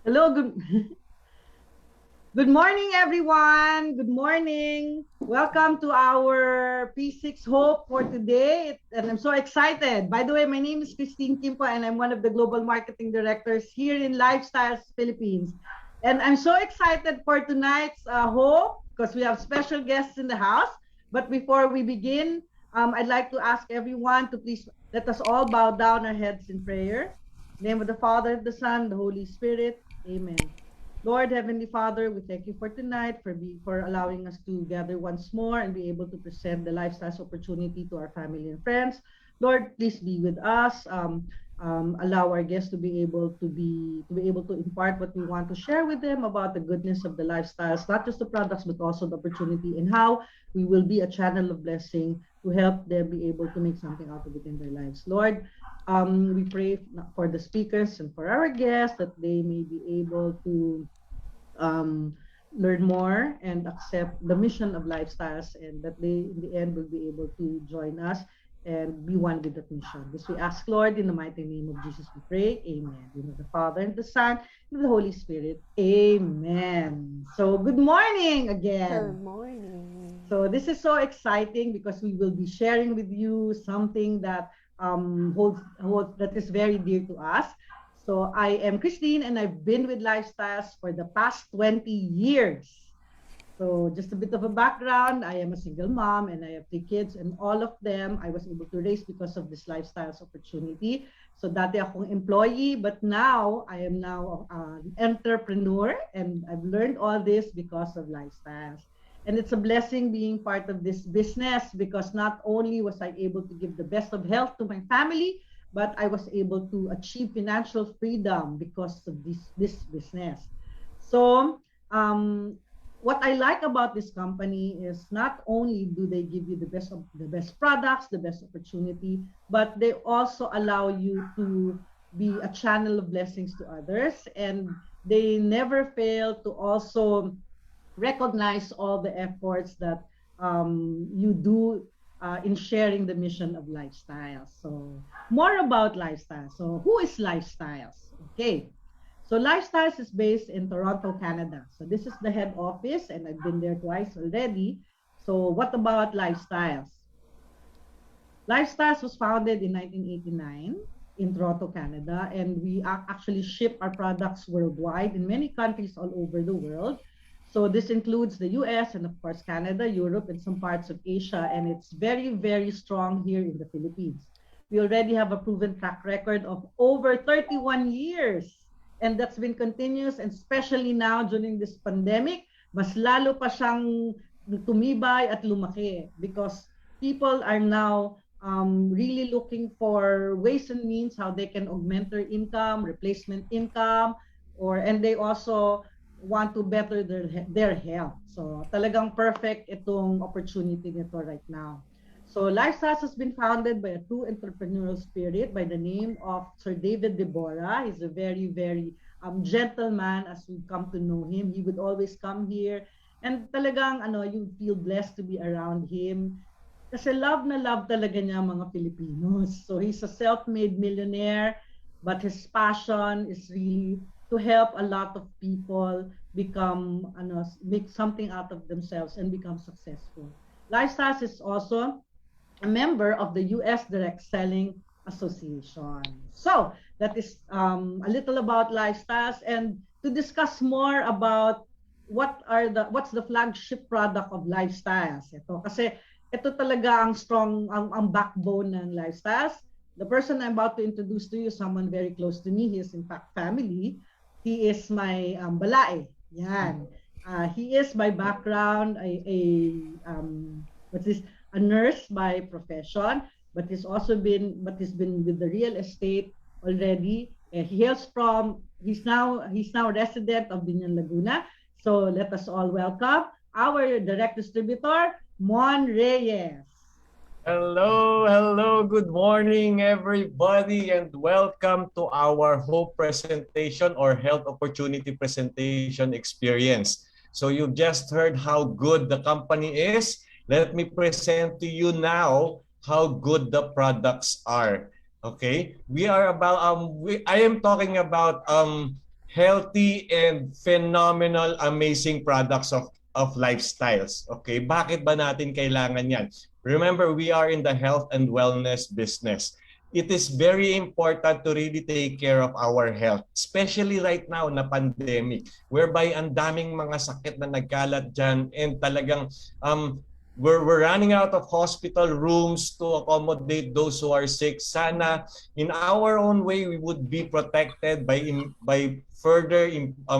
Hello, good morning, everyone. Good morning. Welcome to our P6 Hope for today. And I'm so excited. By the way, my name is Christine Kimpo, and I'm one of the global marketing directors here in Lifestyles Philippines. And I'm so excited for tonight's Hope because we have special guests in the house. But before we begin, I'd like to ask everyone to please let us all bow down our heads in prayer. In the name of the Father, the Son, the Holy Spirit. Amen. Lord Heavenly Father, we thank you for tonight, for allowing us to gather once more and be able to present the lifestyles opportunity to our family and friends. Lord, please be with us. Allow our guests to be able to impart what we want to share with them about the goodness of the lifestyles, not just the products, but also the opportunity and how we will be a channel of blessing to help them be able to make something out of it in their lives. Lord, we pray for the speakers and for our guests that they may be able to um, learn more and accept the mission of lifestyles, and that they in the end will be able to join us and be one with that mission. This we ask, Lord, in the mighty name of Jesus we pray. Amen. In the name of the Father and the Son and the Holy Spirit. Amen. So good morning again. Good morning. So this is so exciting because we will be sharing with you something that holds that is very dear to us. So I am Christine, and I've been with Lifestyles for the past 20 years. So just a bit of a background, I am a single mom and I have 3 kids, and all of them I was able to raise because of this Lifestyles opportunity. So dati akong employee, but now I am now an entrepreneur, and I've learned all this because of Lifestyles. And it's a blessing being part of this business because not only was I able to give the best of health to my family, but I was able to achieve financial freedom because of this business. So um, what I like about this company is not only do they give you the best products, the best opportunity, but they also allow you to be a channel of blessings to others, and they never fail to also recognize all the efforts that you do in sharing the mission of Lifestyles. So more about Lifestyles. So who is Lifestyles? Okay. So Lifestyles is based in Toronto, Canada. So this is the head office, and I've been there twice already. So what about Lifestyles? Lifestyles was founded in 1989 in Toronto, Canada, and we actually ship our products worldwide in many countries all over the world. So this includes the US and of course Canada, Europe, and some parts of Asia, and it's very, very strong here in the Philippines. We already have a proven track record of over 31 years, and that's been continuous, and especially now during this pandemic, mas lalo pa siyang tumibay at lumaki because people are now really looking for ways and means how they can augment their income, replacement income, and they also want to better their health. So talagang perfect itong opportunity nito right now. So Lifestyles has been founded by a true entrepreneurial spirit by the name of Sir David Deborah. He's a very, very gentleman as we come to know him. He would always come here, and talagang you feel blessed to be around him. Kasi love na love talaga niya mga Filipinos. So he's a self-made millionaire, but his passion is really to help a lot of people make something out of themselves and become successful. Lifestyles is also a member of the US Direct Selling Association. So that is a little about Lifestyles, and to discuss more about what's the flagship product of Lifestyles. Ito kasi ito talaga ang strong ang backbone ng Lifestyles. the person I'm about to introduce to you is someone very close to me. He is in fact family. He is my balae. Yan. He is by background what's this? A nurse by profession, but he's been with the real estate already. He hails from he's now a resident of Binyan Laguna. So let us all welcome our direct distributor, Mon Reyes. Hello, good morning everybody and welcome to our Hope presentation or Health Opportunity Presentation Experience. So you've just heard how good the company is. Let me present to you now how good the products are. Okay? I am talking about healthy and phenomenal amazing products of lifestyles. Okay? Bakit ba natin kailangan 'yan? Remember, we are in the health and wellness business. It is very important to really take care of our health, especially right now na pandemic, whereby ang daming mga sakit na nagkalat dyan and talagang we're running out of hospital rooms to accommodate those who are sick. Sana in our own way, we would be protected by further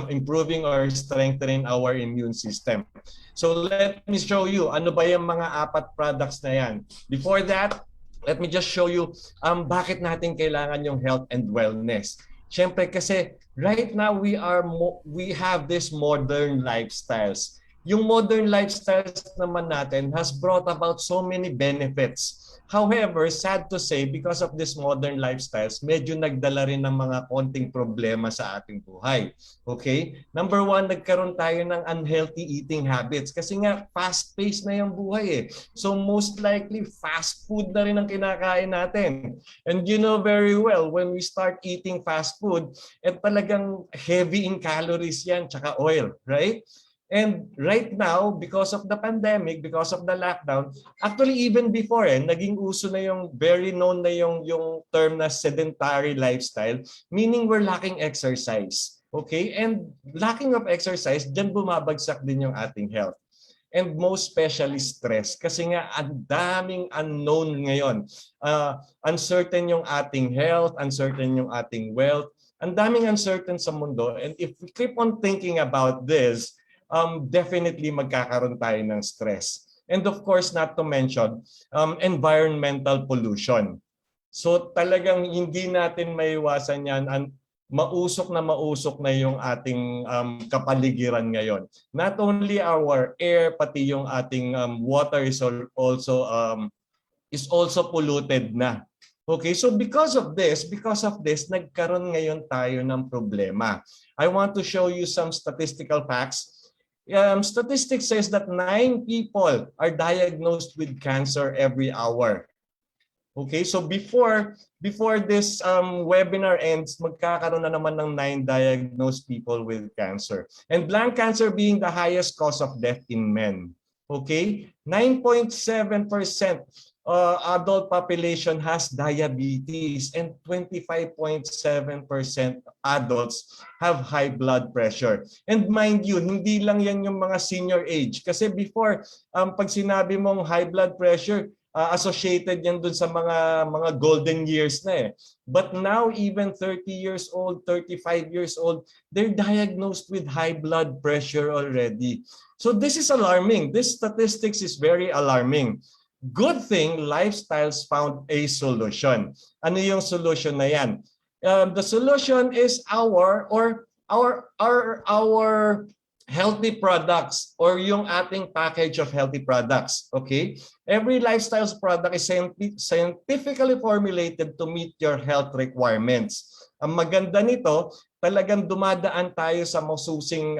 improving or strengthening our immune system. So let me show you ano ba yung mga 4 products na yan. Before that, let me just show you bakit natin kailangan yung health and wellness. Siyempre kasi right now we have this modern lifestyles. Yung modern lifestyles naman natin has brought about so many benefits. However, sad to say, because of this modern lifestyles, medyo nagdala rin ng mga konting problema sa ating buhay. Okay? Number 1, nagkaroon tayo ng unhealthy eating habits kasi nga fast-paced na yung buhay eh. So most likely, fast food na rin ang kinakain natin. And you know very well, when we start eating fast food, talagang heavy in calories yan, tsaka oil, right? And right now, because of the pandemic, because of the lockdown, actually even before naging uso na yung very known na yung term na sedentary lifestyle, meaning we're lacking exercise. Okay? And lacking of exercise, dyan bumabagsak din yung ating health. And most especially stress. Kasi nga, ang daming unknown ngayon. Uncertain yung ating health, uncertain yung ating wealth, ang daming uncertain sa mundo. And if we keep on thinking about this, definitely magkakaroon tayo ng stress. And of course, not to mention, environmental pollution. So talagang hindi natin maiwasan yan. Mausok na yung ating kapaligiran ngayon. Not only our air, pati yung ating water is also polluted na. Okay, so because of this, nagkaroon ngayon tayo ng problema. I want to show you some statistical facts. Statistics says that 9 people are diagnosed with cancer every hour. Okay, so before this webinar ends, magkakaroon na naman ng 9 diagnosed people with cancer. And lung cancer being the highest cause of death in men. Okay, 9.7% adult population has diabetes and 25.7% adults have high blood pressure. And mind you, hindi lang yan yung mga senior age. Kasi before, pag sinabi mong high blood pressure, associated yan dun sa mga golden years na eh. But now, even 30 years old, 35 years old, they're diagnosed with high blood pressure already. So this is alarming. This statistics is very alarming. Good thing, Lifestyles found a solution. Ano yung solution na yan? The solution is our healthy products or yung ating package of healthy products. Okay? Every Lifestyles product is scientifically formulated to meet your health requirements. Ang maganda nito, talagang dumadaan tayo sa masusing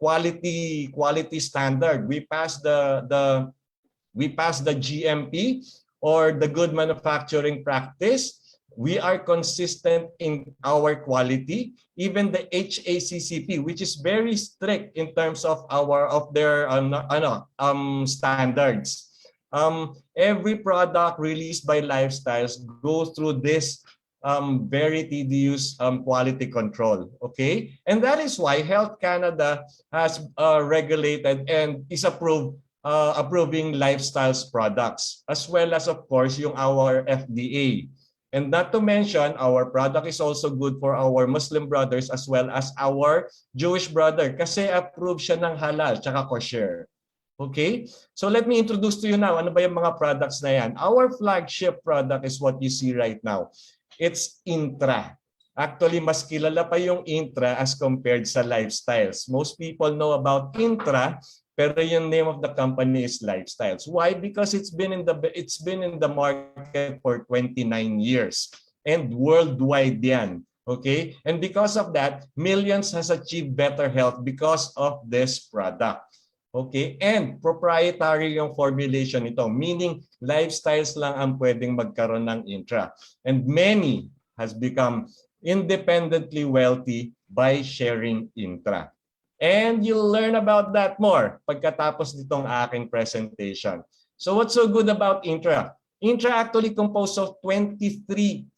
quality standard. We pass the GMP or the good manufacturing practice. We are consistent in our quality. Even the HACCP, which is very strict in terms of their standards. Every product released by Lifestyles goes through this very tedious quality control. Okay, and that is why Health Canada has regulated and is approving Lifestyles products, as well as of course yung our FDA. And not to mention, our product is also good for our Muslim brothers as well as our Jewish brother kasi approved siya ng halal tsaka kosher. Okay? So let me introduce to you now, ano ba yung mga products na yan? Our flagship product is what you see right now. It's Intra. Actually, mas kilala pa yung Intra as compared sa Lifestyles. Most people know about Intra, pero yung name of the company is Lifestyles. Why? Because it's been in the market for 29 years and worldwide yan. Okay? And because of that, millions has achieved better health because of this product. Okay? And proprietary yung formulation nito, meaning Lifestyles lang ang pwedeng magkaroon ng Intra. And many has become independently wealthy by sharing Intra. And you'll learn about that more pagkatapos nitong aking presentation. So what's so good about Intra? Intra actually composed of 23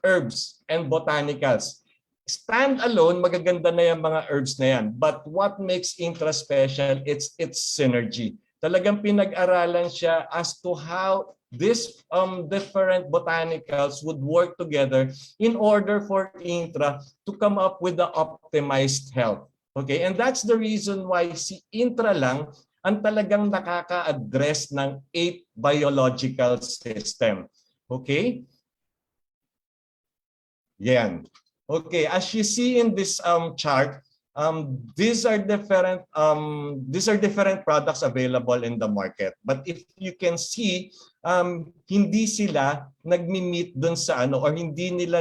herbs and botanicals. Stand alone, magaganda na yung mga herbs na yan. But what makes Intra special, it's its synergy. Talagang pinag-aralan siya as to how these different botanicals would work together in order for Intra to come up with the optimized health. Okay, and that's the reason why si Intra lang ang talagang nakaka-address ng 8 biological system. Okay? Yan. Okay, as you see in this chart, these are different products available in the market. But if you can see, hindi sila nagmi-meet dun sa ano or hindi nila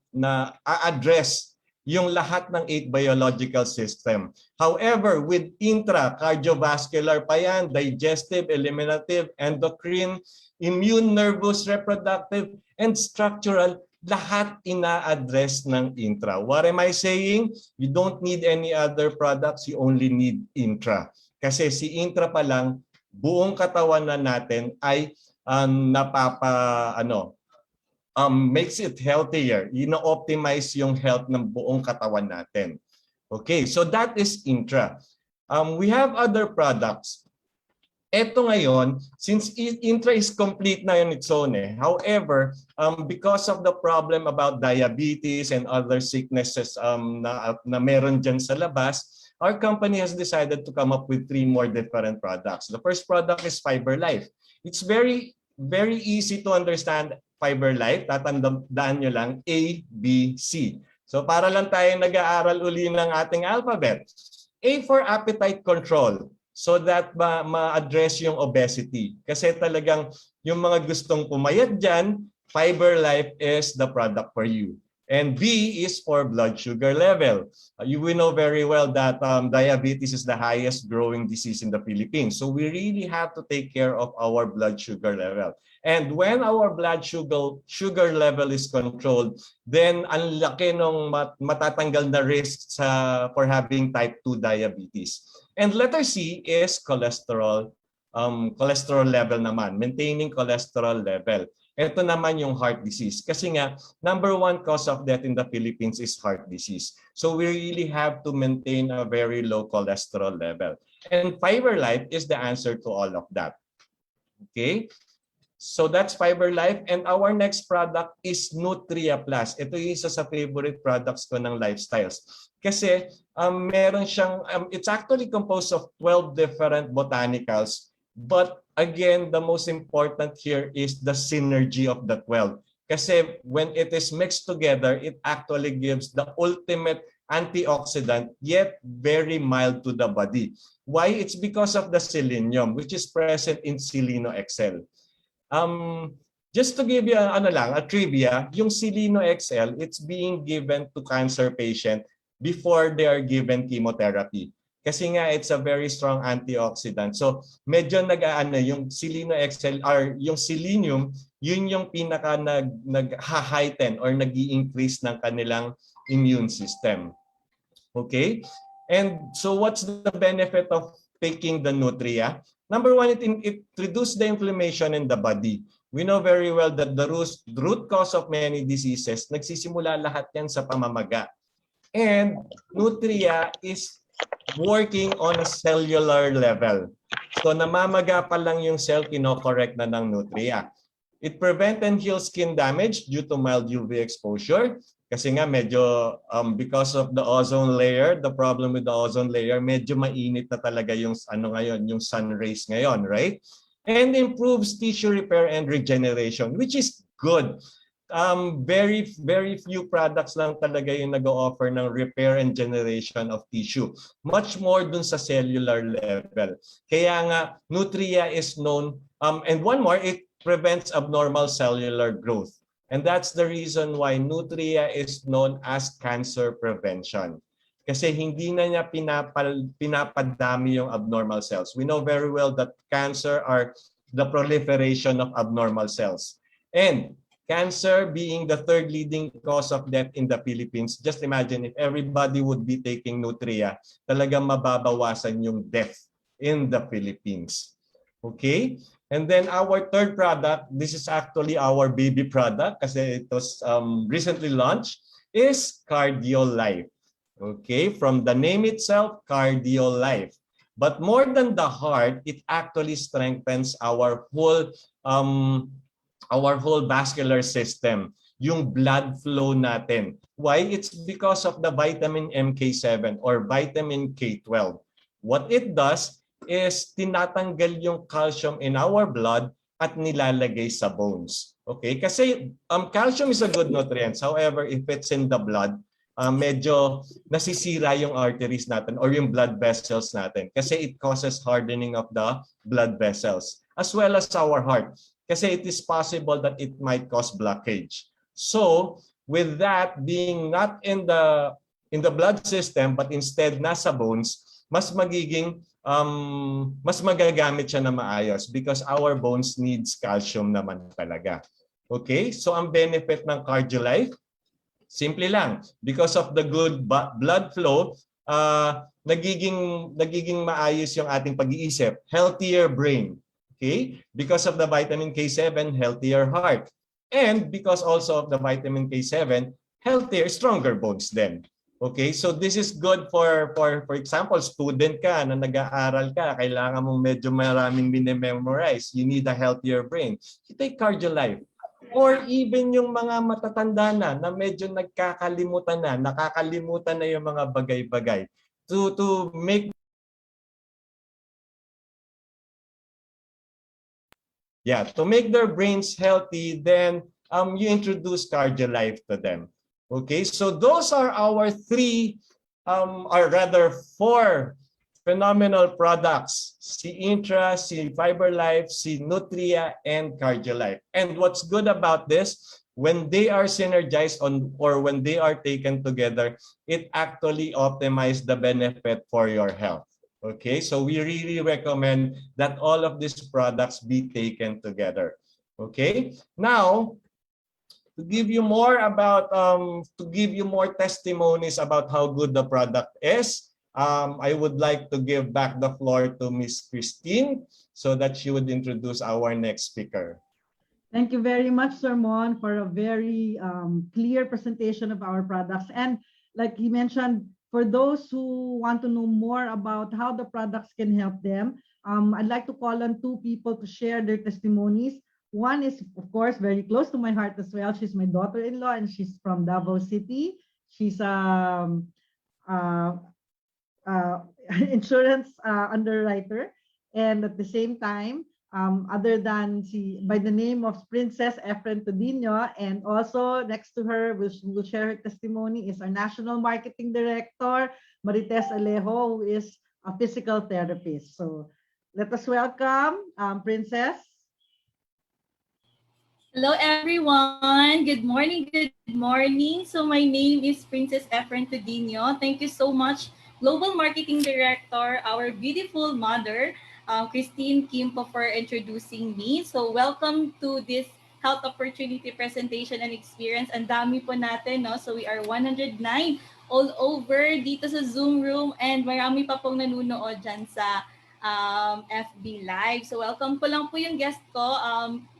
na address yung lahat ng 8 biological system. However, with Intra, cardiovascular pa yan, digestive, eliminative, endocrine, immune, nervous, reproductive, and structural, lahat ina-address ng Intra. What am I saying? You don't need any other products, you only need Intra. Kasi si Intra pa lang, buong katawan na natin ay makes it healthier. Ino-optimize yung health ng buong katawan natin. Okay, so that is Intra. We have other products. Ito ngayon, since Intra is complete na in its own. However, because of the problem about diabetes and other sicknesses na meron dyan sa labas, our company has decided to come up with 3 more different products. The first product is Fiber Life. It's very easy to understand Fiber Life. Tatandaan nyo lang A, B, C. So para lang tayo nag-aaral uli ng ating alphabet. A for appetite control. So that ma-address yung obesity. Kasi talagang yung mga gustong pumayat dyan, Fiber Life is the product for you. And B is for blood sugar level. You will know very well that diabetes is the highest growing disease in the Philippines. So we really have to take care of our blood sugar level. And when our blood sugar level is controlled, then ang laki nung matatanggal na risk for having type 2 diabetes. And letter C is cholesterol level naman, maintaining cholesterol level. Ito naman yung heart disease. Kasi nga, number 1 cause of death in the Philippines is heart disease. So we really have to maintain a very low cholesterol level. And Fiber Life is the answer to all of that. Okay? So that's Fiber Life. And our next product is Nutria Plus. Ito yung isa sa favorite products ko ng Lifestyles. Kasi meron siyang, it's actually composed of 12 different botanicals. But again, the most important here is the synergy of the 12. Kasi when it is mixed together, it actually gives the ultimate antioxidant, yet very mild to the body. Why? It's because of the selenium, which is present in Seleno XL. Just to give you a trivia, yung Seleno XL, it's being given to cancer patient before they are given chemotherapy. Kasi nga it's a very strong antioxidant. So medyo yung Seleno XL or yung selenium, yun yung pinaka nag-heighten or nag-i-increase ng kanilang immune system. Okay? And so what's the benefit of taking the Nutria? Number 1, it reduces the inflammation in the body. We know very well that the root cause of many diseases, nagsisimula lahat yan sa pamamaga. And Nutria is working on a cellular level. So namamaga pa lang yung cell, kino-correct na ng Nutria. It prevents and heals skin damage due to mild UV exposure. Kasi nga medyo because of the ozone layer, the problem with the ozone layer, medyo mainit na talaga yung ngayon, yung sun rays ngayon, right? And improves tissue repair and regeneration, which is good. Very few products lang talaga yung nag-o-offer ng repair and generation of tissue. Much more dun sa cellular level. Kaya nga, Nutria is known, and one more, it prevents abnormal cellular growth. And that's the reason why Nutria is known as cancer prevention. Kasi hindi na niya pinapadami yung abnormal cells. We know very well that cancer are the proliferation of abnormal cells. And cancer being the third leading cause of death in the Philippines, just imagine if everybody would be taking Nutria, talagang mababawasan yung death in the Philippines. Okay? And then our third product, this is actually our baby product kasi it was recently launched, is Cardio Life. Okay? From the name itself, Cardio Life. But more than the heart, it actually strengthens our whole vascular system, yung blood flow natin. Why? It's because of the vitamin MK7 or vitamin K12. What it does is tinatanggal yung calcium in our blood at nilalagay sa bones. Okay? Kasi calcium is a good nutrient. However, if it's in the blood, medyo nasisira yung arteries natin or yung blood vessels natin kasi it causes hardening of the blood vessels as well as our heart. Kasi it is possible that it might cause blockage. So, with that being not in the blood system but instead nasa bones, mas magagamit siya na maayos because our bones needs calcium naman talaga. Okay? So ang benefit ng CardioLife, simple lang. Because of the good blood flow, nagiging maayos yung ating pag-iisip. Healthier brain. Okay? Because of the vitamin K7, healthier heart. And because also of the vitamin K7, healthier, stronger bones then. Okay, so this is good for example, student ka na nag-aaral ka, kailangan mong medyo maraming mini-memorize. You need a healthier brain. You take CardioLife. Or even yung mga matatanda na medyo nakakalimutan na yung mga bagay-bagay. To make their brains healthy, then you introduce CardioLife to them. Okay, so those are our or rather four phenomenal products: si Intra, si FiberLife, si Nutria, and CardioLife. And what's good about this, when they are synergized or when they are taken together, it actually optimizes the benefit for your health. Okay, so we really recommend that all of these products be taken together. Okay, now, to give you more testimonies about how good the product is, I would like to give back the floor to Miss Christine so that she would introduce our next speaker. Thank you very much, Sir Mon, for a very clear presentation of our products. And like he mentioned, for those who want to know more about how the products can help them, I'd like to call on two people to share their testimonies. One is, of course, very close to my heart as well. She's my daughter-in-law, and she's from Davao City. She's insurance underwriter, and at the same time, other than by the name of Princess Efren Tudino, and also next to her, will share her testimony, is our National Marketing Director, Marites Alejo, who is a physical therapist. So let us welcome Princess. Hello, everyone. Good morning. Good morning. So my name is Princess Efren Tudino. Thank you so much, Global Marketing Director, our beautiful mother, Christine Kimpo, for introducing me. So welcome to this health opportunity presentation and experience. Ang dami po natin, no? So we are 109 all over dito sa Zoom room, and marami pa pong nanunood dyan sa FB Live. So welcome ko lang po yung guest ko,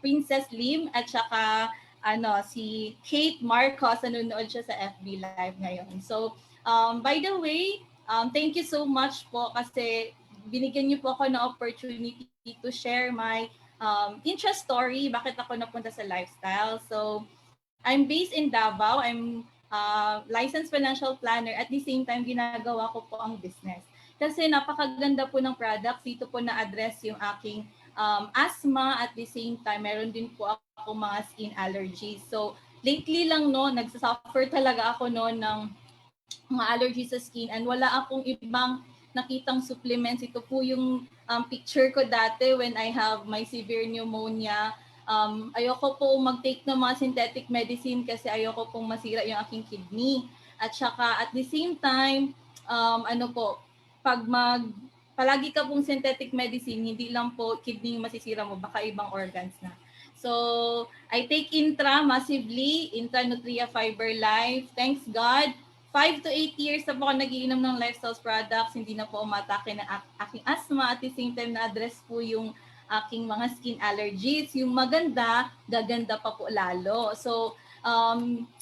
Princess Lim, at saka si Kate Marcos, nanonood siya sa FB Live ngayon. So by the way, thank you so much po kasi binigyan niyo po ako ng opportunity to share my interest story, bakit ako napunta sa lifestyle. So, I'm based in Davao. I'm licensed financial planner. At the same time, ginagawa ko po ang business. Kasi napakaganda po ng products. Dito po na-address yung aking asthma. At the same time, meron din po ako mga skin allergies. So, lately lang no, nagsasuffer talaga ako no ng mga allergies sa skin and wala akong ibang nakitang supplements. Ito po yung picture ko dati when I have my severe pneumonia. Ayoko po mag-take ng mga synthetic medicine kasi ayoko pong masira yung aking kidney. At saka at the same time, palagi ka pong synthetic medicine, hindi lang po kidney yung masisira mo, baka ibang organs na. So, I take Intra massively, Intra Nutria Fiber Life. Thanks God. 5 to 8 years na po ako nagiinom ng lifestyle products, hindi na po umatake ng aking asthma. At the same time, na-address po yung aking mga skin allergies. Yung maganda, gaganda pa po lalo. So,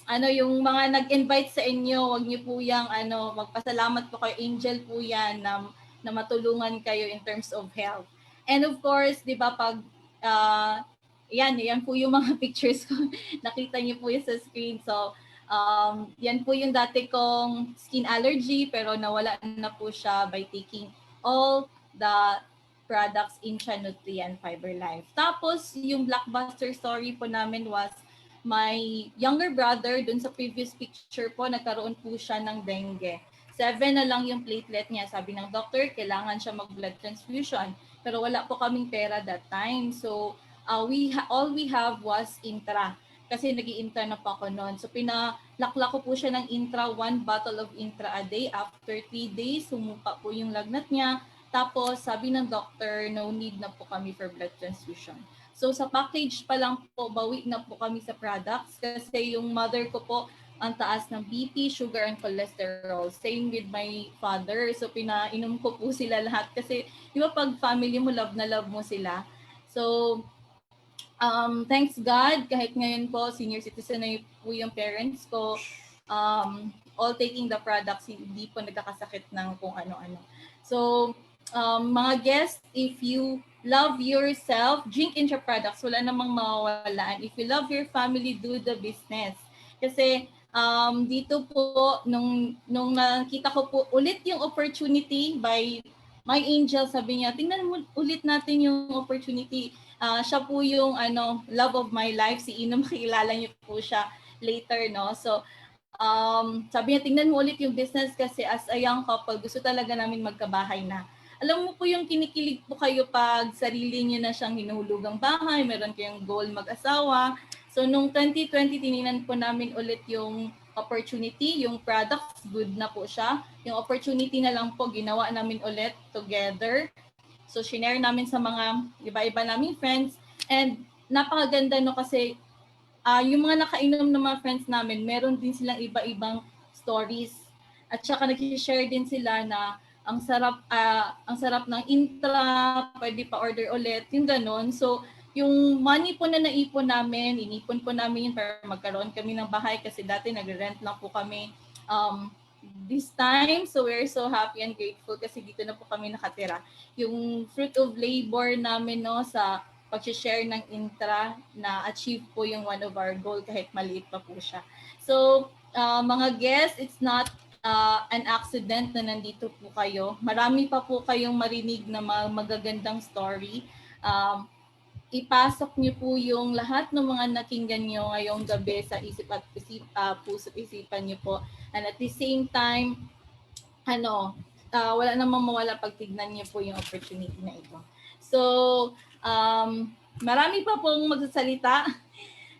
yung mga nag-invite sa inyo, wag niyo po yung magpasalamat po kayo. Angel po yan na matulungan kayo in terms of health. And of course, di ba, pag yan po yung mga pictures ko. Nakita niyo po yung sa screen. So, yan po yung dati kong skin allergy pero nawala na po siya by taking all the products in Nutria and Fiber Life. Tapos, yung blockbuster story po namin was my younger brother, dun sa previous picture po, nagkaroon po siya ng dengue. 7 na lang yung platelet niya. Sabi ng doctor, kailangan siya mag-blood transfusion. Pero wala po kaming pera that time. So, all we have was Intra. Kasi nag-i-intra na pa ako noon. So, pinalakla ko po siya ng Intra, 1 bottle of Intra a day. After 3 days, sumuka po yung lagnat niya. Tapos, sabi ng doctor, no need na po kami for blood transfusion. So, sa package pa lang po, bawi na po kami sa products. Kasi yung mother ko po, ang taas ng BP, sugar, and cholesterol. Same with my father. So, pinainom ko po sila lahat. Kasi, di ba pag family mo, love na love mo sila. So, thanks God, kahit ngayon po, senior citizen na po yung parents ko, all taking the products, hindi po nagkakasakit ng kung ano-ano. So, mga guests, if you love yourself, drink Intra products, wala namang mawawalaan. If you love your family, do the business. Kasi, dito po, nung nakita ko po ulit yung opportunity by my angel, sabi niya, tingnan mo ulit natin yung opportunity. Siya po yung love of my life, si Ino, makikilala niyo po siya later, no? So, sabi niya, tingnan mo ulit yung business kasi as a young couple, gusto talaga namin magkabahay na. Alam mo po yung kinikilig po kayo pag sarili niyo na siyang hinuhulugang bahay, meron kayong goal mag-asawa. So, nung 2020, tininan po namin ulit yung opportunity, yung products, good na po siya. Yung opportunity na lang po, ginawa namin ulit together. So, shinare namin sa mga iba-iba naming friends. And napakaganda no kasi yung mga nakainom ng mga friends namin, meron din silang iba-ibang stories. At saka nag-share din sila na ang sarap ng Intra, pwede pa order ulit, yung ganon. So, yung money po na naipon namin, inipon po namin yun para magkaroon kami ng bahay kasi dati nag-rent lang po kami this time. So we're so happy and grateful kasi dito na po kami nakatira. Yung fruit of labor namin no sa pag-share ng Intra na achieve po yung one of our goal kahit maliit pa po siya. So mga guests, it's not an accident na nandito po kayo. Marami pa po kayong marinig na magagandang story. Ipasok niyo po yung lahat ng mga nakinggan niyo ngayong gabi sa isip at puso isipan niyo po. And at the same time, wala namang mawala pag tignan niyo po yung opportunity na ito. So, marami pa pong magsasalita.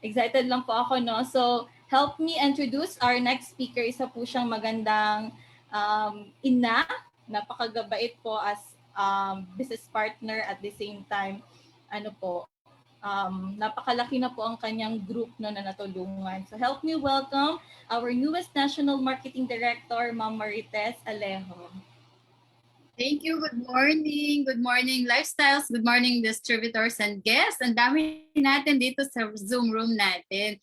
Excited lang po ako, no? So, help me introduce our next speaker. Isa po siyang magandang ina. Napakagabait po as business partner at the same time, napakalaki na po ang kanyang group no, na natulungan. So help me welcome our newest National Marketing Director, Ma'am Marites Alejo. Thank you. Good morning. Good morning, Lifestyles. Good morning, distributors and guests. Ang dami natin dito sa Zoom room natin.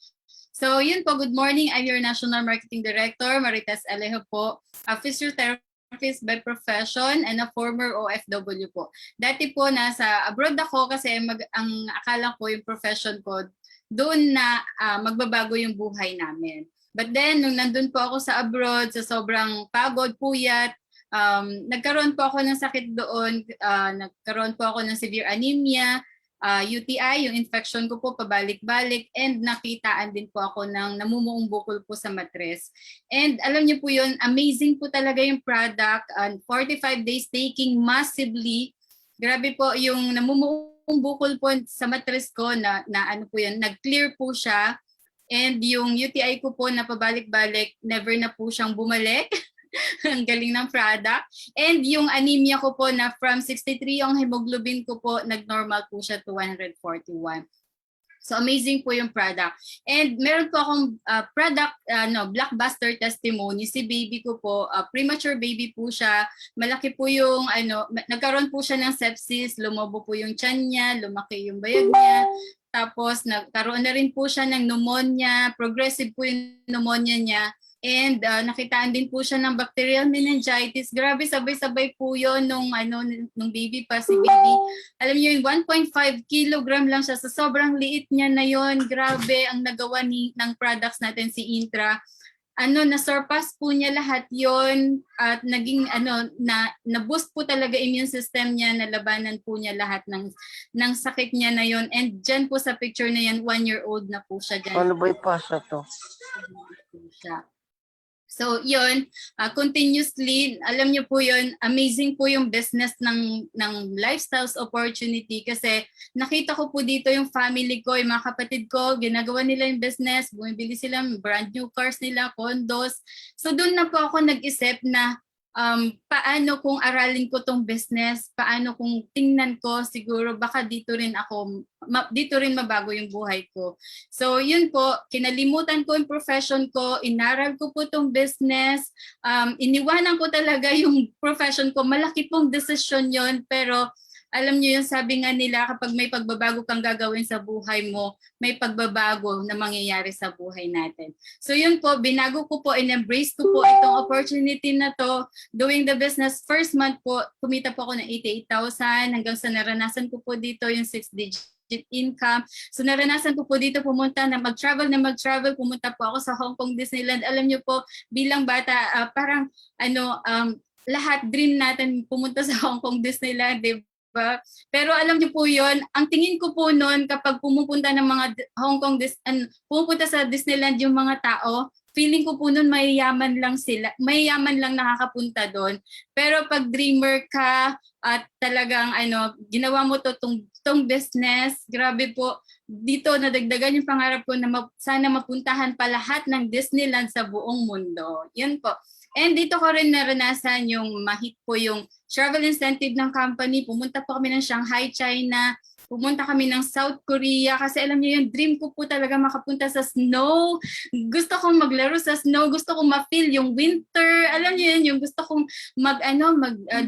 So yun po, good morning. I'm your National Marketing Director, Marites Alejo po, a physiotherapist artist by profession and a former OFW po. Dati po nasa abroad ako kasi ang akala ko yung profession ko doon na magbabago yung buhay namin. But then, nung nandun po ako sa abroad, sa sobrang pagod, puyat, nagkaroon po ako ng sakit doon, nagkaroon po ako ng severe anemia, UTI, yung infection ko po pabalik-balik, and nakitaan din po ako ng namumuong bukol po sa matres. And alam niyo po yun, amazing po talaga yung product, 45 days taking massively. Grabe po yung namumuong bukol po sa matres ko na ano po yun, nag-clear po siya. And yung UTI ko po na pabalik-balik, never na po siyang bumalik. Ang galing ng product. And yung anemia ko po na from 63 yung hemoglobin ko po, nag-normal po siya to 141. So amazing po yung product. And meron po akong product, blockbuster testimony. Si baby ko po, premature baby po siya. Malaki po yung, nagkaroon po siya ng sepsis, lumobo po yung tiyan niya, lumaki yung bayag niya. Tapos nagkaroon na rin po siya ng pneumonia, progressive po yung pneumonia niya. And nakitaan din po siya ng bacterial meningitis. Grabe, sabay-sabay po yun nung baby pa, si baby. Alam niyo yung 1.5 kilogram lang siya. So sobrang liit niya na yon. Grabe ang nagawa ng products natin si Intra. Na-surpass po niya lahat yon at naging na-boost po talaga immune system niya, nalabanan po niya lahat ng sakit niya na yon. And dyan po sa picture na yan, 1-year-old na po siya dyan. Ano ba ipasa to? So yun, continuously, alam niyo po yun, amazing po yung business ng lifestyles opportunity kasi nakita ko po dito yung family ko, yung mga kapatid ko, ginagawa nila yung business, bumibili sila brand new cars nila, condos. So doon na po ako nag-isip na paano kung aralin ko tong business, paano kung tingnan ko, siguro baka dito rin mabago yung buhay ko. So yun po, kinalimutan ko yung profession ko, inaral ko po tong business, iniwanan ko talaga yung profession ko. Malaki pong desisyon yon, pero alam niyo yung sabi nga nila, kapag may pagbabago kang gagawin sa buhay mo, may pagbabago na mangyayari sa buhay natin. So yun po, binago ko po, in-embrace ko po itong opportunity na to. Doing the business, first month po, kumita po ako ng 88,000 hanggang sa naranasan ko po dito yung 6-digit income. So naranasan ko po dito pumunta na mag-travel, pumunta po ako sa Hong Kong Disneyland. Alam niyo po, bilang bata, parang lahat dream natin pumunta sa Hong Kong Disneyland, diba? Pero alam niyo po yon, ang tingin ko po noon kapag pumupunta ng mga pumupunta sa Disneyland yung mga tao, feeling ko po noon mayayaman lang sila, mayayaman lang nakakapunta doon. Pero pag dreamer ka at talagang ginawa mo tong business, grabe po, dito nadagdagan yung pangarap ko na sana mapuntahan pa lahat ng Disneyland sa buong mundo. Yan po. And dito ko rin naranasan yung mahit po yung travel incentive ng company. Pumunta po kami ng Shanghai, China. Pumunta kami ng South Korea kasi alam niyo yung dream ko po talaga makapunta sa snow. Gusto kong maglaro sa snow, gusto kong ma-feel yung winter. Alam niyo yun, yung gusto kong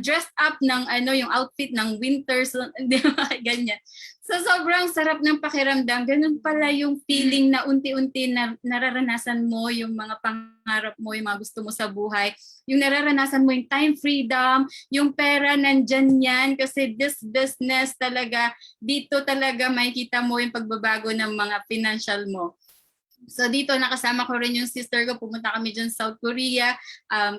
dress up ng yung outfit ng winter, so di ba ganyan. So sobrang sarap ng pakiramdam. Ganun pala yung feeling na unti-unti na nararanasan mo yung mga pangarap mo, yung mga gusto mo sa buhay. Yung nararanasan mo yung time freedom, yung pera nandyan yan. Kasi this business talaga, dito talaga makikita mo yung pagbabago ng mga financial mo. So dito nakasama ko rin yung sister ko, pumunta kami dyan sa South Korea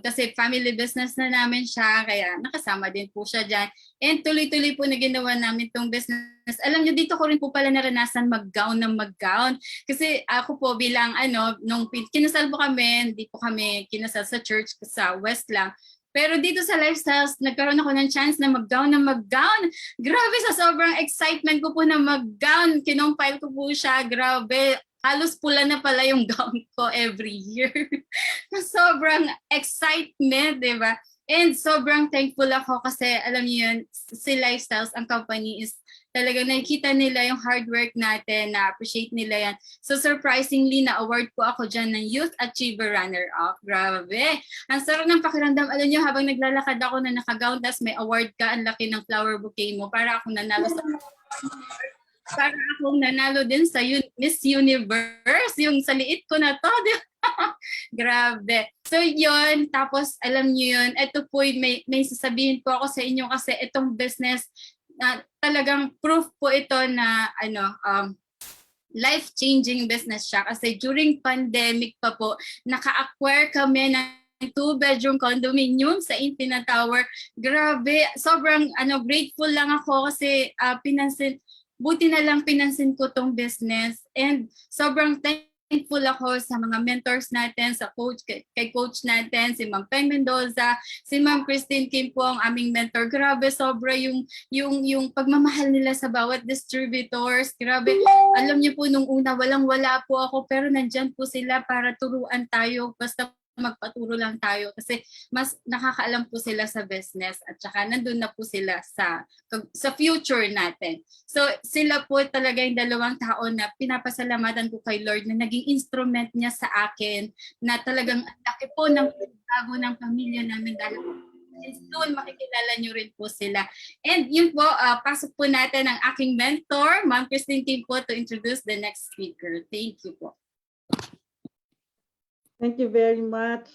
kasi family business na namin siya, kaya nakasama din po siya dyan. And tuloy-tuloy po na ginawa namin itong business. Alam niyo, dito ko rin po pala naranasan mag-gown ng mag-gown. Kasi ako po bilang nung kinasal po kami, hindi po kami kinasal sa church, sa West lang. Pero dito sa Lifestyles, nagkaroon ako ng chance na mag-gown ng mag-gown. Grabe, sa sobrang excitement ko po na mag-gown, kinompile ko po siya, grabe. Halos pula na pala yung gown ko every year. Sobrang excitement, di ba? And sobrang thankful ako kasi alam niyo yun, si Lifestyles, ang company is talagang nakikita nila yung hard work natin, na-appreciate nila yan. So surprisingly, na-award po ako dyan ng Youth Achiever Runner-Up. Grabe! Ang sarap ng pakiramdam. Alam niyo, habang naglalakad ako na naka-gown, tas may award ka, ang laki ng flower bouquet mo, para akong nanalo din sa Miss Universe, yung sa liit ko na to. Grabe. So yun, tapos alam niyo yun, ito po may sasabihin po ako sa inyo kasi itong business na talagang proof po ito na life-changing business siya kasi during pandemic pa po, naka-acquire kami ng 2-bedroom condominium sa Infinite Tower. Grabe, sobrang grateful lang ako kasi buti na lang pinansin ko tong business and sobrang thankful ako sa mga mentors natin, sa kay coach natin, si Ma'am Peng Mendoza, si Ma'am Christine Kim po ang aming mentor. Grabe, sobra yung pagmamahal nila sa bawat distributors. Grabe, alam niyo po nung una walang-wala po ako pero nandyan po sila para turuan tayo. Basta magpaturo lang tayo kasi mas nakakaalam po sila sa business at saka nandun na po sila sa future natin. So sila po talaga yung dalawang tao na pinapasalamatan ko kay Lord na naging instrument niya sa akin na talagang ang laki po ng pagbabago ng pamilya namin dahil soon makikilala niyo rin po sila. And yun po, pasok po natin ang aking mentor, Ma'am Christine Kim po to introduce the next speaker. Thank you po. Thank you very much,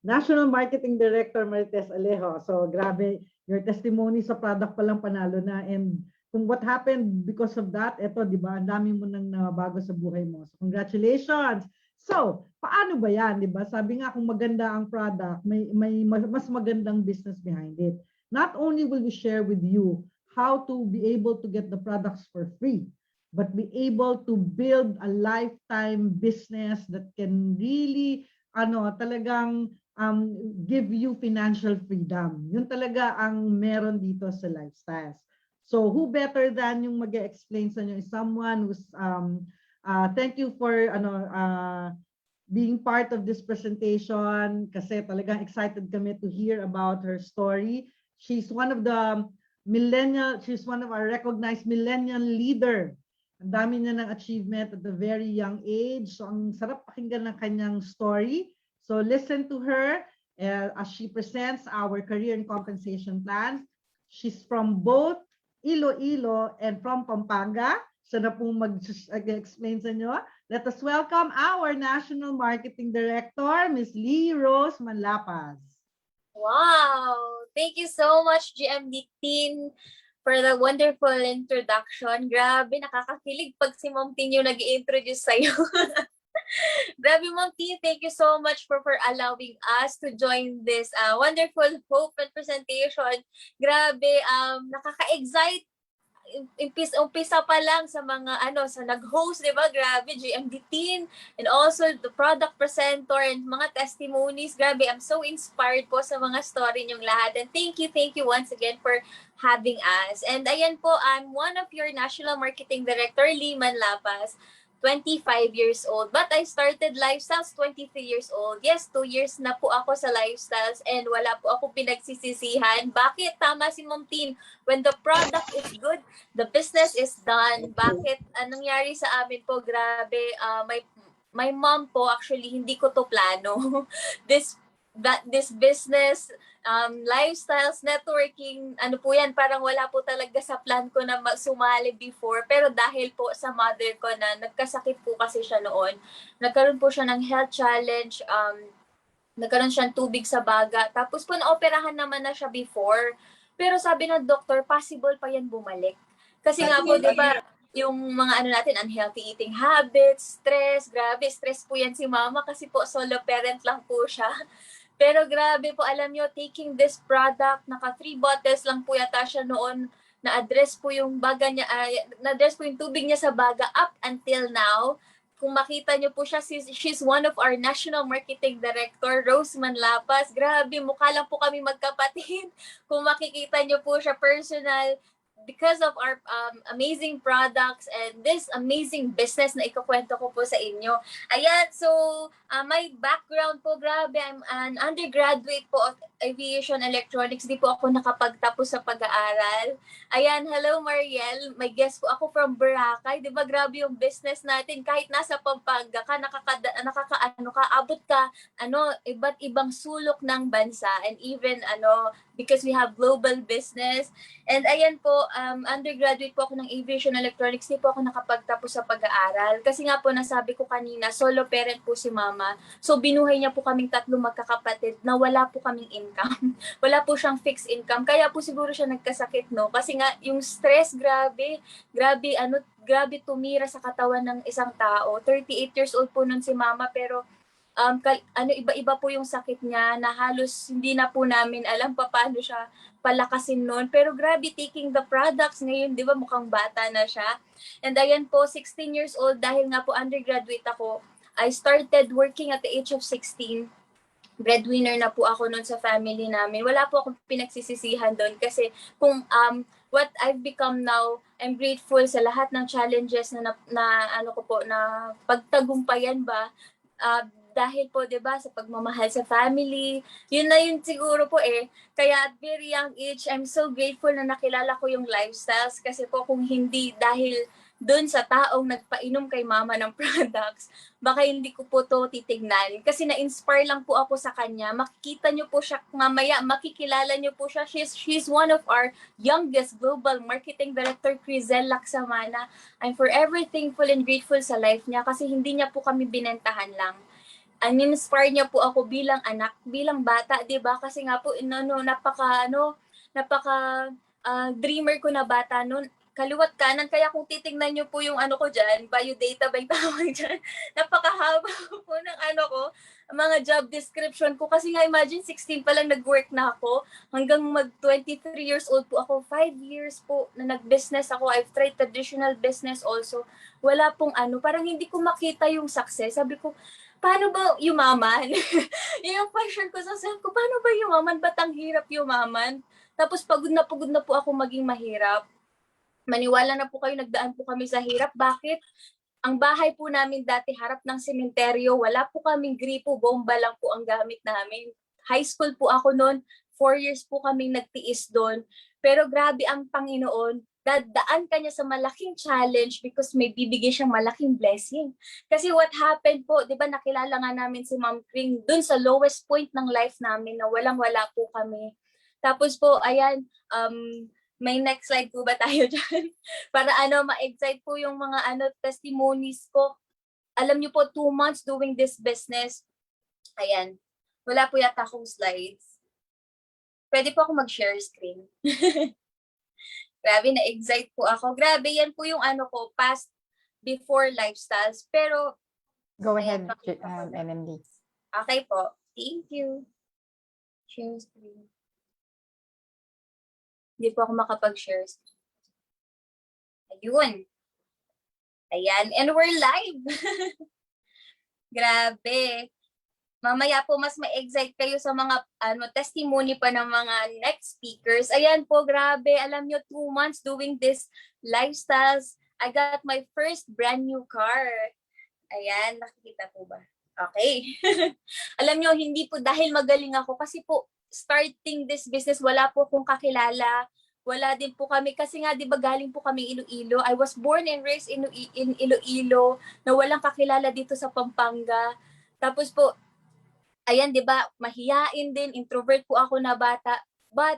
National Marketing Director Marites Alejo. So grabe, your testimony sa product pa lang panalo na, and kung what happened because of that, eto, di ba, ang dami mo nang nabago sa buhay mo. So congratulations! So, paano ba yan, di ba? Sabi nga kung maganda ang product, may mas magandang business behind it. Not only will we share with you how to be able to get the products for free, but be able to build a lifetime business that can really talagang give you financial freedom. Yun talaga ang meron dito sa Lifestyles. So who better than yung mag-explain sa inyo is someone who's thank you for being part of this presentation kasi talagang excited kami to hear about her story. She's one of our recognized millennial leader. Ang dami niya ng achievement at a very young age. So ang sarap pakinggan ng kanyang story. So listen to her as she presents our career and compensation plans. She's from both Iloilo and from Pampanga. Siya na po mag-explain sa inyo. Let us welcome our National Marketing Director, Ms. Lee Rose Manlapas. Wow! Thank you so much, GMD team, for the wonderful introduction. Grabe, nakakakilig pag si Ma'am Tin yung nag-i-introduce sa'yo. Grabe, Ma'am Tin, thank you so much for allowing us to join this wonderful hope and presentation. Grabe, nakaka-excite. Umpisa pa lang sa mga sa nag-host, di ba? Grabe, GMD team, and also the product presenter and mga testimonies. Grabe, I'm so inspired po sa mga story niyong lahat. And thank you once again for having us. And ayan po, I'm one of your National Marketing Director, Lee Manlapas, 25 years old. But I started Lifestyles 23 years old. Yes, 2 years na po ako sa Lifestyles and wala po ako pinagsisisihan. Bakit? Tama si Ma'am Tin. When the product is good, the business is done. Bakit? Anong nangyari sa amin po? Grabe. My mom po, actually, hindi ko to plano. This business, Lifestyles, networking, po yan, parang wala po talaga sa plan ko na sumali before. Pero dahil po sa mother ko na nagkasakit po kasi siya noon, nagkaroon po siya ng health challenge, nagkaroon siya ng tubig sa baga. Tapos po naoperahan naman na siya before. Pero sabi ng doktor, possible pa yan bumalik. Kasi nga po, di ba, yung mga natin, unhealthy eating habits, stress, grabe, stress po yan si mama kasi po solo parent lang po siya. Pero grabe po, alam nyo, taking this product, naka 3 bottles lang po yata siya noon, na-address po yung baga niya, na-address po yung tubig niya sa baga up until now. Kung makita nyo po siya, she's one of our National Marketing Director, Rose Manlapas. Grabe, mukha lang po kami magkapatid. Kung makikita nyo po siya personal, because of our amazing products and this amazing business na ikukwento ko po sa inyo. Ayan, so my background po, grabe, I'm an undergraduate po of aviation electronics. Di po ako nakapagtapos sa pag-aaral. Ayan, hello Mariel, may guest po ako from Boracay. Di ba grabe yung business natin, kahit nasa Pampanga ka, abot ka, iba't ibang sulok ng bansa, and even, because we have global business. And ayan po, undergraduate po ako ng aviation electronics, di po ako nakapagtapos sa pag-aaral. Kasi nga po, nasabi ko kanina, solo parent po si mama. So, binuhay niya po kaming 3 magkakapatid na wala po kaming income. Wala po siyang fixed income. Kaya po siguro siya nagkasakit, no? Kasi nga, yung stress, grabe, grabe tumira sa katawan ng isang tao. 38 years old po nun si mama, pero iba-iba po yung sakit niya na halos hindi na po namin alam paano siya palakasin noon. Pero grabe, taking the products ngayon, di ba mukhang bata na siya. And ayan po, 16 years old, dahil nga po undergraduate ako, I started working at the age of 16. Breadwinner na po ako noon sa family namin. Wala po akong pinagsisisihan doon kasi kung what I've become now, I'm grateful sa lahat ng challenges na ano ko po, na pagtagumpayan ba, dahil po 'di ba sa pagmamahal sa family, yun na yun siguro po eh. Kaya at very young age, I'm so grateful na nakilala ko yung lifestyles kasi po kung hindi dahil doon sa taong nagpainom kay mama ng products, baka hindi ko po to titignan. Kasi na-inspire lang po ako sa kanya. Makikita niyo po siya mamaya, makikilala niyo po siya. She's one of our youngest global marketing director, Crizel Laksamana. I'm forever thankful and grateful sa life niya kasi hindi niya po kami binentahan lang. Inspire niya po ako bilang anak, bilang bata, 'di ba? Kasi nga po napaka dreamer ko na bata noon. Kaliwat kanan, kaya kung titingnan niyo po yung ano ko diyan, biodata ba yung tawag diyan? Napakahaba po ng ano ko, mga job description ko kasi nga imagine 16 pa lang nag-work na ako hanggang mag 23 years old po ako. 5 years po na nag-business ako. I've tried traditional business also. Wala pong parang hindi ko makita yung success. Sabi ko, paano ba yumaman? Yung question ko sa self ko, paano ba yumaman? Ba't ang hirap yumaman? Tapos pagod na po ako maging mahirap. Maniwala na po kayo, nagdaan po kami sa hirap. Bakit? Ang bahay po namin dati harap ng sementeryo, wala po kaming gripo, bomba lang po ang gamit namin. High school po ako noon, 4 years po kaming nagtiis doon. Pero grabe ang Panginoon, dadaan ka niya sa malaking challenge because may bibigay siyang malaking blessing. Kasi what happened po, di ba nakilala nga namin si Ma'am Kring dun sa lowest point ng life namin na walang-wala po kami. Tapos po, ayan, may next slide po ba tayo dyan? Para ma-excite po yung mga testimonies ko. Alam niyo po, 2 months doing this business. Ayan, wala po yata akong slides. Pwede po ako mag-share screen. Grabe, na-excite po ako. Grabe, yan po yung ko, past, before lifestyles. Pero, go ahead, MMD. Okay po. Thank you. Share screen. Hindi po ako makapag-share screen. Ayun. Ayan. And we're live. Grabe. Mamaya po mas ma-excite kayo sa mga testimony pa ng mga next speakers. Ayan po, grabe. Alam nyo, 2 months doing this lifestyles. I got my first brand new car. Ayan, nakikita po ba? Okay. Alam nyo, hindi po dahil magaling ako. Kasi po, starting this business, wala po akong kakilala. Wala din po kami. Kasi nga, di ba, galing po kami Iloilo. I was born and raised in Iloilo na walang kakilala dito sa Pampanga. Tapos po, ayan, di ba, mahiyain din, introvert po ako na bata, but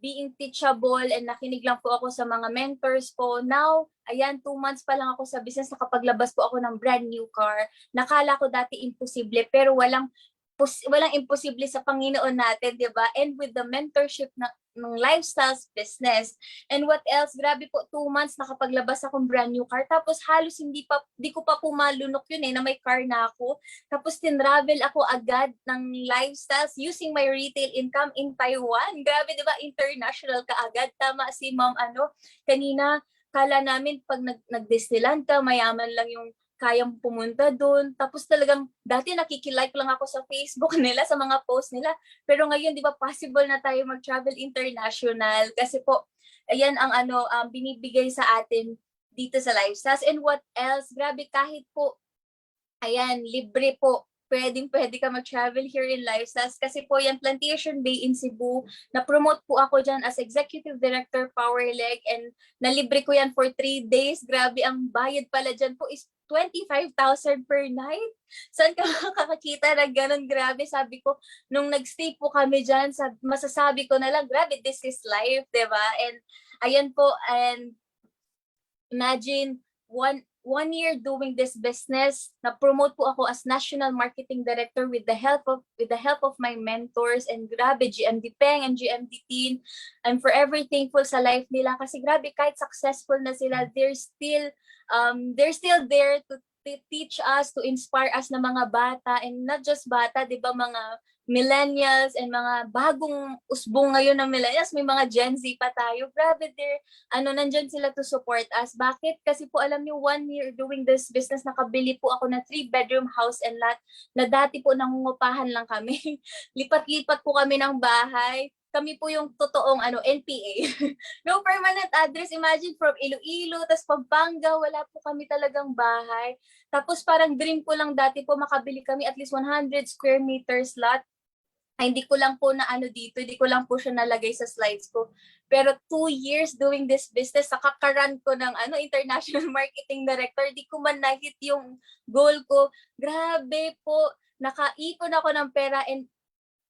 being teachable and nakinig lang po ako sa mga mentors ko. Now, ayan, 2 months pa lang ako sa business, nakapaglabas po ako ng brand new car. Nakala ko dati imposible, pero walang imposible sa Panginoon natin, di ba? And with the mentorship ng lifestyles business. And what else? Grabe po, 2 months nakapaglabas akong brand new car. Tapos halos di ko pa pumalunok yun na may car na ako. Tapos tinravel ako agad ng lifestyles using my retail income in Taiwan. Grabe, di ba? International ka agad. Tama si Ma'am kanina, kala namin pag nag-Disneyland ka, mayaman lang yung kayang pumunta doon. Tapos talagang, dati nakikilike lang ako sa Facebook nila, sa mga post nila. Pero ngayon, di ba, possible na tayo mag-travel international. Kasi po, ayan ang binibigay sa atin dito sa lifestyles. And what else? Grabe, kahit po, ayan, libre po. pwede ka mag-travel here in Lifestyles kasi po yan Plantation Bay in Cebu. Na-promote po ako dyan as Executive Director Powerleg and nalibre ko yan for 3 days. Grabe, ang bayad pala dyan po is 25,000 per night. Saan ka makakakita na ganun? Grabe, sabi ko, nung nagstay po kami dyan, masasabi ko na lang, grabe, this is life, diba? And ayan po, and imagine, one year doing this business, na-promote po ako as National Marketing Director with the help of my mentors, and grabe, GMD Peng and GMD Teen. I'm forever thankful sa life nila kasi grabe, kahit successful na sila, they're still there to teach us, to inspire us na mga bata, and not just bata, di ba, mga millennials and mga bagong usbong ngayon ng millennials, may mga Gen Z pa tayo. Grabe, nandyan sila to support us. Bakit? Kasi po alam niyo, 1 year doing this business, nakabili po ako ng 3-bedroom house and lot na dati po nangungupahan lang kami. Lipat-lipat po kami ng bahay. Kami po yung totoong NPA. No permanent address. Imagine from Iloilo, tas Pampanga, wala po kami talagang bahay. Tapos parang dream ko lang dati po makabili kami at least 100 square meters lot. Ay, hindi ko lang po hindi ko lang po siya nalagay sa slides ko. Pero 2 years doing this business, nakakaran ko ng International Marketing Director, di ko man na-hit yung goal ko. Grabe po, nakaipon ako ng pera, and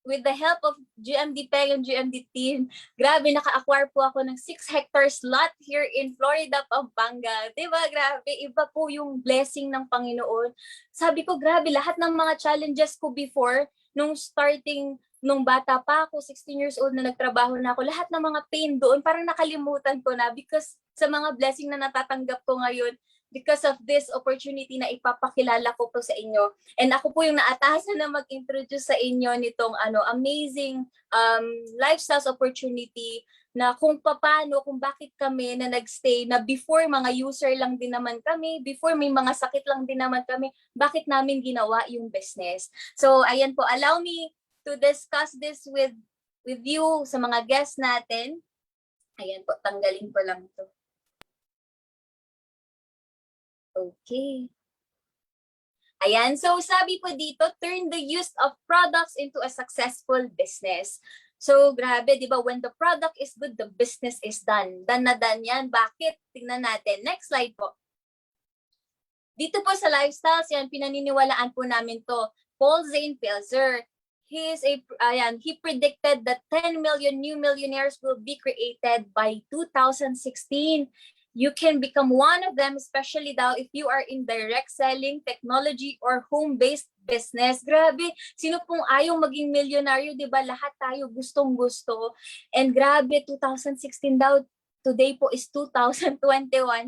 with the help of GMD Peng and GMD Teen, grabe, naka-acquire po ako ng 6 hectares lot here in Florida, Pampanga. Diba, grabe, iba po yung blessing ng Panginoon. Sabi ko, grabe, lahat ng mga challenges ko before, nung bata pa ako, 16 years old na nagtrabaho na ako, lahat ng mga pain doon, parang nakalimutan ko na because sa mga blessing na natatanggap ko ngayon, because of this opportunity na ipapakilala ko po sa inyo. And ako po yung naatasan na mag-introduce sa inyo nitong amazing lifestyles opportunity na kung bakit kami na nagstay, na before mga user lang din naman kami, before may mga sakit lang din naman kami, bakit namin ginawa yung business. So ayan po, allow me to discuss this with you sa mga guests natin. Ayan po, tanggalin ko lang ito. Okay. Ayan, so sabi po dito, turn the use of products into a successful business. So grabe, di ba, when the product is good, the business is done. Done na done yan. Bakit? Tingnan natin. Next slide po. Dito po sa Lifestyles, yan, pinaniniwalaan po namin to. Paul Zane Pilzer, he predicted that 10 million new millionaires will be created by 2016. You can become one of them, especially daw if you are in direct selling, technology, or home-based business. Grabe, sino pong ayaw maging milyonaryo, di ba? Lahat tayo gustong-gusto. And grabe, 2016 daw, today po is 2021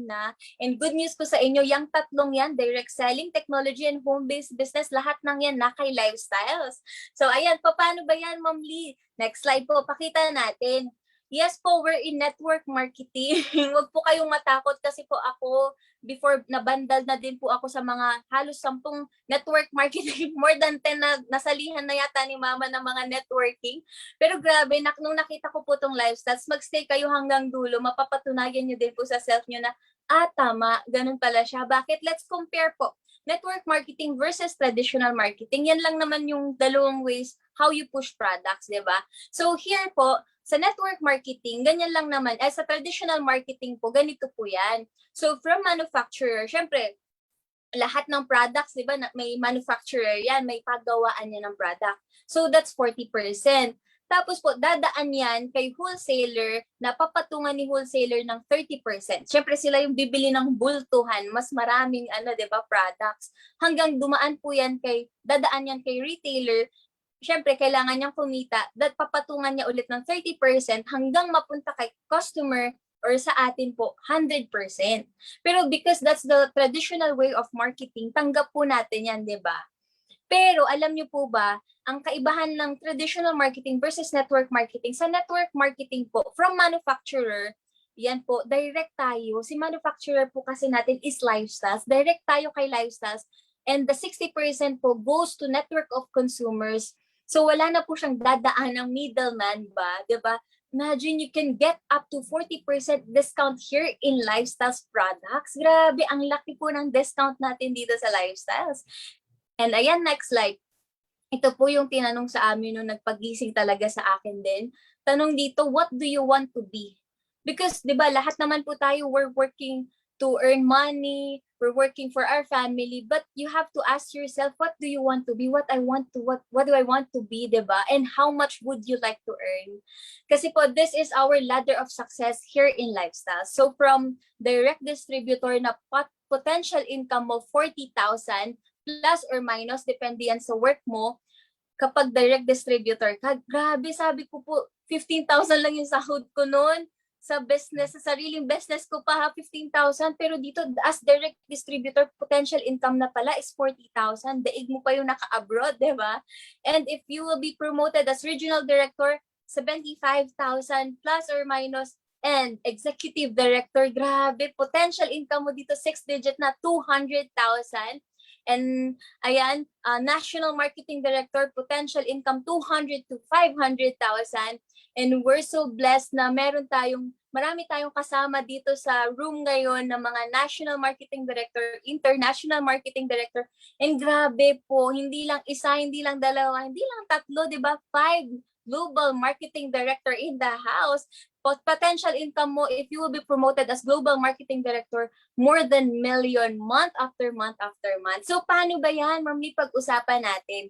na. And good news ko sa inyo, yung tatlong yan, direct selling, technology, and home-based business, lahat ng yan na kay Lifestyles. So ayan, paano ba yan, Ma'am Lee? Next slide po, pakita natin. Yes po, we're in network marketing. Huwag po kayong matakot kasi po ako, before nabandal na din po ako sa mga halos 10 network marketing, more than 10 na nasalihan na yata ni Mama ng mga networking. Pero grabe, nung nakita ko po tong Lifestyles, magstay kayo hanggang dulo, mapapatunayan nyo din po sa self nyo na, tama, ganun pala siya. Bakit? Let's compare po. Network marketing versus traditional marketing. Yan lang naman yung dalawang ways how you push products, di ba? So here po, sa network marketing, ganyan lang naman. Sa traditional marketing po, ganito po yan. So from manufacturer, syempre, lahat ng products, di ba, may manufacturer yan, may paggawaan yan ng product. So that's 40%. Tapos po, dadaan yan kay wholesaler, na papatungan ni wholesaler ng 30%. Syempre sila yung bibili ng bultuhan, mas maraming di ba, products. Hanggang dumaan po yan dadaan yan kay retailer. Syempre, kailangan niyang kumita, papatungan niya ulit ng 30% hanggang mapunta kay customer or sa atin po, 100%. Pero because that's the traditional way of marketing, tanggap po natin yan, di ba? Pero alam niyo po ba, ang kaibahan ng traditional marketing versus network marketing, sa network marketing po, from manufacturer, yan po, direct tayo. Si manufacturer po kasi natin is Lifestyles. Direct tayo kay Lifestyles. And the 60% po goes to network of consumers. So wala na po siyang dadaan ng middleman ba, 'di ba? Imagine you can get up to 40% discount here in Lifestyles products. Grabe, ang laki po ng discount natin dito sa Lifestyles. And ayan, next slide. Ito po yung tinanong sa amin nung nagpagising talaga sa akin din. Tanong dito, what do you want to be? Because, di ba, lahat naman po tayo, we're working to earn money, we're working for our family, but you have to ask yourself, what do you want to be? What do I want to be, di ba? And how much would you like to earn? Kasi po, this is our ladder of success here in Lifestyle. So from direct distributor na potential income of 40,000 plus or minus, depende yan sa work mo, kapag direct distributor ka, grabe, sabi ko po, 15,000 lang yung sahod ko noon. Sa business, sa sariling business ko pa, 15,000. Pero dito, as direct distributor, potential income na pala is 40,000. Daig mo pa yung naka-abroad, di ba? And if you will be promoted as regional director, 75,000 plus or minus. And executive director, grabe, potential income mo dito, 6-digit na, 200,000. And ayan, national marketing director, potential income 200 to 500,000. And we're so blessed na marami tayong kasama dito sa room ngayon ng mga national marketing director, international marketing director. And grabe po, hindi lang isa, hindi lang dalawa, hindi lang tatlo, di ba? 5 global marketing director in the house. Potential income mo, if you will be promoted as global marketing director, more than million month after month after month. So paano ba yan? Ma'am, pag-usapan natin.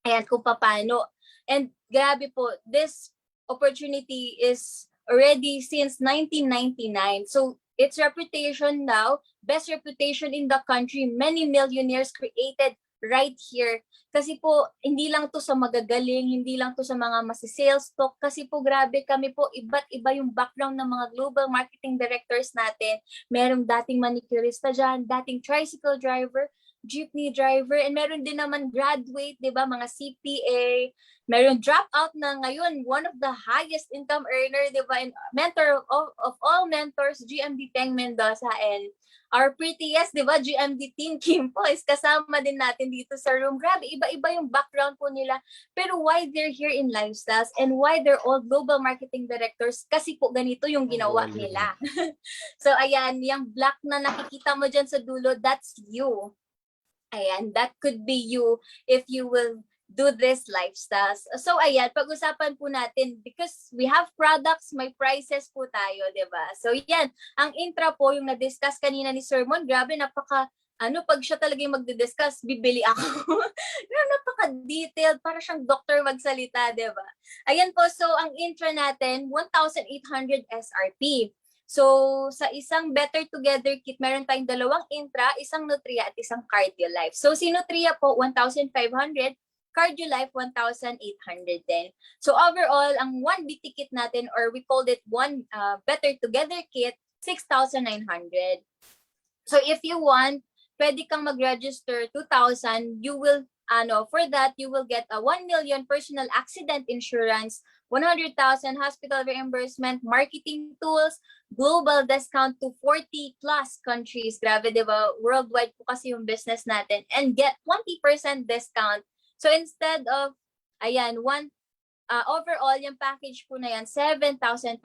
Ayan, kung paano. And grabe po, this opportunity is already since 1999. So its reputation now, best reputation in the country, many millionaires created right here. Kasi po, hindi lang to sa magagaling, hindi lang to sa mga masisales talk. Kasi po, grabe kami po, iba't iba yung background ng mga global marketing directors natin. Merong dating manicurista dyan, dating tricycle driver, jeepney driver, and meron din naman graduate, di ba, mga CPA, meron dropout na ngayon, one of the highest income earner, di ba, and mentor of all mentors, GMD Peng Mendoza, and our prettiest, di ba, GMD Team Kim po, is kasama din natin dito sa room. Grabe, iba-iba yung background po nila, pero why they're here in Lifestyles, and why they're all global marketing directors, kasi po ganito yung ginawa nila. So ayan, yung black na nakikita mo dyan sa dulo, that's you. Ayan, that could be you if you will do this lifestyles. So ayan, pag-usapan po natin because we have products, may prices po tayo, di ba? So yan, ang intra po yung na-discuss kanina ni Sir Mon, grabe, pag siya talaga yung magdi-discuss, bibili ako. Napaka-detailed, para siyang doctor magsalita, di ba? Ayan po, so ang intra natin, 1,800 SRP. So, sa isang Better Together kit, meron tayong dalawang intra, isang Nutria at isang Cardio Life. So, si Nutria po, 1,500, Cardio Life, 1,800 din. So, overall, ang 1BT kit natin, or we called it one Better Together kit, 6,900. So, if you want, pwede kang mag-register 2,000, you will, for that, you will get a 1 million personal accident insurance, 100,000 hospital reimbursement, marketing tools, global discount to 40 plus countries. Grabe, di ba? Worldwide po kasi yung business natin. And get 20% discount. So instead of, ayan, overall, yung package po na yan, 7,520.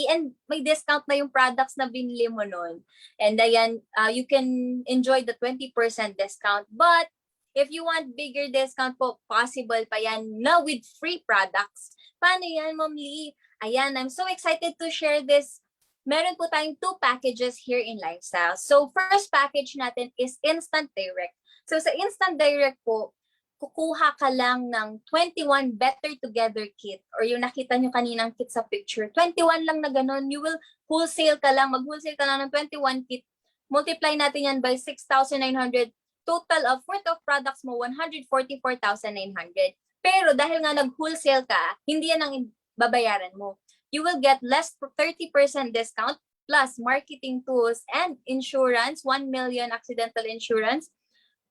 And may discount na yung products na binili mo nun. And ayan, you can enjoy the 20% discount. But if you want bigger discount po, possible pa yan na with free products. Paano yan, Ma'am Lee? Ayan, I'm so excited to share this. Meron po tayong 2 packages here in Lifestyle. So, first package natin is Instant Direct. So, sa Instant Direct po, kukuha ka lang ng 21 Better Together kit or yung nakita nyo kaninang kit sa picture. 21 lang na ganun. You will wholesale ka lang. Mag-wholesale ka lang ng 21 kit. Multiply natin yan by 6,900. Total of worth of products mo, 144,900. Pero dahil nga nag-wholesale ka, hindi yan ang babayaran mo. You will get less 30% discount plus marketing tools and insurance, 1 million accidental insurance.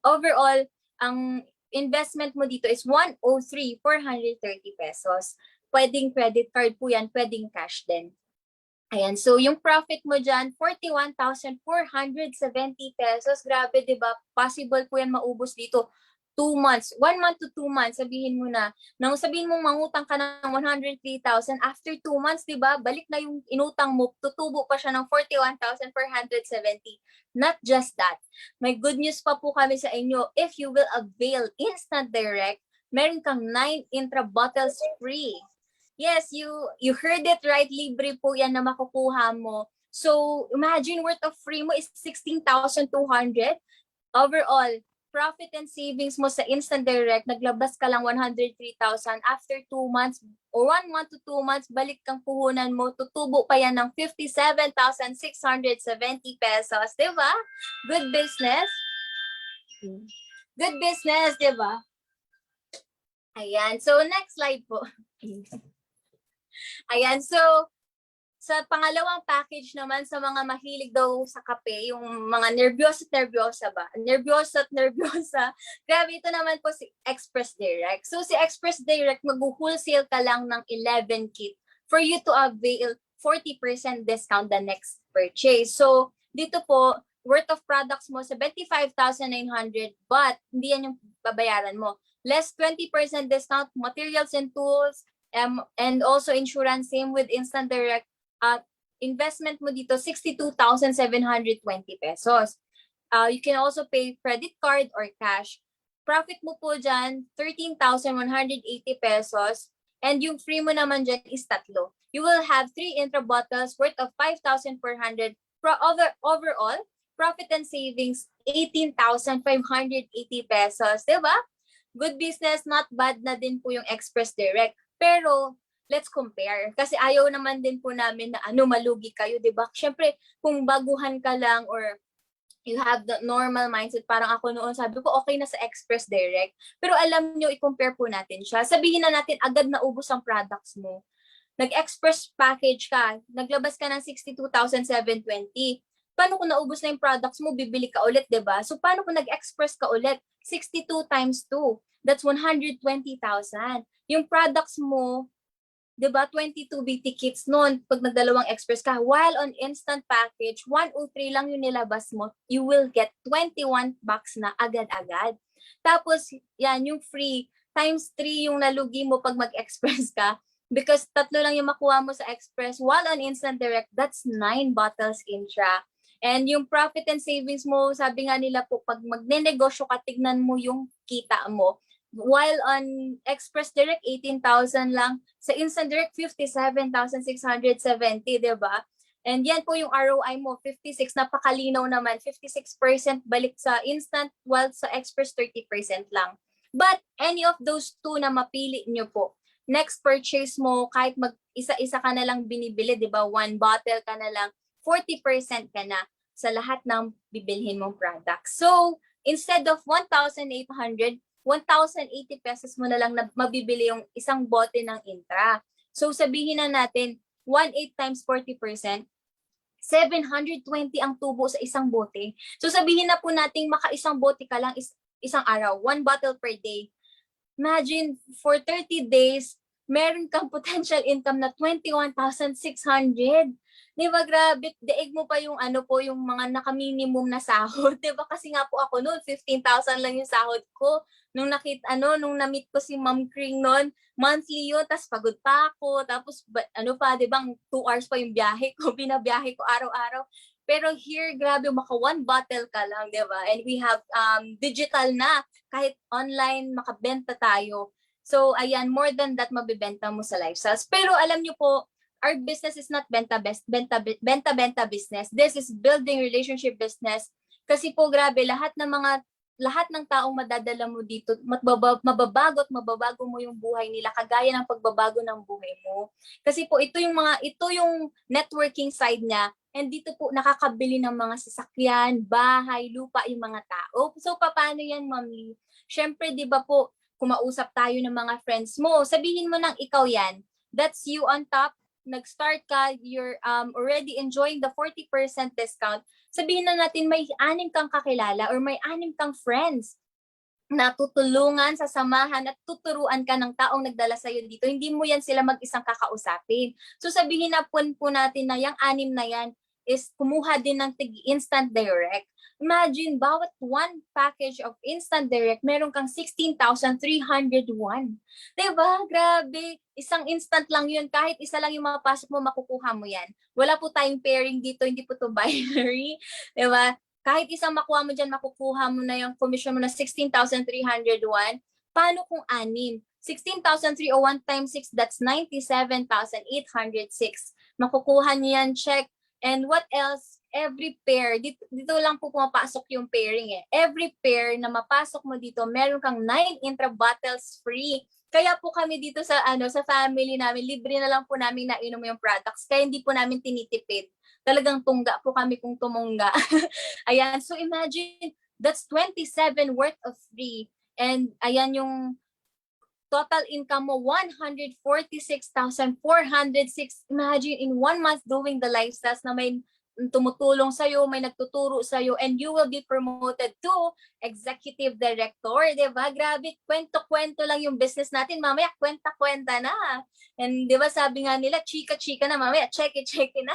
Overall, ang investment mo dito is 103,430 pesos. Pwedeng credit card po yan, pwedeng cash din. Ayan, so yung profit mo dyan, 41,470 pesos. Grabe, di ba? Possible po yan maubos dito. 2 months, 1 month to 2 months, sabihin mo na, nang sabihin mong mangutang ka ng 103,000, after 2 months, di ba, balik na yung inutang mo, tutubo pa siya ng 41,470. Not just that, may good news pa po kami sa inyo. If you will avail Instant Direct, meron kang 9 Intra bottles free. Yes, you heard it right, libre po yan na makukuha mo. So, imagine worth of free mo is 16,200. Overall, profit and savings mo sa Instant Direct, naglabas ka lang 103,000. After 2 months, or 1 month to 2 months, balik kang puhunan mo, tutubo pa yan ng 57,670 pesos. Diba? Good business. Good business, diba? Ayan. So, next slide po. Ayan. So, sa pangalawang package naman sa mga mahilig daw sa kape, yung mga nervyosa ba? Nervyosa. Grabe, ito naman po si Express Direct. So si Express Direct, mag-wholesale ka lang ng 11 kit for you to avail 40% discount the next purchase. So dito po, worth of products mo 75,900 but hindi yan yung babayaran mo. Less 20% discount, materials and tools, and also insurance, same with Instant Direct. Investment mo dito, 62,720 pesos. You can also pay credit card or cash. Profit mo po dyan, 13,180 pesos. And yung free mo naman dyan is 3. You will have 3 Intra bottles worth of 5,400. Overall, profit and savings, 18,580 pesos. Diba? Good business, not bad na din po yung Express Direct. Pero, let's compare. Kasi ayaw naman din po namin na malugi kayo, di ba? Siyempre, kung baguhan ka lang or you have the normal mindset, parang ako noon, sabi ko, okay na sa Express Direct. Pero alam nyo, i-compare po natin siya. Sabihin na natin, agad na ubos ang products mo. Nag-express package ka, naglabas ka ng 62,720. Paano kung naubos na yung products mo, bibili ka ulit, di ba? So, paano kung nag-express ka ulit? 62 times 2. That's 120,000. Yung products mo, diba, 22 BT kits noon pag nagdalawang express ka. While on instant package, 103 lang yung nilabas mo, you will get 21 bucks na agad-agad. Tapos, yan, yung free, times 3 yung nalugi mo pag mag-express ka. Because 3 lang yung makuha mo sa express. While on Instant Direct, that's 9 bottles Intra. And yung profit and savings mo, sabi nga nila po, pag magne-negosyo ka, tignan mo yung kita mo. While on Express Direct, 18,000 lang. Sa Instant Direct, 57,670, diba? And yan po yung ROI mo, 56. Napakalinaw naman, 56% balik sa Instant, while sa Express, 30% lang. But any of those two na mapili nyo po, next purchase mo, kahit mag-isa-isa ka na lang binibili, diba? 1 bottle ka na lang, 40% ka na sa lahat ng bibilhin mong products. So, instead of 1,800, 1,080 pesos mo na lang na mabibili yung isang bote ng Intra. So sabihin na natin, 1,800 times 40%, 720 ang tubo sa isang bote. So sabihin na po natin maka-isang bote ka lang isang araw, 1 bottle per day. Imagine, for 30 days, meron kang potential income na 21,600. Di ba, grabe, daig mo pa yung yung mga naka-minimum na sahod. Di ba, kasi nga po ako noon, 15,000 lang yung sahod ko. Nung nung na-meet ko si Ma'am Kring noon, monthly yun, tapos pagod pa ako, tapos di ba, 2 hours pa yung biyahe ko, binabiyahe ko araw-araw. Pero here, grabe, maka 1 bottle ka lang, di ba? And we have digital na, kahit online, makabenta tayo. So, ayan, more than that, mabibenta mo sa lifestyles. Pero alam nyo po, our business is not benta business. This is building relationship business. Kasi po, grabe, lahat ng taong madadala mo dito, mababago mo yung buhay nila, kagaya ng pagbabago ng buhay mo. Kasi po, ito yung networking side niya. And dito po, nakakabili ng mga sasakyan, bahay, lupa, yung mga tao. So, paano yan, Mami? Syempre, di ba po, kumausap tayo ng mga friends mo. Sabihin mo nang ikaw yan. That's you on top. Nag-start ka, you're already enjoying the 40% discount. Sabihin na natin may 6 kang kakilala or may 6 kang friends na tutulungan, sasamahan at tuturuan ka ng taong nagdala sa'yo dito. Hindi mo yan sila mag-isang kakausapin. So sabihin na po natin na yung 6 na yan is kumuha din ng Instant Direct. Imagine, bawat one package of Instant Direct, meron kang 16,301. Diba? Grabe. Isang instant lang yun. Kahit isa lang yung mapasok mo, makukuha mo yan. Wala po tayong pairing dito. Hindi po to binary. Diba? Kahit isang makuha mo dyan, makukuha mo na yung commission mo na 16,301. Paano kung 6? 16,301 times 6, that's 97,806. Makukuha niyo yan, check. And what else? Every pair, dito lang po pumapasok yung pairing eh. Every pair na mapasok mo dito, meron kang 9 intra bottles free. Kaya po kami dito sa sa family namin, libre na lang po namin nainom yung products. Kaya hindi po namin tinitipid. Talagang tungga po kami kung tumungga. Ayan, so imagine, that's 27 worth of free. And ayan yung total income mo, 146,406. Imagine in 1 month doing the lifestyles na may tumutulong sa'yo, may nagtuturo sa'yo, and you will be promoted to executive director, diba? Grabe, kwento-kwento lang yung business natin, mamaya kwenta-kwenta na. And diba sabi nga nila, chika-chika na, mamaya check-it na.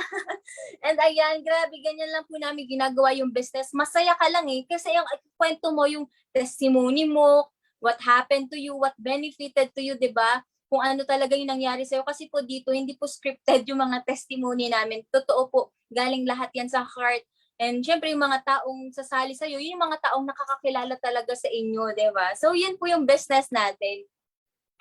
And ayan, grabe, ganyan lang po namin ginagawa yung business. Masaya ka lang eh, kasi yung kwento mo, yung testimony mo, what happened to you, what benefited to you, diba? Kung ano talaga yung nangyari sa'yo. Kasi po dito, hindi po scripted yung mga testimony namin. Totoo po, galing lahat yan sa heart. And syempre, yung mga taong sasali sa'yo, yun yung mga taong nakakakilala talaga sa inyo, di ba? So, yun po yung business natin.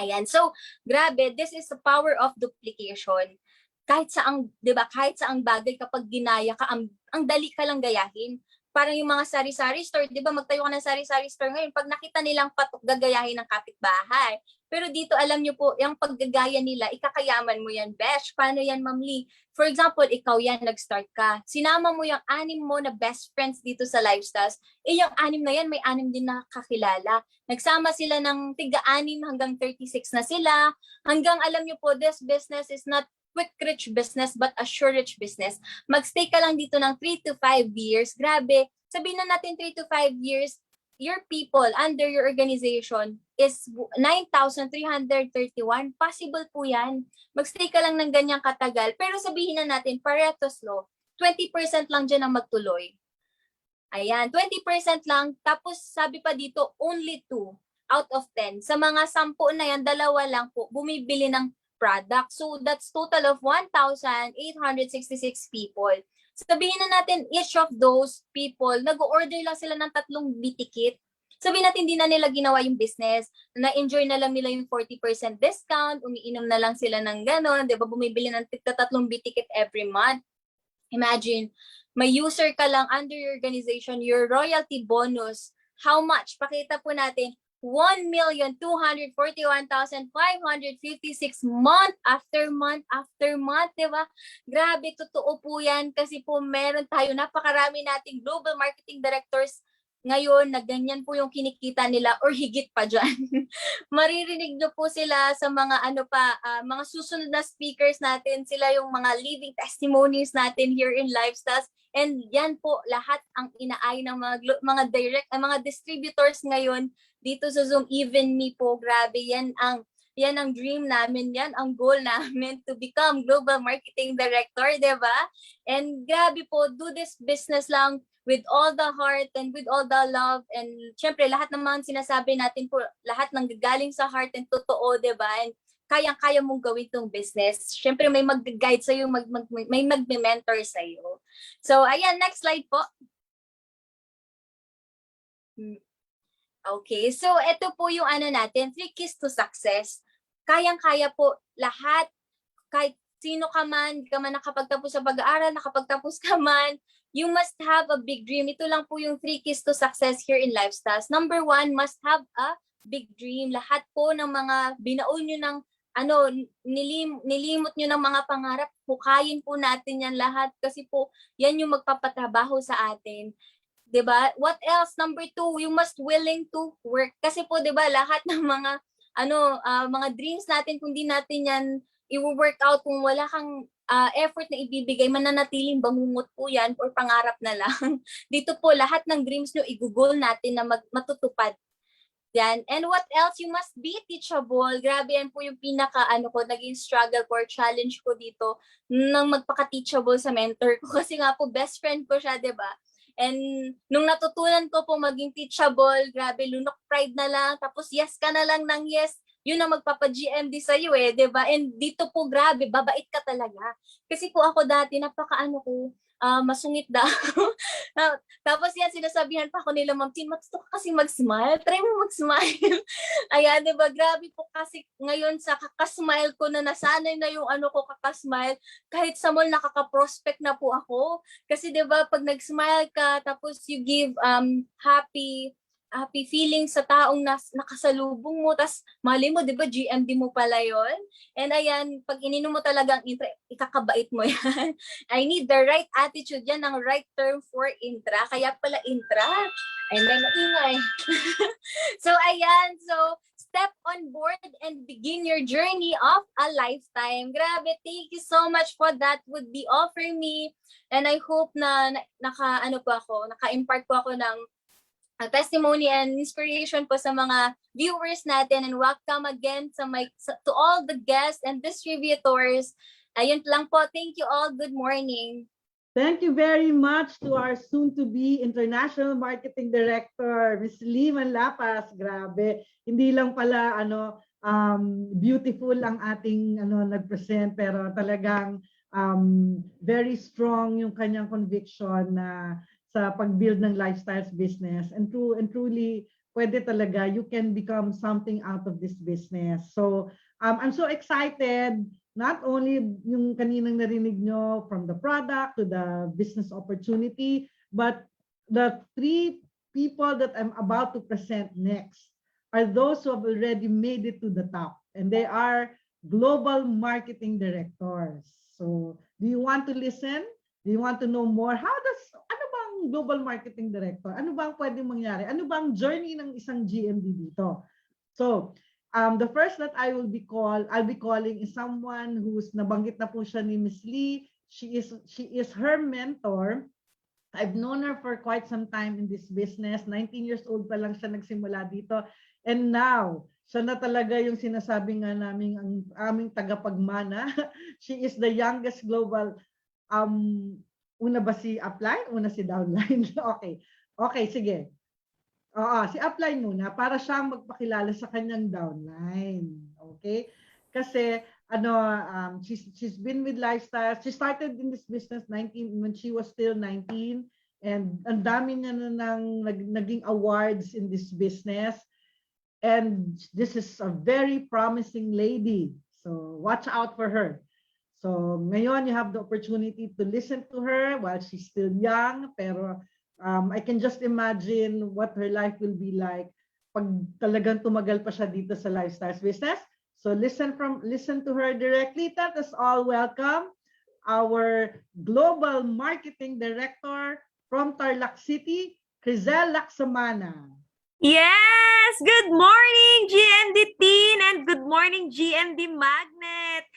Ayan. So, grabe, this is the power of duplication. Kahit saang, di ba, kahit saang bagay kapag ginaya ka, ang dali ka lang gayahin. Parang yung mga sari-sari store, di ba, magtayo ka ng sari-sari store ngayon, pag nakita nilang patok, gagayahin ng kapitbahay. Pero dito, alam nyo po, yung paggagaya nila, ikakayaman mo yan, besh. Paano yan, Ma'am Lee? For example, ikaw yan, nag-start ka. Sinama mo yung 6 mo na best friends dito sa Lifestyles. Yung 6 na yan, may 6 din nakakilala. Nagsama sila ng tiga-6 hanggang 36 na sila. Hanggang, alam nyo po, this business is not quick rich business but a sure rich business. Magstay ka lang dito ng 3 to 5 years. Grabe. Sabihin na natin 3 to 5 years, your people under your organization is 9,331. Possible po yan. Magstay ka lang ng ganyang katagal. Pero sabihin na natin, Pareto's Law, 20% lang dyan ang magtuloy. Ayan, 20% lang. Tapos sabi pa dito, only 2 out of 10. Sa mga 10 na yan, 2 lang po bumibili ng product. So that's total of 1,866 people. Sabihin na natin, each of those people, nag-order lang sila ng 3 bitikit. Sabihin natin, hindi na nila ginawa yung business. Na-enjoy na lang nila yung 40% discount, umiinom na lang sila ng gano'n, di ba? Bumibili ng 3 bitikit every month. Imagine, may user ka lang under your organization, your royalty bonus, how much? Pakita po natin, 1,241,556 month after month, di ba? Grabe, totoo po yan kasi po meron tayo, napakarami nating global marketing directors ngayon na ganyan po yung kinikita nila or higit pa dyan. Maririnig nyo po sila sa mga mga susunod na speakers natin, sila yung mga living testimonies natin here in Lifestyles. And yan po lahat ang inaay ng mga distributors ngayon dito sa Zoom, even me po, grabe, yan ang dream namin, yan ang goal namin to become Global Marketing Director, di ba? And grabe po, do this business lang with all the heart and with all the love. And syempre, lahat naman sinasabi natin po, lahat ng gagaling sa heart and totoo, di ba? And kayang-kaya mong gawin tong business. Syempre, may mag-guide sa'yo, may mag-mentor sa'yo. So, ayan, next slide po. Okay, so ito po yung natin, 3 keys to success. Kayang-kaya po lahat, kahit sino ka man nakapagtapos sa pag-aaral, nakapagtapos ka man, you must have a big dream. Ito lang po yung 3 keys to success here in Lifestyles. Number 1, must have a big dream. Lahat po ng mga binaon nyo ng nilimot nyo ng mga pangarap, hukayin po natin yan lahat kasi po yan yung magpapatrabaho sa atin. Diba? What else? Number 2, you must willing to work. Kasi po, diba, lahat ng mga mga dreams natin, kung di natin yan i-work out, kung wala kang effort na ibibigay, mananatiling bangungot po yan or pangarap na lang. Dito po, lahat ng dreams nyo, i-goal natin na matutupad. Yan. And what else? You must be teachable. Grabe, yan po yung naging struggle or challenge ko dito nang magpaka-teachable sa mentor ko. Kasi nga po, best friend ko siya, diba? And nung natutunan ko po maging teachable, grabe, lunok pride na lang. Tapos yes ka na lang ng yes. Yun ang magpapa-GMD sa'yo eh, di ba? And dito po, grabe, babait ka talaga. Kasi po ako dati, napakaano ko, masungit daw. Tapos yan, sinasabihan pa ako nila, Ma'am Tin, matuto ka kasi mag-smile. Try mo mag-smile. Ayan, di ba? Grabe po kasi ngayon sa kakasmile ko na nasanay na yung ano ko kakasmile, kahit sa mall nakaka-prospect na po ako. Kasi di ba, pag nag-smile ka, tapos you give happy feeling sa taong nakasalubong mo, tas mali mo, di ba, GMD mo pala yon. And ayan, pag ininom mo talagang intra, ikakabait mo yan. I need the right attitude, yan ang right term for intra. Kaya pala intra. Ay, may maingay. So ayan, so step on board and begin your journey of a lifetime. Grabe, thank you so much for that would be all for me. And I hope na naka-impart po ako ng testimony and inspiration po sa mga viewers natin, and welcome again to all the guests and distributors. Ayun lang po. Thank you all. Good morning. Thank you very much to our soon-to-be International Marketing Director, Ms. Liman Lapas. Grabe. Hindi lang pala beautiful ang ating nag-present, pero talagang very strong yung kanyang conviction na sa pag-build ng lifestyles business, and truly pwede talaga, you can become something out of this business. So I'm so excited, not only yung kaninang narinig nyo from the product to the business opportunity, but the three people that I'm about to present next are those who have already made it to the top, and they are global marketing directors. So do you want to listen? Do you want to know more? Ano bang global marketing director? Ano bang pwedeng mangyari? Ano bang journey ng isang GMD dito? So, the first that I'll be calling is someone who's nabanggit na po siya ni Ms. Lee. She is her mentor. I've known her for quite some time in this business. 19 years old pa lang siya nagsimula dito. And now, siya na talaga yung sinasabi nga namin ang aming tagapagmana. She is the youngest global una ba si upline? Una si downline? Okay, sige. Si upline muna para siyang magpakilala sa kanyang downline. Okay? Kasi she's been with Lifestyle. She started in this business when she was still 19, and ang dami niya na naging awards in this business. And this is a very promising lady. So watch out for her. So ngayon, you have the opportunity to listen to her while she's still young, pero I can just imagine what her life will be like pag talagang tumagal pa siya dito sa lifestyles business. So listen to her directly. Let us all welcome our Global Marketing Director from Tarlac City, Crizel Laksamana. Yes! Good morning, GMD Teen, and good morning, GMD Magnet.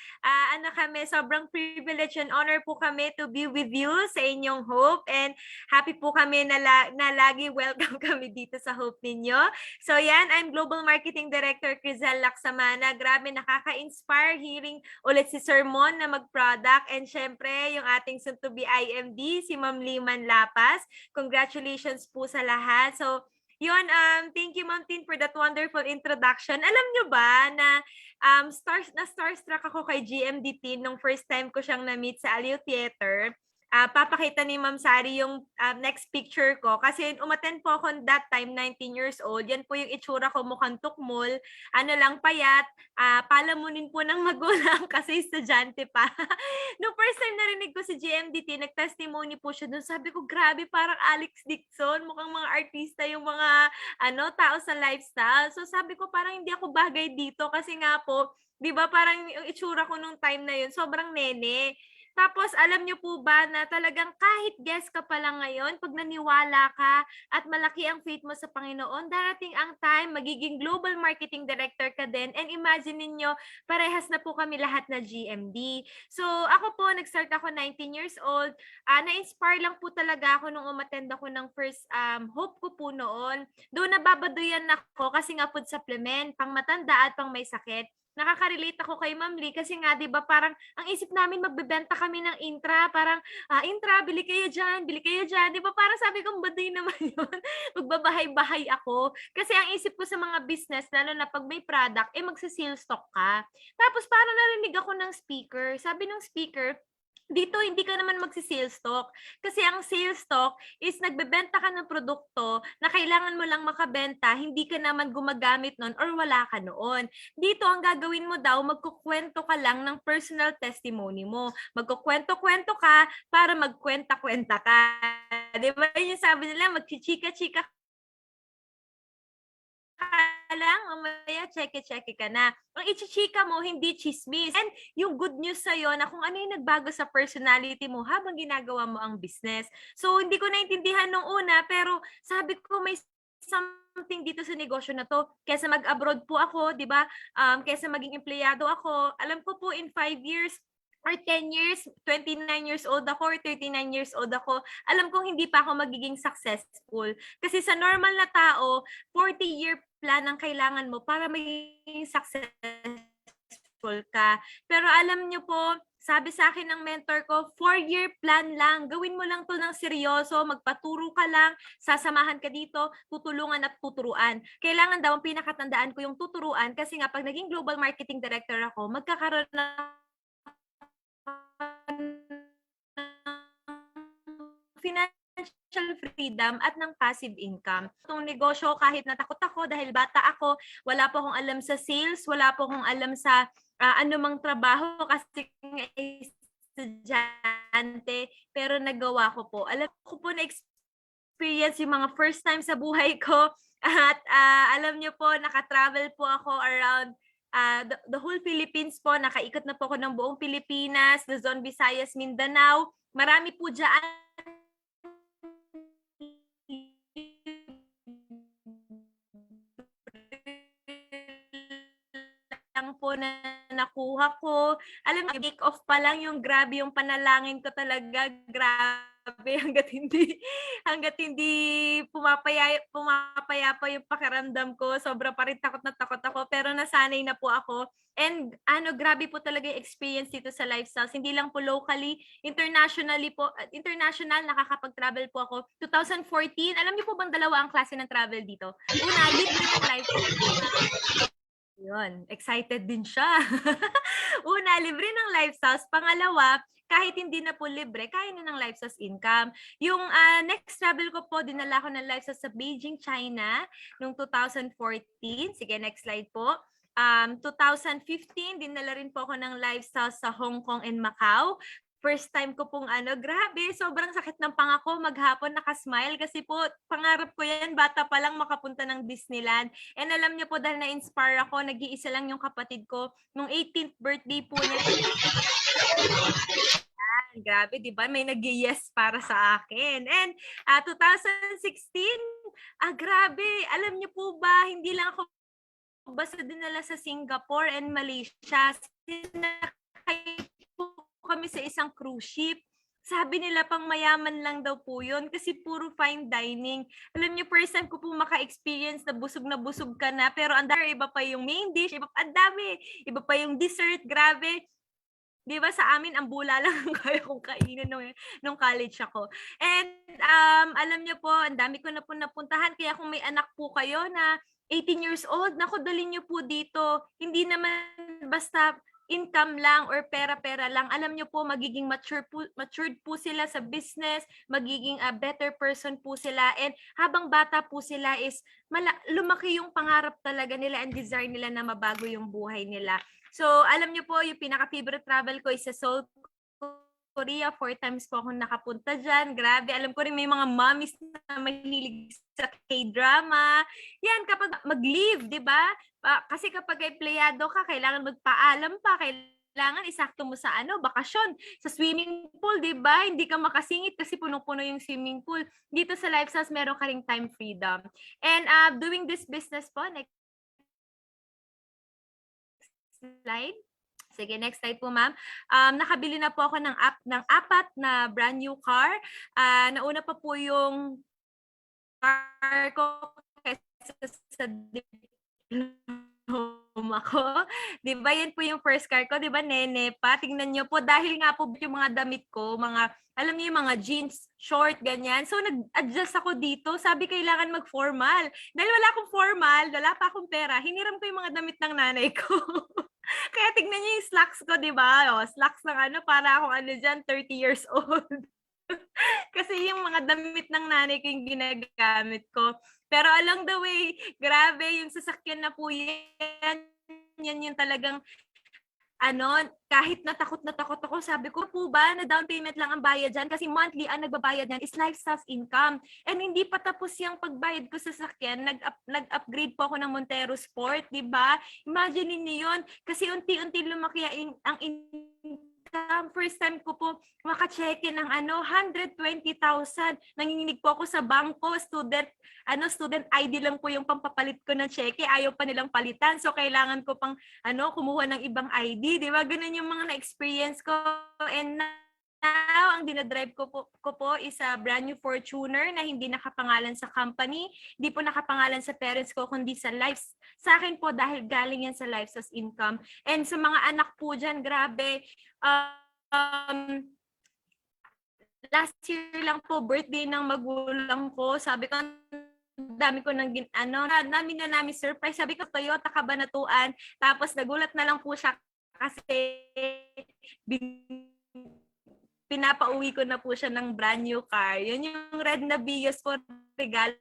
Sobrang privilege and honor po kami to be with you sa inyong Hope, and happy po kami na lagi welcome kami dito sa Hope ninyo. So yan, I'm Global Marketing Director Crizel Laksamana. Grabe, nakaka-inspire hearing ulit si Sir Mon na mag-product, and syempre yung ating soon-to-be IMD, si Ma'am Liman Lapas. Congratulations po sa lahat. So, yun, thank you, Ma'am Tin, for that wonderful introduction. Alam nyo ba na starstruck ako kay GMD Tin nung first time ko siyang na-meet sa Aliw Theater. Papakita ni Ma'am Sari yung next picture ko. Kasi umattend po ako that time, 19 years old. Yan po yung itsura ko, mukhang tukmol. Lang, payat. Palamunin po ng magulang kasi estudyante pa. Nung first time narinig ko si GMDT, nag-testimony po siya doon. Sabi ko, grabe, parang Alex Dixon. Mukhang mga artista yung mga tao sa lifestyle. So sabi ko, parang hindi ako bagay dito kasi nga po, di ba parang yung itsura ko nung time na yun, sobrang nene. Tapos, alam niyo po ba na talagang kahit guest ka pa lang ngayon, pag naniwala ka at malaki ang faith mo sa Panginoon, darating ang time, magiging Global Marketing Director ka din. And imagine ninyo, parehas na po kami lahat na GMD. So, ako po, nag-start ako 19 years old. Na-inspire lang po talaga ako nung umattend ako ng first Hope ko po noon. Doon nababaduyan ako kasi nga food supplement, pang matanda at pang may sakit. nakaka-relate ako kay Ma'am Lee kasi nga 'di ba parang ang isip namin magbebenta kami ng intra, parang intra bili kayo diyan, bili kayo diyan. 'Di ba parang sabi ko baduy naman 'yun. Magbabahay-bahay ako. Kasi ang isip ko sa mga business lalo na pag may product magse-sales stock ka. Tapos parang narinig ako ng speaker. Sabi ng speaker, dito hindi ka naman magsi-sales stock. Kasi ang sales stock is nagbebenta ka ng produkto na kailangan mo lang makabenta, hindi ka naman gumagamit nun or wala ka noon. Dito ang gagawin mo daw, magkukwento ka lang ng personal testimony mo. Magkukwento-kwento ka para magkwenta-kwenta ka. Di ba yun yung sabi nila, magchichika-chika lang, mamaya check-check ka na. Ang ichichika mo, hindi chismis. And yung good news sa'yo na kung ano yung nagbago sa personality mo habang ginagawa mo ang business. So, hindi ko naintindihan nung una, pero sabi ko may something dito sa negosyo na to. Kesa mag-abroad po ako, di ba? Kesa maging empleyado ako, alam ko po in 5 years, or 10 years, 29 years old ako, or 39 years old ako, alam kong hindi pa ako magiging successful. Kasi sa normal na tao, 40-year plan ang kailangan mo para maging successful ka. Pero alam nyo po, sabi sa akin ng mentor ko, 4-year plan lang. Gawin mo lang to ng seryoso, magpaturo ka lang, sasamahan ka dito, tutulungan at tuturuan. Kailangan daw, ang pinakatandaan ko yung tuturuan kasi nga pag naging global marketing director ako, magkakaroon ng financial freedom at ng passive income. Itong negosyo, kahit natakot ako dahil bata ako, wala po akong alam sa sales, wala po akong alam sa anumang trabaho kasi estudyante, pero nagawa ko po. Alam ko po na experience yung mga first time sa buhay ko at alam nyo po, naka-travel po ako around the whole Philippines po, nakaikot na po ako ng buong Pilipinas, Luzon, Visayas, Mindanao. Marami po dyan lang po na nakuha ko. Alam mo, take off pa lang yung grabe yung panalangin ko talaga, grabe hangga't hindi pumapaya pa yung pakiramdam ko. Sobra pa rin takot na takot ako pero nasanay na po ako. And grabe po talaga yung experience dito sa lifestyles. Hindi lang po locally, internationally po, international nakakapag-travel po ako. 2014, alam niyo po bang dalawa ang klase ng travel dito? Una, libre ng lifestyle. Yun, excited din siya. Una, libre ng lifestyles. Pangalawa, kahit hindi na po libre, kaya na ng lifestyles income. Yung next travel ko po, dinala ko ng lifestyles sa Beijing, China, noong 2014. Sige, next slide po. 2015, dinala rin po ako ng lifestyles sa Hong Kong and Macau. First time ko pong grabe, sobrang sakit ng panga ko, maghapon nakasmile kasi po pangarap ko yan, bata pa lang makapunta ng Disneyland. And alam niyo po dahil na-inspire ako, nag-iisa lang yung kapatid ko, nung 18th birthday po niya. Grabe, di ba? May nag-yes para sa akin. And 2016, grabe, alam niyo po ba, hindi lang ako basta dinala sa Singapore and Malaysia. Sinakay po kami sa isang cruise ship. Sabi nila pang mayaman lang daw po yun kasi puro fine dining. Alam niyo, first time ko po maka-experience na busog ka na pero iba pa yung main dish, ang dami. Iba pa yung dessert, grabe. Di ba sa amin, ang bula lang ang kaya kong kainin nung college ako. And alam niyo po, ang dami ko na po napuntahan. Kaya kung may anak po kayo na 18 years old, naku, dalhin niyo po dito. Hindi naman basta income lang or pera-pera lang. Alam niyo po, magiging matured po sila sa business, magiging a better person po sila. And habang bata po sila is lumaki yung pangarap talaga nila and desire nila na mabago yung buhay nila. So, alam niyo po, yung pinaka-favorite travel ko is sa Seoul, Korea. 4 times po akong nakapunta dyan. Grabe, alam ko rin may mga mommies na mahilig sa K-drama. Yan, kapag mag-leave, di ba? Kasi kapag empleyado ka, kailangan magpaalam pa, kailangan isakto mo sa bakasyon, sa swimming pool, di ba? Hindi ka makasingit kasi punong-puno yung swimming pool. Dito sa Lifestyles, meron ka ring time freedom. And doing this business po, next slide. Sige, next slide po, ma'am. Nakabili na po ako ng 4 na brand new car. Nauna pa po yung car ko kaysa sa diploma ako. Di ba, yan po yung first car ko, di ba, nene pa? Tingnan nyo po, dahil nga po yung mga damit ko, alam niyo yung mga jeans, short, ganyan. So, nag-adjust ako dito. Sabi, kailangan mag-formal. Dahil wala akong formal, wala pa akong pera, hiniram ko yung mga damit ng nanay ko. Kaya tignan niyo yung slacks ko, di ba? O, slacks ng para akong dyan, 30 years old. Kasi yung mga damit ng nanay ko yung ginagamit ko. Pero along the way, grabe, yung sasakyan na po yan yung talagang, kahit natakot ako, sabi ko po ba, na down payment lang ang bayad dyan? Kasi monthly, ang nagbabayad yan is lifestyle income. And hindi pa tapos yung pagbayad ko sa sasakyan, nag-upgrade po ako ng Montero Sport, di ba? Imagine niyo yun, kasi unti-unti lumaki ang income. First time ko po makacheck ng 120,000. Nanginginig po ako sa bangko, student ID lang po yung pampapalit ko ng cheque, ayaw pa nilang palitan. So kailangan ko pang kumuha ng ibang ID, 'di ba? Ganun yung mga na-experience ko. And now, ang dinadrive ko po is a brand new Fortuner na hindi nakapangalan sa company, hindi po nakapangalan sa parents ko, kundi sa sa akin po dahil galing yan sa lifestyle income. And sa mga anak po dyan, grabe, last year lang po, birthday ng magulang ko, sabi ko, dami ko nang namin surprise. Sabi ko, Toyota Kabanatuan. Tapos nagulat na lang po siya kasi pinapauwi ko na po siya ng brand new car. Yun yung red na Vios po, regalo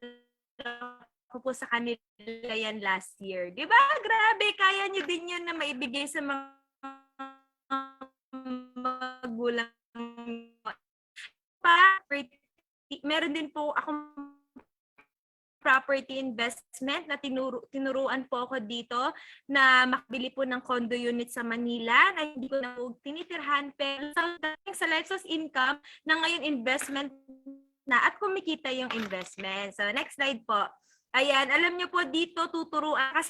ko po sa kanila yan last year. Di ba? Grabe, kaya niyo din yun na maibigay sa mga magulang. Meron din po akong property investment na tinuruan po ako dito na makabili po ng condo unit sa Manila na hindi ko na po tinitirhan, pero sa lifestyle income na ngayon investment na at kumikita yung investment. So next slide po. Ayan, alam niyo po dito tuturuan kasi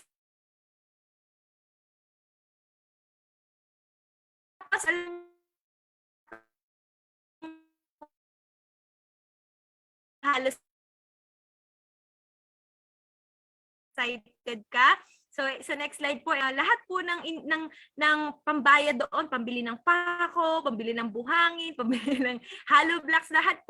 halos excited ka. So sa next slide po, lahat po ng pambayad doon, pambili ng pako, pambili ng buhangin, pambili ng hollow blocks, lahat.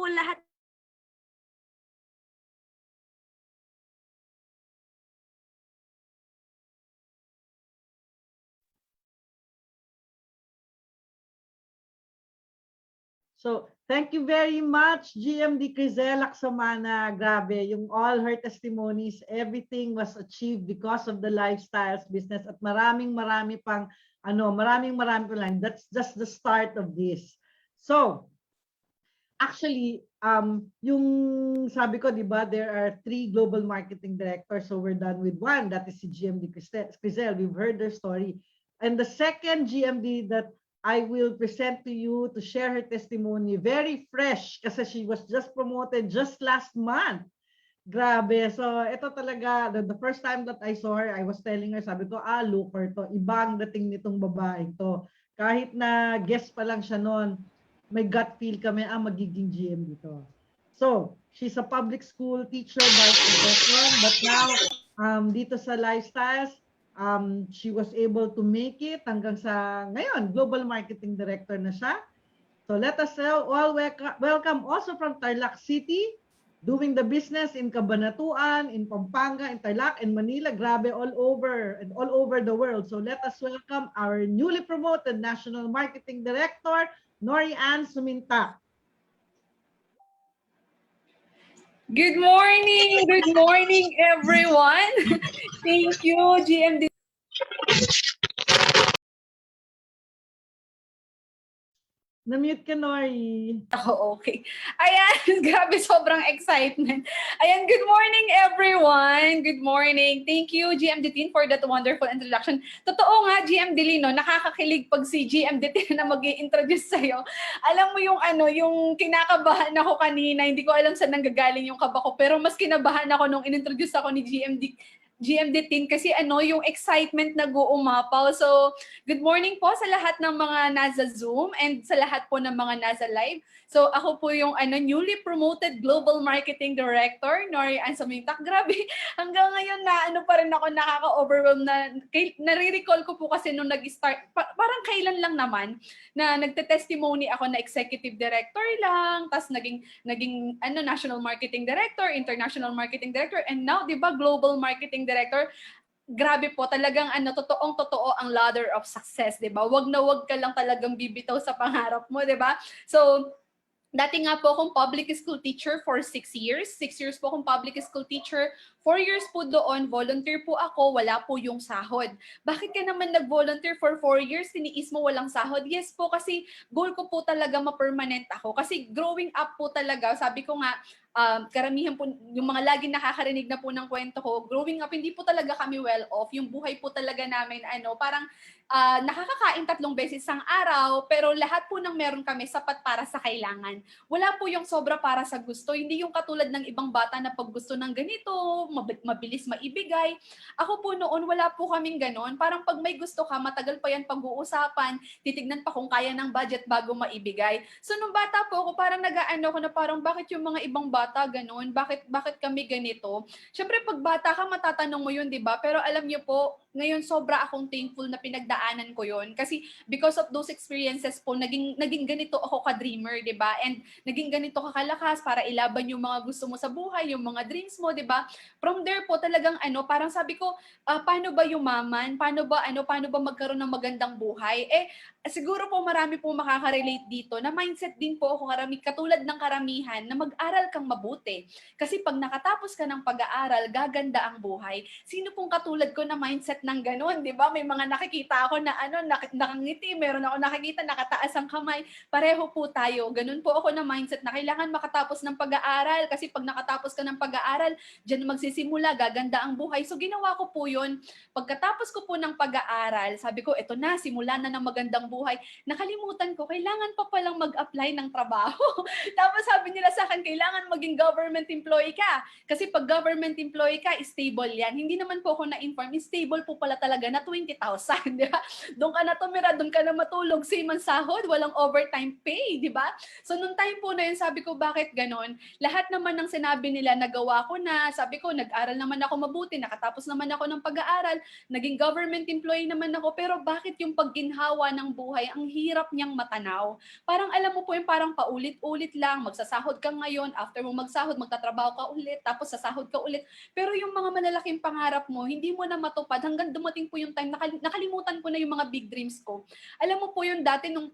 So, thank you very much, GMD Crizel Laksamana. Grabe, yung all her testimonies, everything was achieved because of the lifestyles business at maraming pang lang. That's just the start of this. So, actually, yung sabi ko, di ba, there are 3 global marketing directors, so we're done with one. That is si GMD Crizel. We've heard their story. And the second GMD that I will present to you to share her testimony, very fresh kasi she was just promoted just last month. Grabe. So, ito talaga, the first time that I saw her, I was telling her, sabi ko, look her to. Ibang dating nitong babae to. Kahit na guest pa lang siya noon, may gut feel kami, magiging GM dito. So, she's a public school teacher by profession, but now, dito sa Lifestyles, she was able to make it hanggang sa ngayon, Global Marketing Director na siya. So let us all welcome also from Tarlac City, doing the business in Cabanatuan, in Pampanga, in Tarlac, and Manila. Grabe, all over the world. So let us welcome our newly promoted National Marketing Director, Nori Ann Suminta. Good morning everyone. Thank you, GMD. Na-mute ka, Nori. Okay. Ayan, grabe, sobrang excitement. Ayan, good morning everyone. Good morning. Thank you, GMD team, for that wonderful introduction. Totoo nga, GMD Lino, nakakakilig pag si GMD team na mag-i-introduce sa'yo. Alam mo yung kinakabahan ako kanina, hindi ko alam saan nanggagaling yung kaba ko, pero mas kinabahan ako nung in-introduce ako ni GMD GMD team kasi yung excitement nag-uumapaw. So, good morning po sa lahat ng mga nasa Zoom and sa lahat po ng mga nasa live. So, ako po yung newly promoted Global Marketing Director, Nori Ann Samintak. Grabe, hanggang ngayon na pa rin ako nakaka-overwhelm na nare-recall ko po kasi nung nag-start, parang kailan lang naman na nagte-testimony ako na executive director lang, tas naging national marketing director, international marketing director, and now 'di ba global marketing director. Grabe po, talagang totoong-totoo ang ladder of success, 'di ba? Wag na wag ka lang talagang bibitaw sa pangarap mo, 'di ba? So, dati nga po akong public school teacher for 6 years. 6 years po akong public school teacher. 4 years po doon, volunteer po ako, wala po yung sahod. Bakit ka naman nag-volunteer for 4 years, tiniis mo walang sahod? Yes po, kasi goal ko po talaga ma-permanent ako. Kasi growing up po talaga, sabi ko nga, karamihan po, yung mga laging nakakarinig na po ng kwento ko, growing up, hindi po talaga kami well off. Yung buhay po talaga namin, parang nakakakain 3 beses ang araw, pero lahat po ng meron kami sapat para sa kailangan. Wala po yung sobra para sa gusto. Hindi yung katulad ng ibang bata na pag gusto ng ganito, mabilis maibigay. Ako po noon, wala po kaming ganon. Parang pag may gusto ka, matagal pa yan pag-uusapan, titignan pa kung kaya ng budget bago maibigay. So nung bata po ako, parang nag-aano ko na parang bakit yung mga ibang bata ganon? Bakit kami ganito? Siyempre pag bata ka, matatanong mo yun, di ba? Pero alam niyo po, ngayon sobra akong thankful na pinagdaanan ko yun. Kasi because of those experiences po, naging ganito ako ka-dreamer, di ba? And naging ganito ka kalakas para ilaban yung mga gusto mo sa buhay, yung mga dreams mo, di ba? From there po talagang parang sabi ko, paano ba yumaman? Paano ba magkaroon ng magandang buhay? Siguro po marami po makaka-relate dito na mindset din po ako katulad ng karamihan na mag-aral kang mabuti. Kasi pag nakatapos ka ng pag-aaral, gaganda ang buhay. Sino pong katulad ko na mindset ng ganun, di ba? May mga nakikita ako na nakangiti, meron ako nakikita nakataas ang kamay. Pareho po tayo. Ganun po ako na mindset na kailangan makatapos ng pag-aaral kasi pag nakatapos ka ng pag-aaral, diyan magsisimula, gaganda ang buhay. So ginawa ko po yun. Pagkatapos ko po ng pag-aaral, sabi ko, eto na, simula na ng magandang buhay. Nakalimutan ko, kailangan pa palang mag-apply ng trabaho. Tapos sabi nila sa akin, kailangan maging government employee ka. Kasi pag government employee ka, stable yan. Hindi naman po ako na-inform, stable po pala talaga na 20,000. Di ba? Doon ka na tumira, doon ka na matulog, same ang sahod, walang overtime pay, di ba? So nung time po na yun, sabi ko, bakit ganon? Lahat naman ng sinabi nila, nagawa ko na. Sabi ko, nag-aral naman ako mabuti, nakatapos naman ako ng pag-aaral, naging government employee naman ako, pero bakit yung pagginhawa ng buhay, ang hirap niyang matanaw? Parang alam mo po yung parang paulit-ulit lang, magsasahod ka ngayon, after mo magsahod, magtatrabaho ka ulit, tapos sasahod ka ulit. Pero yung mga malalaking pangarap mo, hindi mo na matupad hanggang dumating po yung time, nakalimutan ko na yung mga big dreams ko. Alam mo po yun dati nung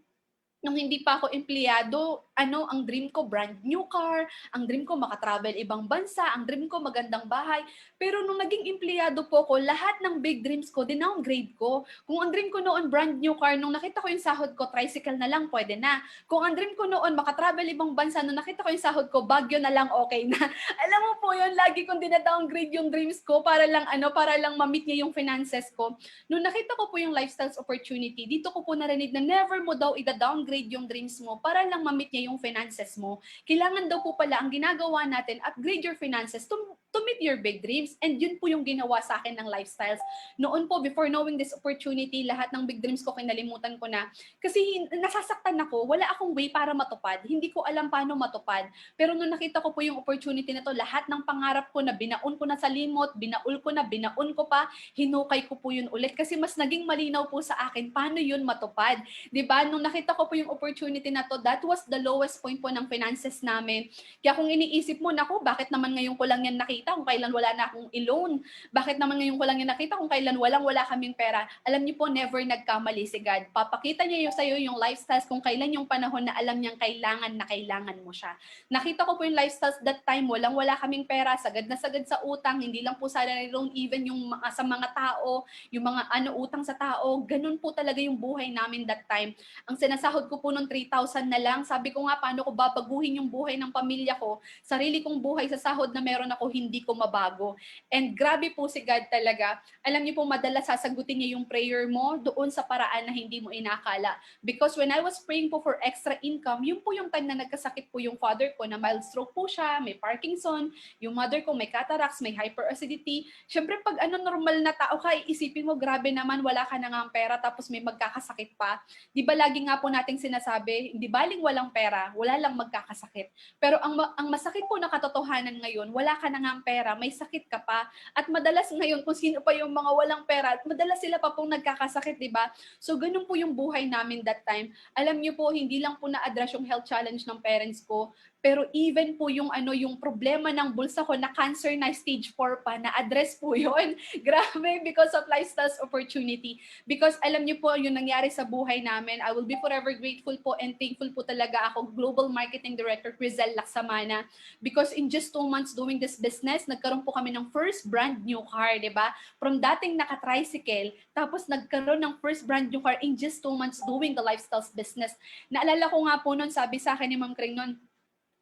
hindi pa ako empleyado, ang dream ko brand new car, ang dream ko makatravel ibang bansa, ang dream ko magandang bahay. Pero nung naging empleyado po ko, lahat ng big dreams ko, dinowngrade ko. Kung ang dream ko noon brand new car, nung nakita ko yung sahod ko, tricycle na lang, pwede na. Kung ang dream ko noon makatravel ibang bansa, nung nakita ko yung sahod ko, Baguio na lang, okay na. Alam mo po yun, lagi kong dinadowngrade yung dreams ko para lang ma-meet niya yung finances ko. Nung nakita ko po yung lifestyles opportunity, dito ko po narinig na never mo daw ida-downgrade yung dreams mo para lang ma-meet niya yung finances mo. Kailangan daw po pala ang ginagawa natin, upgrade your finances to meet your big dreams. And yun po yung ginawa sa akin ng lifestyles. Noon po, before knowing this opportunity, lahat ng big dreams ko kinalimutan ko na. Kasi nasasaktan ako, wala akong way para matupad. Hindi ko alam paano matupad. Pero nung nakita ko po yung opportunity na to, lahat ng pangarap ko na binaon ko na sa limot, binaon ko pa, hinukay ko po yun ulit. Kasi mas naging malinaw po sa akin paano yun matupad. Diba? Nung nakita ko po yung opportunity na to, that was the lowest point po ng finances namin. Kaya kung iniisip mo, naku, bakit naman ngayon ko lang yan nakita kung kailan wala na akong i-loan? Bakit naman ngayon ko lang yan nakita kung kailan wala kaming pera? Alam niyo po, never nagkamali si God. Papakita niya sa'yo yung lifestyles kung kailan yung panahon na alam niyang kailangan mo siya. Nakita ko po yung lifestyles that time, wala kaming pera, sagad na sagad sa utang, hindi lang po salary loan, even yung sa mga tao, yung mga utang sa tao, ganun po talaga yung buhay namin that time. Ang sinasahod ko ko po nung 3,000 na lang. Sabi ko nga, paano ko babaguhin yung buhay ng pamilya ko? Sarili kong buhay sa sahod na meron ako, hindi ko mabago. And grabe po si God talaga. Alam niyo po, madalas sasagutin niya yung prayer mo doon sa paraan na hindi mo inakala. Because when I was praying po for extra income, yun po yung time na nagkasakit po yung father ko, na mild stroke po siya, may Parkinson, yung mother ko may cataracts, may hyperacidity. Siyempre, pag normal na tao ka, iisipin mo, grabe naman, wala ka na nga pera, tapos may magkakasakit pa. Di ba lagi nga po nating sinasabi, hindi baling walang pera, wala lang magkakasakit. Pero ang masakit po na katotohanan ngayon, wala ka na nga pera, may sakit ka pa. At madalas ngayon, kung sino pa yung mga walang pera, madalas sila pa pong nagkakasakit, di ba? So, ganun po yung buhay namin that time. Alam niyo po, hindi lang po na-address yung health challenge ng parents ko, pero even po yung yung problema ng bulsa ko na cancer na stage 4 pa, na-address po yun. Grabe, because of lifestyles opportunity. Because alam niyo po, yung nangyari sa buhay namin, I will be forever grateful po and thankful po talaga ako, Global Marketing Director Crizel Laksamana. Because in just 2 months doing this business, nagkaroon po kami ng first brand new car, di ba? From dating naka-tricycle, tapos nagkaroon ng first brand new car in just 2 months doing the lifestyles business. Naalala ko nga po noon, sabi sa akin ni Ma'am Kring noon,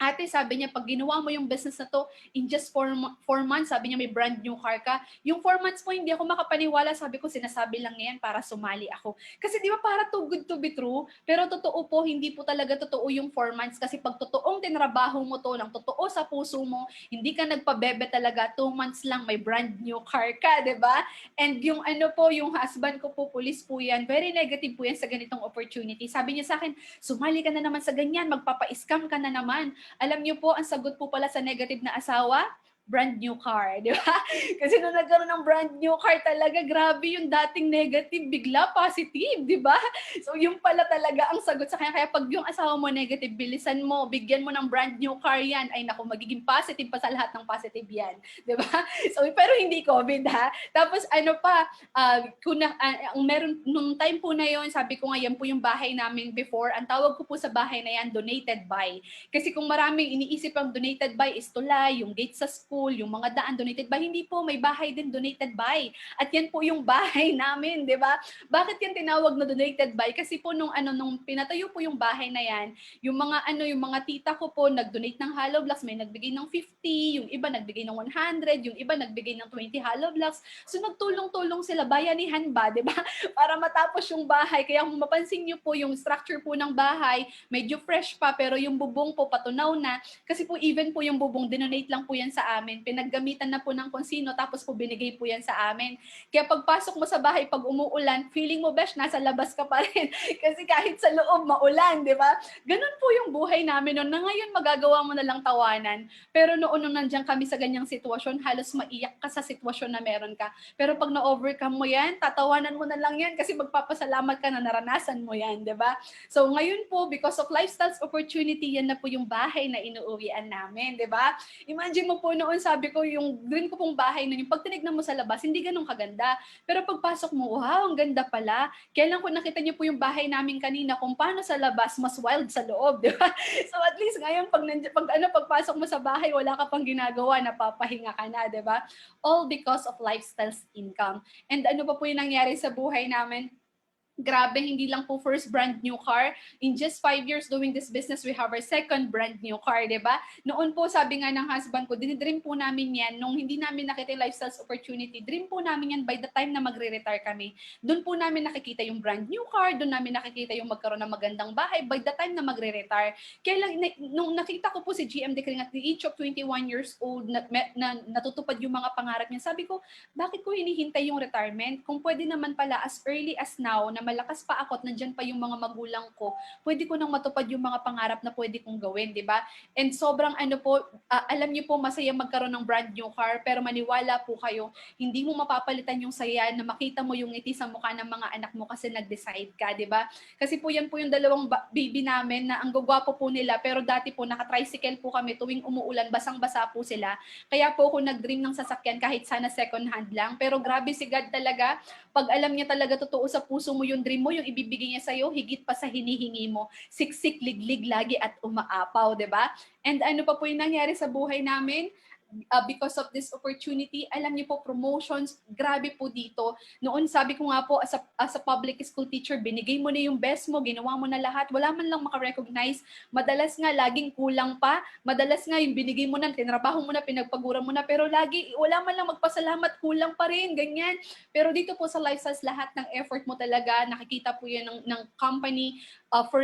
ate, sabi niya, pag ginawa mo yung business na to, in just 4 months, sabi niya, may brand new car ka. Yung 4 months po, hindi ako makapaniwala. Sabi ko, sinasabi lang yan para sumali ako. Kasi di ba, para too good to be true? Pero totoo po, hindi po talaga totoo yung 4 months. Kasi pag totoong tinrabaho mo to, lang totoo sa puso mo, hindi ka nagpabebe talaga, 2 months lang, may brand new car ka, di ba? And yung yung husband ko po, police po yan, very negative po yan sa ganitong opportunity. Sabi niya sa akin, sumali ka na naman sa ganyan, magpapa-scam ka na naman. Alam niyo po, ang sagot po pala sa negative na asawa, brand new car, di ba? Kasi nung nagkaroon ng brand new car talaga, grabe yung dating negative, bigla positive, di ba? So yung pala talaga ang sagot sa kanya. Kaya pag yung asawa mo negative, bilisan mo, bigyan mo ng brand new car yan, ay naku, magiging positive pa sa lahat ng positive yan, di ba? So, pero hindi COVID, ha? Tapos meron, nung time po na yon, sabi ko nga, yan po yung bahay namin before. Ang tawag ko po sa bahay na yan, donated by. Kasi kung maraming iniisip ang donated by is tulay, yung gate sa school, yung mga daan donated by, hindi po, may bahay din donated by. At yan po yung bahay namin, di ba? Bakit yan tinawag na donated by? Kasi po nung pinatayo po yung bahay na yan, yung mga tita ko po nag-donate ng hollow blocks, may nagbigay ng 50, yung iba nagbigay ng 100, yung iba nagbigay ng 20 hollow blocks. So nagtulong-tulong sila, bayanihan ba, di ba? Para matapos yung bahay. Kaya kung mapansin niyo po yung structure po ng bahay, medyo fresh pa, pero yung bubong po patunaw na. Kasi po even po yung bubong, dinonate lang po yan sa amin. Pinaggamitan na po ng kung sino, tapos po binigay po yan sa amin. Kaya pagpasok mo sa bahay, pag umuulan, feeling mo, besh, nasa labas ka pa rin. Kasi kahit sa loob, maulan, di ba? Ganun po yung buhay namin noon, na ngayon magagawa mo na lang tawanan. Pero noon nung nandiyan kami sa ganyang sitwasyon, halos maiyak ka sa sitwasyon na meron ka. Pero pag na-overcome mo yan, tatawanan mo na lang yan kasi magpapasalamat ka na naranasan mo yan, di ba? So ngayon po, because of lifestyles opportunity, yan na po yung bahay na inuuwian namin, di ba? Imagine mo po noon, sabi ko, yung dream ko pong bahay na yung pag tinignan mo sa labas, hindi ganun kaganda. Pero pagpasok mo, wow, ang ganda pala. Kailan ko nakita niyo po yung bahay namin kanina, kung paano sa labas, mas wild sa loob, di ba? So at least ngayon, pagpasok mo sa bahay, wala ka pang ginagawa, napapahinga ka na, di ba? All because of lifestyles income. And ano pa po yung nangyari sa buhay namin? Grabe, hindi lang po first brand new car. In just 5 years doing this business, we have our second brand new car, di ba? Noon po, sabi nga ng husband ko, dinidream po namin yan, nung hindi namin nakita yung lifestyles opportunity, dream po namin yan by the time na magre-retire kami. Doon po namin nakikita yung brand new car, doon namin nakikita yung magkaroon ng magandang bahay by the time na magre-retire. Kaya lang, nung nakita ko po si GMD Kring at the age of 21 years old, na natutupad yung mga pangarap niya, sabi ko, bakit ko hinihintay yung retirement? Kung pwede naman pala as early as now, na malakas pa ako at nandyan pa yung mga magulang ko, pwede ko nang matupad yung mga pangarap na pwede kong gawin, di ba? And sobrang alam niyo po, masaya magkaroon ng brand new car, pero maniwala po kayo, hindi mo mapapalitan yung saya na makita mo yung ngiti sa mukha ng mga anak mo kasi nag-decide ka, di ba? Kasi po yan po yung dalawang baby namin na ang gagwapo po nila, pero dati po naka-tricycle po kami tuwing umuulan, basang-basa po sila. Kaya po ako nag-dream ng sasakyan kahit sana second hand lang, pero grabe si God talaga, pag alam niya talaga totoo sa puso mo yung dream mo, yung ibibigay niya sa'yo, higit pa sa hinihingi mo. Siksik, liglig lagi at umaapaw, di ba? And ano pa po yung nangyari sa buhay namin? because of this opportunity. Alam niyo po, promotions, grabe po dito. Noon sabi ko nga po, as a public school teacher, binigay mo na yung best mo, ginawa mo na lahat, wala man lang makarecognize. Madalas nga laging kulang pa, madalas nga yung binigay mo na, tinrabaho mo na, pinagpagura mo na, pero lagi wala man lang magpasalamat, kulang pa rin, ganyan. Pero dito po sa Lifestyles, lahat ng effort mo talaga, nakikita po yan ng company.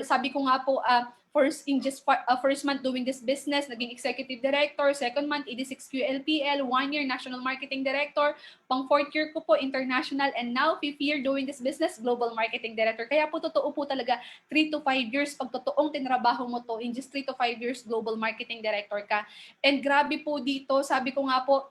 Sabi ko nga po, first month doing this business, naging executive director, second month, ED6QLPL, 1 year national marketing director, pang 4th year ko po international, and now 5th year doing this business, global marketing director. Kaya po totoo po talaga, 3 to 5 years, pag totoong tinrabaho mo to, in just 3 to 5 years, global marketing director ka. And grabe po dito, sabi ko nga po,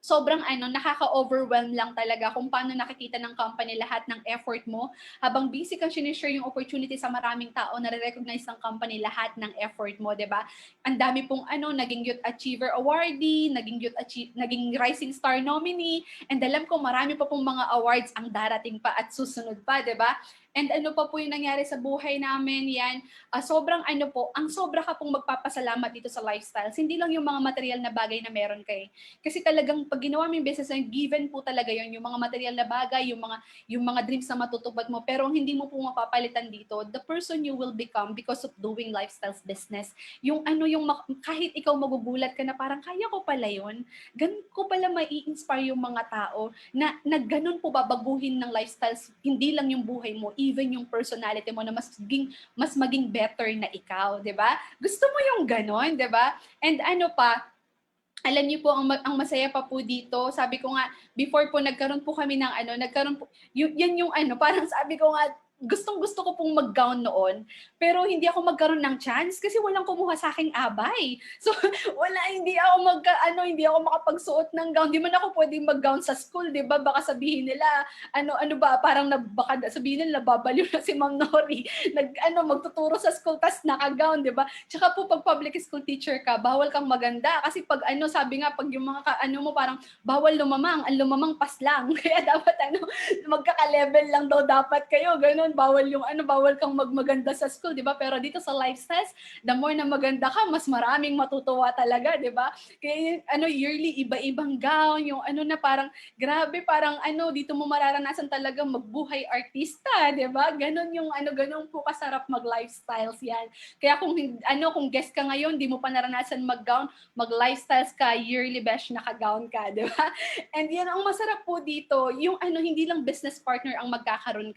sobrang nakaka-overwhelm lang talaga kung paano nakikita ng company lahat ng effort mo. Habang busy ka, sinishare yung opportunity sa maraming tao, na-recognize ng company lahat ng effort mo, di ba? Ang dami pong naging Youth Achiever Awardee, naging Rising Star nominee, and alam ko marami pa pong mga awards ang darating pa at susunod pa, di ba? And ano pa po yung nangyari sa buhay namin, yan, sobrang ang sobra ka pong magpapasalamat dito sa Lifestyles. Hindi lang yung mga material na bagay na meron kayo. Kasi talagang pag ginawa mo yung business, given po talaga yun, yung mga material na bagay, yung mga dreams na matutupad mo, pero ang hindi mo po mapapalitan dito, the person you will become because of doing Lifestyles business. Yung kahit ikaw magugulat ka na parang kaya ko pala yun, ganun ko pala mai-inspire yung mga tao na ganun po babaguhin ng Lifestyles, hindi lang yung buhay mo, even yung personality mo na mas maging better na ikaw, 'di ba? Gusto mo yung ganon, 'di ba? And alam niyo po ang masaya pa po dito, sabi ko nga before po nagkaroon po kami ng yan yung parang sabi ko nga gustong-gusto ko pong mag-gown noon, pero hindi ako magkaroon ng chance kasi walang kumuha sa aking abay. So hindi ako makapagsuot ng gown. Di man ako pwedeng mag-gown sa school, 'di ba? Baka sabihin nila baka sabihin nila babaliw na si Ma'am Nori. Magtuturo sa school tas naka-gown, 'di ba? Tsaka po pag public school teacher ka, bawal kang maganda kasi pag sabi nga pag yung mga mo parang bawal lumamang, ang lumamang pas lang. Kaya dapat magkaka-level lang daw dapat kayo, ganun. Bawal kang magmaganda sa school, 'di ba? Pero dito sa Lifestyles, the more na maganda ka, mas maraming matutuwa talaga, 'di ba? Kaya yearly iba-ibang gown, yung na parang grabe, parang dito mo mararanasan talaga magbuhay artista, 'di ba? Ganun yung ganun po kasarap mag-Lifestyles 'yan. Kaya kung guest ka ngayon, di mo pa naranasan mag-gown, mag-Lifestyles ka, yearly besh naka-gown ka, 'di ba? And yan ang masarap po dito, yung hindi lang business partner ang magkakaroon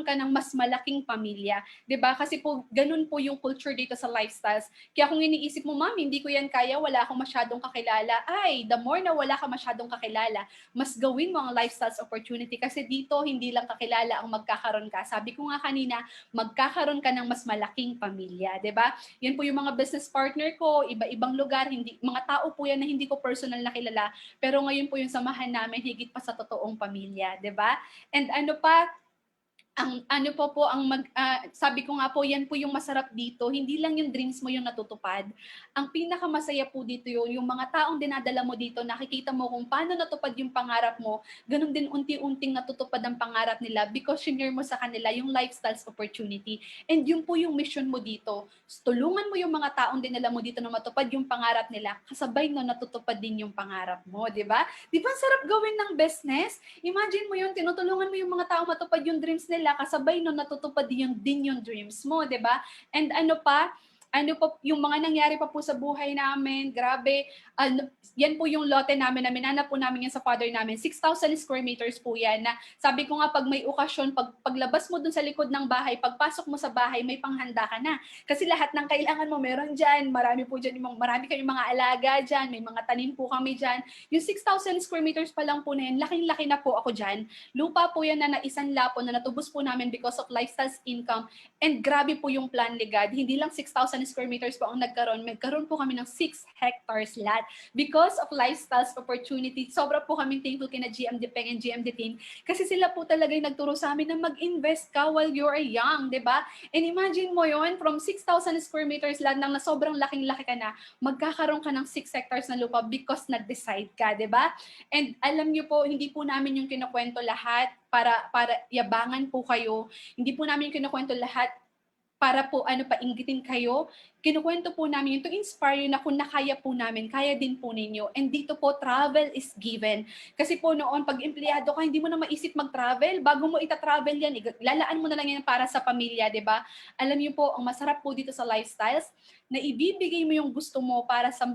ka ng mas malaking pamilya, 'di ba? Kasi po ganun po yung culture dito sa Lifestyles. Kaya kung iniisip mo, ma'am, hindi ko yan kaya, wala akong masyadong kakilala. Ay, the more na wala ka masyadong kakilala, mas gawin mo ang Lifestyles opportunity kasi dito hindi lang kakilala ang magkakaroon ka. Sabi ko nga kanina, magkakaroon ka ng mas malaking pamilya, 'di ba? Yan po yung mga business partner ko, iba-ibang lugar, mga tao po yan na hindi ko personal na kilala, pero ngayon po yung samahan namin higit pa sa totoong pamilya, 'di ba? And sabi ko nga po, yan po yung masarap dito. Hindi lang yung dreams mo yung natutupad. Ang pinakamasaya po dito yung mga taong dinadala mo dito, nakikita mo kung paano natupad yung pangarap mo, ganun din unti-unting natutupad ang pangarap nila because shinare mo sa kanila yung Lifestyles opportunity. And yun po yung mission mo dito. Tulungan mo yung mga taong dinala mo dito na matupad yung pangarap nila, kasabay no natutupad din yung pangarap mo, di ba? Di ba sarap gawin ng business? Imagine mo yun, tinutulungan mo yung mga taong matupad yung dreams nila, kasabay no natutupad din yung dreams mo, 'di ba? And yung mga nangyari pa po sa buhay namin, grabe. Yan po yung lote namin na minanap po namin yan sa father namin. 6,000 square meters po yan. Na sabi ko nga, pag may okasyon, paglabas mo dun sa likod ng bahay, pagpasok mo sa bahay, may panghanda ka na. Kasi lahat ng kailangan mo meron dyan. Marami kayong mga alaga dyan. May mga tanim po kami dyan. Yung 6,000 square meters pa lang po na yan, laking-laki na po ako dyan. Lupa po yan na naisanla po, na natubos po namin because of Lifestyles income. And grabe po yung plan ligad. Hindi lang 6,000 square meters po ang nagkaroon po kami ng 6 hectares lot because of Lifestyles opportunity. Sobra po kaming thankful kina GMD Peng and GMD team kasi sila po talaga yung nagturo sa amin na mag-invest ka while you're young, di ba? And imagine mo yon, from 6,000 square meters land na sobrang laking-laki ka na, magkakaroon ka ng 6 hectares na lupa because nag-decide ka, di ba? And alam niyo po, hindi po namin yung kinukwento lahat para yabangan po kayo. Hindi po namin kinukwento lahat para po painggitin kayo, kinukwento po namin yun to inspire you na kung nakaya po namin, kaya din po ninyo. And dito po, travel is given. Kasi po noon, pag empleyado ka, hindi mo na maisip mag-travel. Bago mo ita-travel yan, lalaan mo na lang yan para sa pamilya, di ba? Alam niyo po, ang masarap po dito sa lifestyles, na ibibigay mo yung gusto mo para sa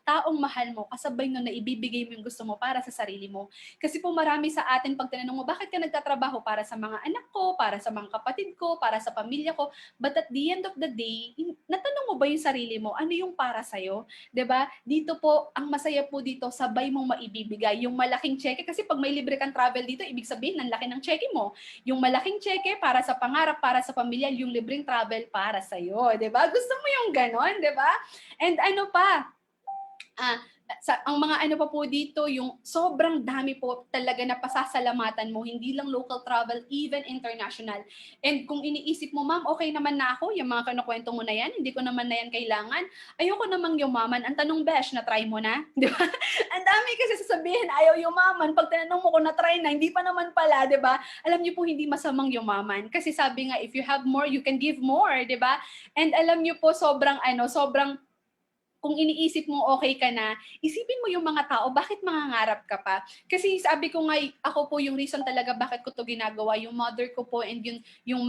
taong mahal mo, kasabay nun na ibibigay mo yung gusto mo para sa sarili mo. Kasi po marami sa atin, pag tinanong mo, bakit ka nagtatrabaho? Para sa mga anak ko, para sa mga kapatid ko, para sa pamilya ko. But at the end of the day, natanong mo ba yung sarili mo? Ano yung para sa'yo? 'Di ba? Dito po, ang masaya po dito, sabay mong maibibigay. Yung malaking cheque, kasi pag may libre kang travel dito, ibig sabihin, ang laki ng cheque mo. Yung malaking cheque para sa pangarap, para sa pamilya, yung libreng travel para sa'yo. 'Di ba? Gusto mo yung ganon, 'di ba? And ano pa, ang mga pa po dito, yung sobrang dami po talaga na pasasalamatan mo, hindi lang local travel, even international. And kung iniisip mo, ma'am, okay naman na ako, yung mga kinukwento mo na yan, hindi ko naman na yan kailangan, ayoko namang yumaman. Ang tanong, besh, na-try mo na? Di ba? Ang dami kasi sasabihin, ayaw yumaman. Pag tinanong mo kung na-try na, hindi pa naman pala, di ba? Alam niyo po, hindi masamang yumaman. Kasi sabi nga, if you have more, you can give more, di ba? And alam niyo po, sobrang kung iniisip mo okay ka na, isipin mo yung mga tao, bakit mangangarap ka pa? Kasi sabi ko nga, ako po yung reason talaga bakit ko to ginagawa, yung mother ko po and yung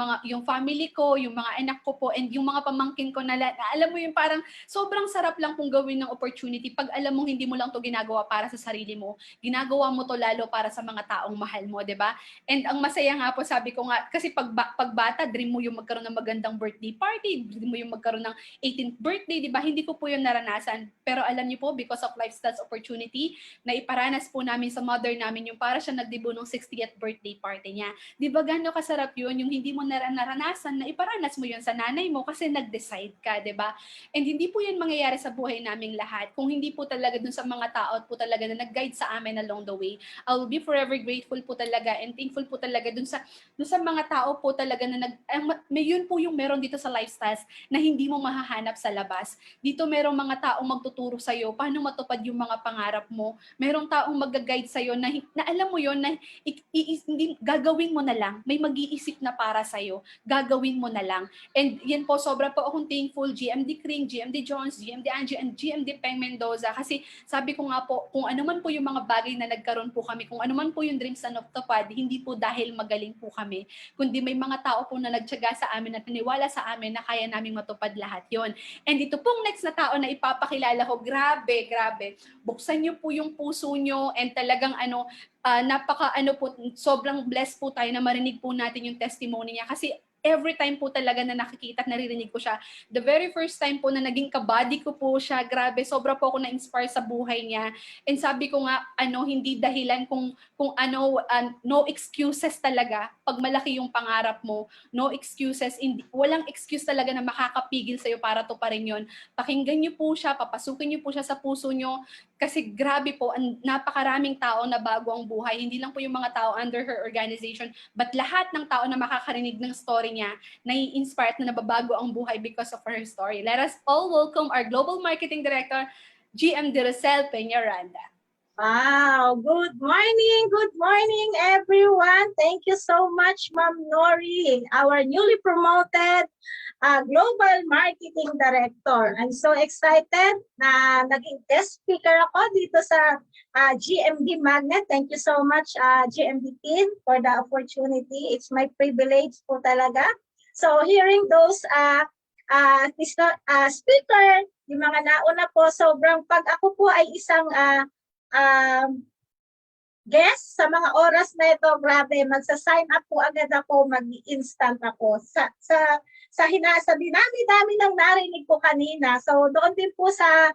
family ko, yung mga anak ko po and yung mga pamangkin ko na alam mo yung parang sobrang sarap lang kung gawin ng opportunity pag alam mo hindi mo lang to ginagawa para sa sarili mo, ginagawa mo to lalo para sa mga taong mahal mo, 'di ba? And ang masaya nga po, sabi ko nga, kasi pag bata, dream mo yung magkaroon ng magandang birthday party, dream mo yung magkaroon ng 18th birthday, 'di ba? Hindi ko po yun naranasan. Pero alam niyo po, because of lifestyles opportunity, na iparanas po namin sa mother namin yung para siya nagdibo ng 60th birthday party niya. Di ba gano'n kasarap yun, yung hindi mo naranasan na iparanas mo yun sa nanay mo kasi nag-decide ka, di ba? And hindi po yun mangyayari sa buhay naming lahat kung hindi po talaga dun sa mga tao po talaga na nag-guide sa amin along the way. I will be forever grateful po talaga and thankful po talaga dun sa mga tao po talaga na may yun po yung meron dito sa lifestyles na hindi mo mahahanap sa labas. Dito merong mga taong magtuturo sa'yo paano matupad yung mga pangarap mo. Merong taong mag-guide sa'yo na alam mo yon na hindi, gagawin mo na lang. May mag-iisip na para sa'yo. Gagawin mo na lang. And yan po, sobra po akong thankful, GMD Kring, GMD Jones, GMD Angie, and GMD Peng Mendoza. Kasi sabi ko nga po, kung ano man po yung mga bagay na nagkaroon po kami, kung ano man po yung dreams na natupad, hindi po dahil magaling po kami, kundi may mga tao po na nagtiyaga sa amin at naniwala sa amin na kaya naming matupad lahat yon. And ito pong next na tao na ipapakilala ko, grabe. Buksan niyo po yung puso niyo and talagang sobrang blessed po tayo na marinig po natin yung testimony niya kasi every time po talaga na nakikita at naririnig ko siya. The very first time po na naging kabady ko po siya, grabe, sobra po ako na-inspire sa buhay niya. And sabi ko nga, hindi dahilan kung no excuses talaga. Pag malaki yung pangarap mo, no excuses, walang excuse talaga na makakapigil sa'yo para to pa rin yun. Pakinggan niyo po siya, papasukin niyo po siya sa puso niyo, kasi grabe po, napakaraming tao na bago ang buhay. Hindi lang po yung mga tao under her organization, but lahat ng tao na makakarinig ng story niya, nai-inspired na nababago ang buhay because of her story. Let us all welcome our Global Marketing Director, GMD Rosel Peñaranda. Wow, good morning everyone. Thank you so much, Ma'am Nori, our newly promoted Global Marketing Director. I'm so excited na naging guest speaker ako dito sa GMD Magnet. Thank you so much, GMD team, for the opportunity. It's my privilege po talaga. So hearing those speaker, yung mga nauna po, sobrang pag ako po ay isang guest sa mga oras na ito, grabe, magsa-sign up po agad ako, mag-instant ako. Sa dinami-dami ng narinig ko kanina. So doon din po sa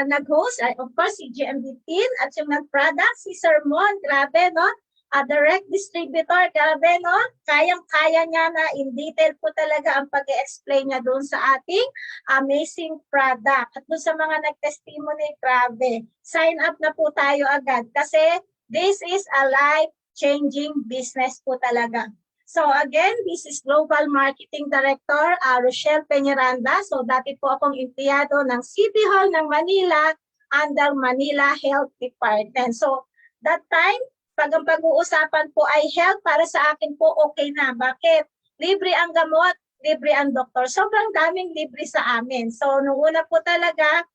nag-host, of course, si GMD Team at yung nag-product, si Sir Mon, grabe, no? Direct distributor, grabe, no? Kayang-kaya niya na in detail po talaga ang pag-explain niya doon sa ating amazing product. At doon sa mga nag-testimony, grabe, sign up na po tayo agad kasi this is a life-changing business po talaga. So again, this is Global Marketing Director, Rochelle Peñaranda. So dati po akong empleyado ng City Hall ng Manila under Manila Health Department. So that time, pag ang pag-uusapan po ay health, para sa akin po okay na. Bakit? Libre ang gamot, libre ang doktor. Sobrang daming libre sa amin. So, nung una po talaga,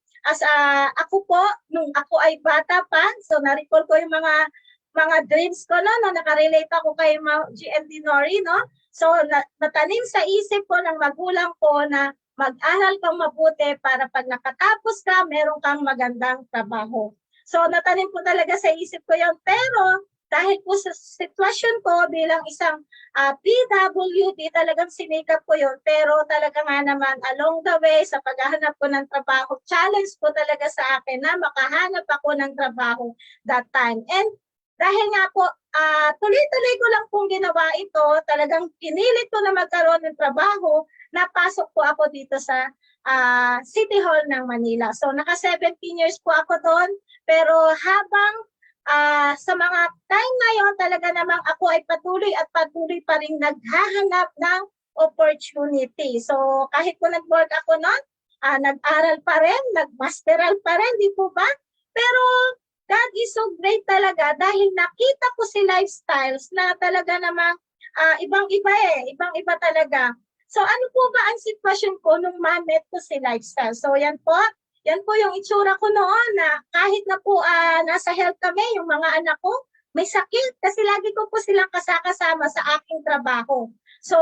ako po, nung ako ay bata pa, so na-recall ko yung mga dreams ko, no, nakarelate ako kay GMD Nori, no? So, natanim sa isip ko ng magulang ko na mag-aral kang mabuti para pag nakatapos ka, meron kang magandang trabaho. So, natanim po talaga sa isip ko yun. Pero, dahil po sa sitwasyon ko bilang isang PWD, talagang sinikap ko yun. Pero talaga nga naman, along the way, sa paghahanap ko ng trabaho, challenge po talaga sa akin na makahanap ako ng trabaho that time. And dahil nga po, tuloy-tuloy ko lang pong ginawa ito, talagang pinilit ko na magkaroon ng trabaho, napasok po ako dito sa City Hall ng Manila. So, naka 17 years po ako doon, pero habang sa mga time na yon, talaga namang ako ay patuloy pa rin naghahanap ng opportunity. So, kahit po nag-work ako noon, nag-aral pa rin, nag-masteral pa rin, di po ba? Pero, God is so great talaga dahil nakita ko si lifestyles na talaga namang ibang-iba talaga. So ano po ba ang sitwasyon ko nung ma-met ko si lifestyle? So yan po yung itsura ko noon na kahit na po nasa health kami, yung mga anak ko, may sakit kasi lagi ko po silang kasama sa aking trabaho. So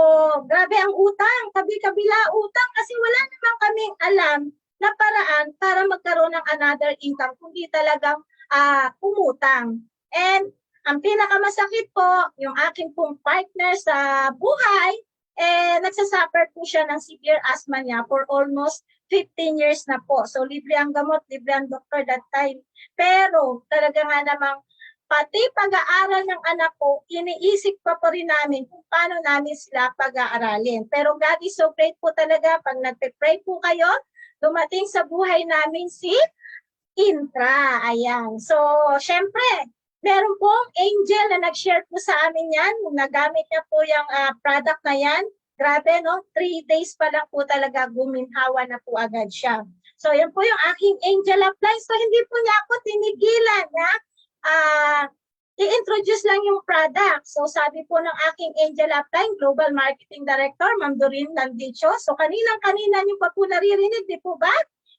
grabe ang utang, kabi-kabila utang kasi wala naman kaming alam na paraan para magkaroon ng another income kundi talagang umutang. And ang pinakamasakit po, yung aking pong partner sa buhay, nagsasuffer po siya ng severe asthma niya for almost 15 years na po. So libre ang gamot, libre ang doktor that time. Pero talaga nga namang pati pag-aaral ng anak ko, iniisip pa po rin namin kung paano namin sila pag-aaralin. Pero God is so great po talaga pag nagpe-pray po kayo, dumating sa buhay namin si Intra, ayan. So, syempre, meron pong angel na nag-share po sa amin yan. Nagamit niya po yung product na yan. Grabe, no? 3 days pa lang po talaga guminhawa na po agad siya. So, yan po yung aking angel apply. So, hindi po niya ako tinigilan na i-introduce lang yung product. So, sabi po ng aking angel apply, Global Marketing Director, Ma'am Doreen Landicho. So, kaninang-kanina niyo pa po naririnig, di po ba?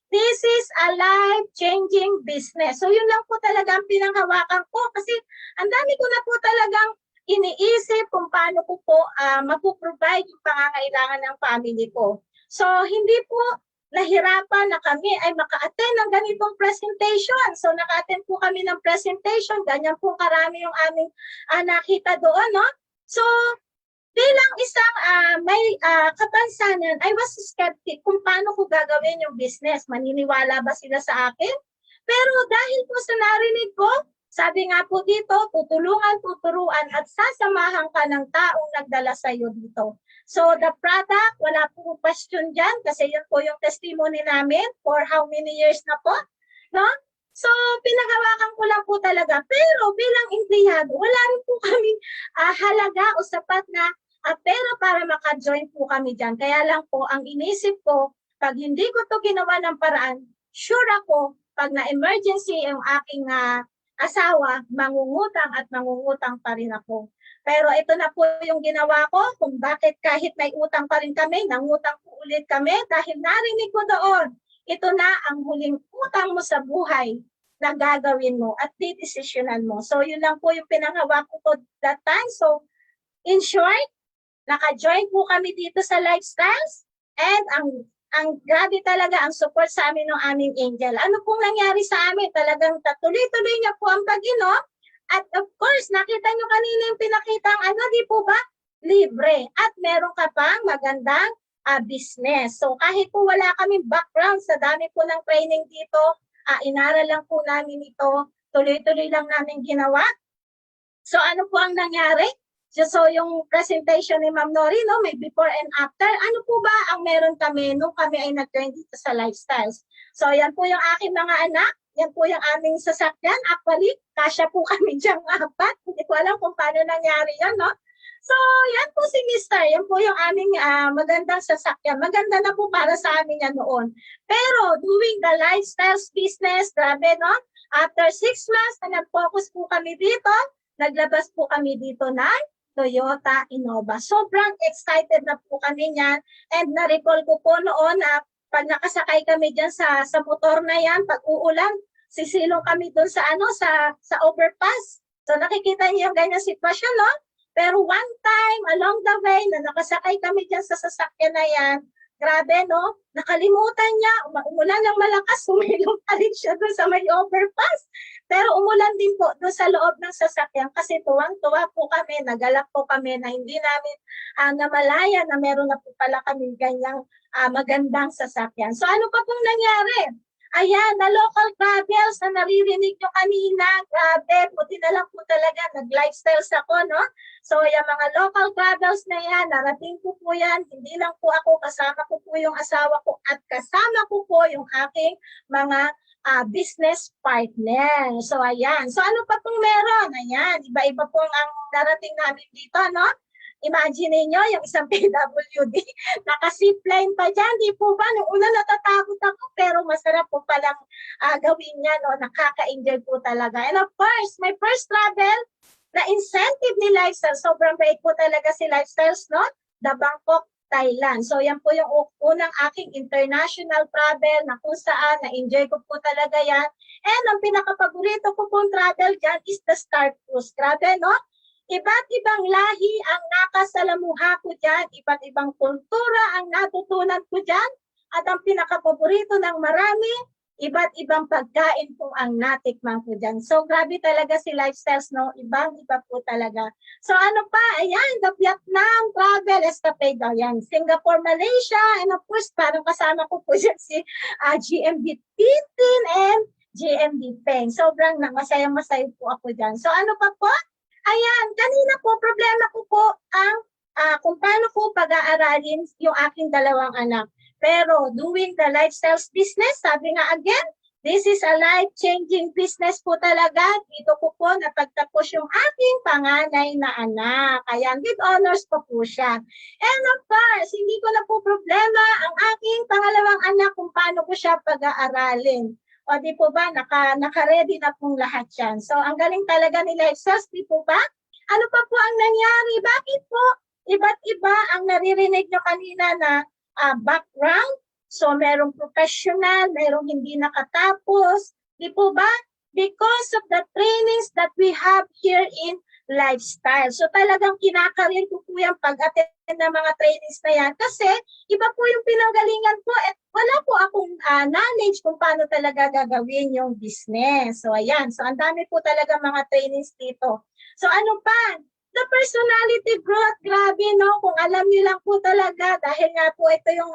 This is a life-changing business. So yun lang po talaga ang pinanghawakan ko kasi ang dami ko na po talagang iniisip kung paano ko po mapuprovide yung pangangailangan ng family ko. So hindi po nahirapan na kami ay maka-attend ng ganitong presentation. So naka-attend po kami ng presentation, ganyan po karami yung aming nakita doon, no? So bilang isang may kapansanan, I was skeptic kung paano ko gagawin yung business. Maniniwala ba sila sa akin? Pero dahil po sa narinig ko, sabi nga po dito, tuturuan at sasamahan ka ng taong nagdala sa iyo dito. So the product, wala po question dyan kasi yun po yung testimony namin for how many years na po. No? So, pinaghawakan ko lang po talaga. Pero bilang empleyado, wala rin po kaming halaga o sapat na pera para maka-join po kami dyan. Kaya lang po, ang inisip ko, pag hindi ko to ginawa ng paraan, sure ako, pag na-emergency yung aking asawa, mangungutang pa rin ako. Pero ito na po yung ginawa ko, kung bakit kahit may utang pa rin kami, nangutang po ulit kami, dahil narinig ko doon, ito na ang huling utang mo sa buhay na gagawin mo at didesisyonan mo. So, yun lang po yung pinanghawakan ko that time. So, in short, naka-join po kami dito sa Lifestyles and ang grabe talaga ang support sa amin ng aming angel. Ano pong nangyari sa amin? Talagang tuloy-tuloy niya po ang pag-inom. At of course, nakita niyo kanina yung pinakitang di po ba? Libre. At meron ka pang magandang business. So kahit po wala kaming background sa dami po ng training dito, inaral lang po namin ito. Tuloy-tuloy lang namin ginawa. So ano po ang nangyari? So yung presentation ni Ma'am Nori, no, may before and after. Ano po ba ang meron kami nung kami ay nag-join dito sa Lifestyles? So yan po yung aking mga anak. Yan po yung aming sasakyan. Actually, kasya po kami diyang 4. Hindi ko alam kung paano nangyari yan, no? So yan po si Mr. Yan po yung aming magandang sasakyan. Maganda na po para sa amin yan noon. Pero doing the Lifestyles business, grabe, no? After 6 months na nag-focus po kami dito, naglabas po kami dito ng Toyota Innova. Sobrang excited na po kami niyan, and na-recall ko po noon na pag nakasakay kami diyan sa motor na yan, pag uulan, sisilong kami doon sa sa overpass. So nakikita niyo yung ganyan sitwasyon, no? Pero one time along the way na nakasakay kami diyan sa sasakyan na yan, grabe, no? Nakalimutan niya, umulan ng malakas, sumilong pa rin siya doon sa may overpass. Pero umulan din po doon sa loob ng sasakyan kasi tuwang-tuwa po kami, nagalak po kami na hindi namin namalaya na meron na po pala kami ganyang magandang sasakyan. So ano pa pong nangyari? Ayan, na local travels na naririnig nyo kanina, grabe, buti na lang po talaga, nag-lifestyles ako, no? So, yung mga local travels na yan, narating ko po yan, hindi lang po ako, kasama ko po yung asawa ko at kasama ko po yung aking mga business partner. So, ayan. So, ano pa pong meron? Ayan, iba-iba pong ang narating namin dito, no? Imagine niyo yung isang PWD, naka-zipline pa dyan, di po ba? Nung una natatakot ako, pero masarap po palang gawin niya, no? Nakaka-enjoy po talaga. And of course, my first travel na incentive ni Lifestyle, sobrang bait po talaga si Lifestyles, no? The Bangkok, Thailand. So yan po yung unang aking international travel na kung saan na-enjoy ko po talaga yan. And ang pinaka-paborito ko pong travel dyan is the Star Cruise. Grabe, no? Iba't ibang lahi ang nakasalamuha ko dyan, iba't ibang kultura ang natutunan ko dyan, at ang pinakapaborito ng marami, iba't ibang pagkain po ang natikman ko dyan. So grabe talaga si Lifestyles, no? Ibang-iba po talaga. So ano pa? Ayan, the Vietnam Travel Escapade. Ayan, Singapore, Malaysia, and of course, parang kasama ko po dyan si GMD Tintin and GMD Peng. Sobrang masayang-masaya po ako dyan. So ano pa po? Ayan, kanina po, problema ko po ang kung paano ko pag-aaralin yung aking dalawang anak. Pero doing the lifestyles business, sabi nga again, this is a life-changing business po talaga. Dito ko po napagtapos yung aking panganay na anak. Ayan, with honors pa po siya. And of course, hindi ko na po problema ang aking pangalawang anak kung paano ko siya pag-aaralin. O di po ba, naka-ready na pong lahat yan. So, ang galing talaga ni Lifestyles, di po ba? Ano pa po ang nangyari? Bakit po iba't iba ang naririnig nyo kanina na background? So, merong professional, merong hindi nakatapos. Di po ba? Because of the trainings that we have here in Lifestyle. So, talagang kinakarir ko po yung pag-attend ng mga trainings na yan kasi iba po yung pinanggalingan ko at wala po akong knowledge kung paano talaga gagawin yung business. So, ayan. So, ang dami po talaga mga trainings dito. So, ano pa? The personality growth, grabe, no? Kung alam niyo lang po talaga, dahil nga po ito yung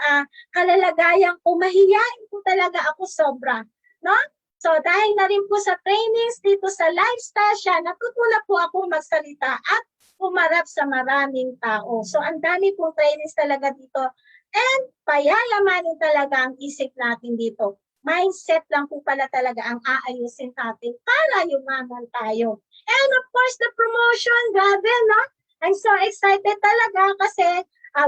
kalalagayan ko, mahiyain po talaga ako sobra, no? So, dahil na rin po sa trainings dito sa Lifestyle siya, natutunan po ako magsalita at pumarap sa maraming tao. So, ang dami pong trainings talaga dito. And payayamanin talaga ang isip natin dito. Mindset lang po pala talaga ang aayusin natin para yumaman tayo. And of course, the promotion, grabe, no? I'm so excited talaga kasi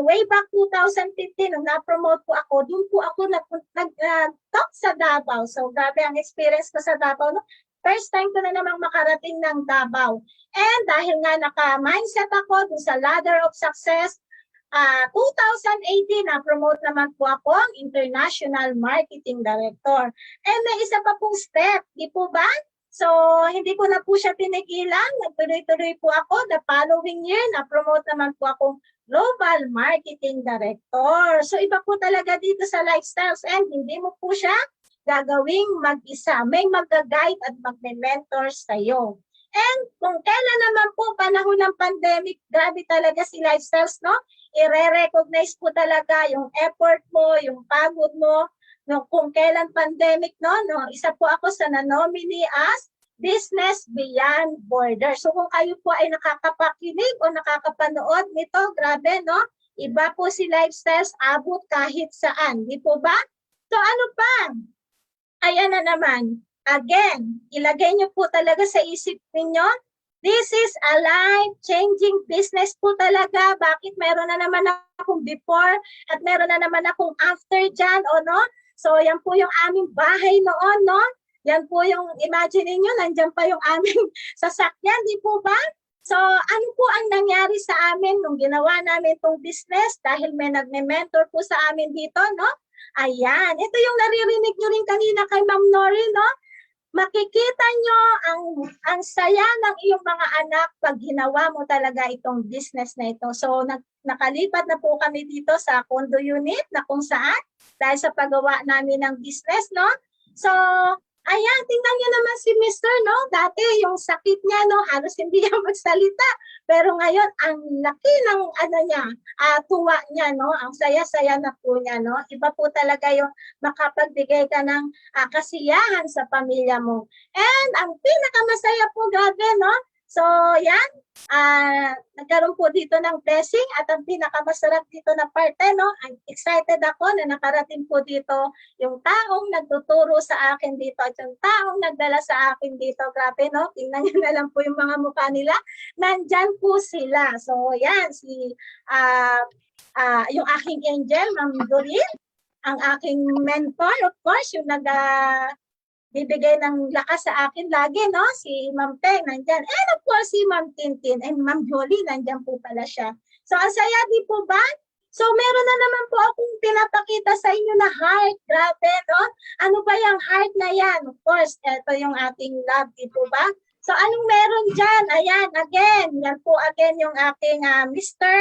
way back 2015, nung na-promote po ako, doon po ako nag-talk sa Davao. So, grabe ang experience ko sa Davao, no? First time ko na namang makarating ng Davao. And dahil nga naka-mindset ako dun sa ladder of success, 2018, na-promote naman po ako ang International Marketing Director. And may isa pa pong step, di po ba? So, hindi ko na po siya pinigilan. Nagtuloy-tuloy po ako. The following year, na-promote naman po akong Global Marketing Director. So, iba po talaga dito sa Lifestyles and hindi mo po siya gagawing mag-isa. May mag-guide at mag-mentor sa'yo. And kung kailan naman po panahon ng pandemic, grabe talaga si Lifestyles, no? I-recognize po talaga yung effort mo, yung pagod mo, no? Kung kailan pandemic, no? Isa po ako sa na-nominee as Business Beyond Borders. So kung kayo po ay nakakapakinig o nakakapanood nito, grabe, no? Iba po si Lifestyles, abot kahit saan. Di po ba? So ano pa? Ayan na naman. Again, ilagay niyo po talaga sa isip niyo, this is a life-changing business po talaga. Bakit meron na naman akong before at meron na naman akong after dyan, o no? So yan po yung aming bahay noon, no? Yan po yung, imagine niyo, nandiyan pa yung aming sasakyan, di po ba? So, ano po ang nangyari sa amin nung ginawa namin itong business dahil may nagme-mentor po sa amin dito, no? Ayan, ito yung naririnig nyo rin kanina kay Ma'am Nori, no? Makikita nyo ang saya ng iyong mga anak pag ginawa mo talaga itong business na ito. So, nakalipat na po kami dito sa condo unit na kung saan dahil sa paggawa namin ng business, no? So, ayan, tingnan niyo naman si Mr., no? Dati yung sakit niya, no? Halos hindi niya magsalita. Pero ngayon, ang laki ng tuwa niya, no? Ang saya-saya na po niya, no? Iba po talaga yung makapagbigay ka ng kasiyahan sa pamilya mo. And ang pinakamasaya po, grabe, no? So, yan. Nagkaroon po dito ng blessing at ang pinakamasarap dito na parte, no? I'm excited ako na nakarating po dito yung taong nagtuturo sa akin dito at yung taong nagdala sa akin dito. Grabe, no? Tingnan niyo na lang po yung mga mukha nila. Nandyan po sila. So, yan. Yung aking angel, Ma'am Doreen, ang aking mentor, of course, yung bibigay ng lakas sa akin lagi, no? Si Ma'am Peng, nandyan. And of course, si Ma'am Tintin and Ma'am Jolie, nandyan po pala siya. So, ang saya, di po ba? So, meron na naman po akong pinapakita sa inyo na heart. Grabe, no? Ano ba yung heart na yan? Of course, ito yung ating love, di po ba? So, anong meron dyan? Ayan, again. Yan po again yung aking Mr.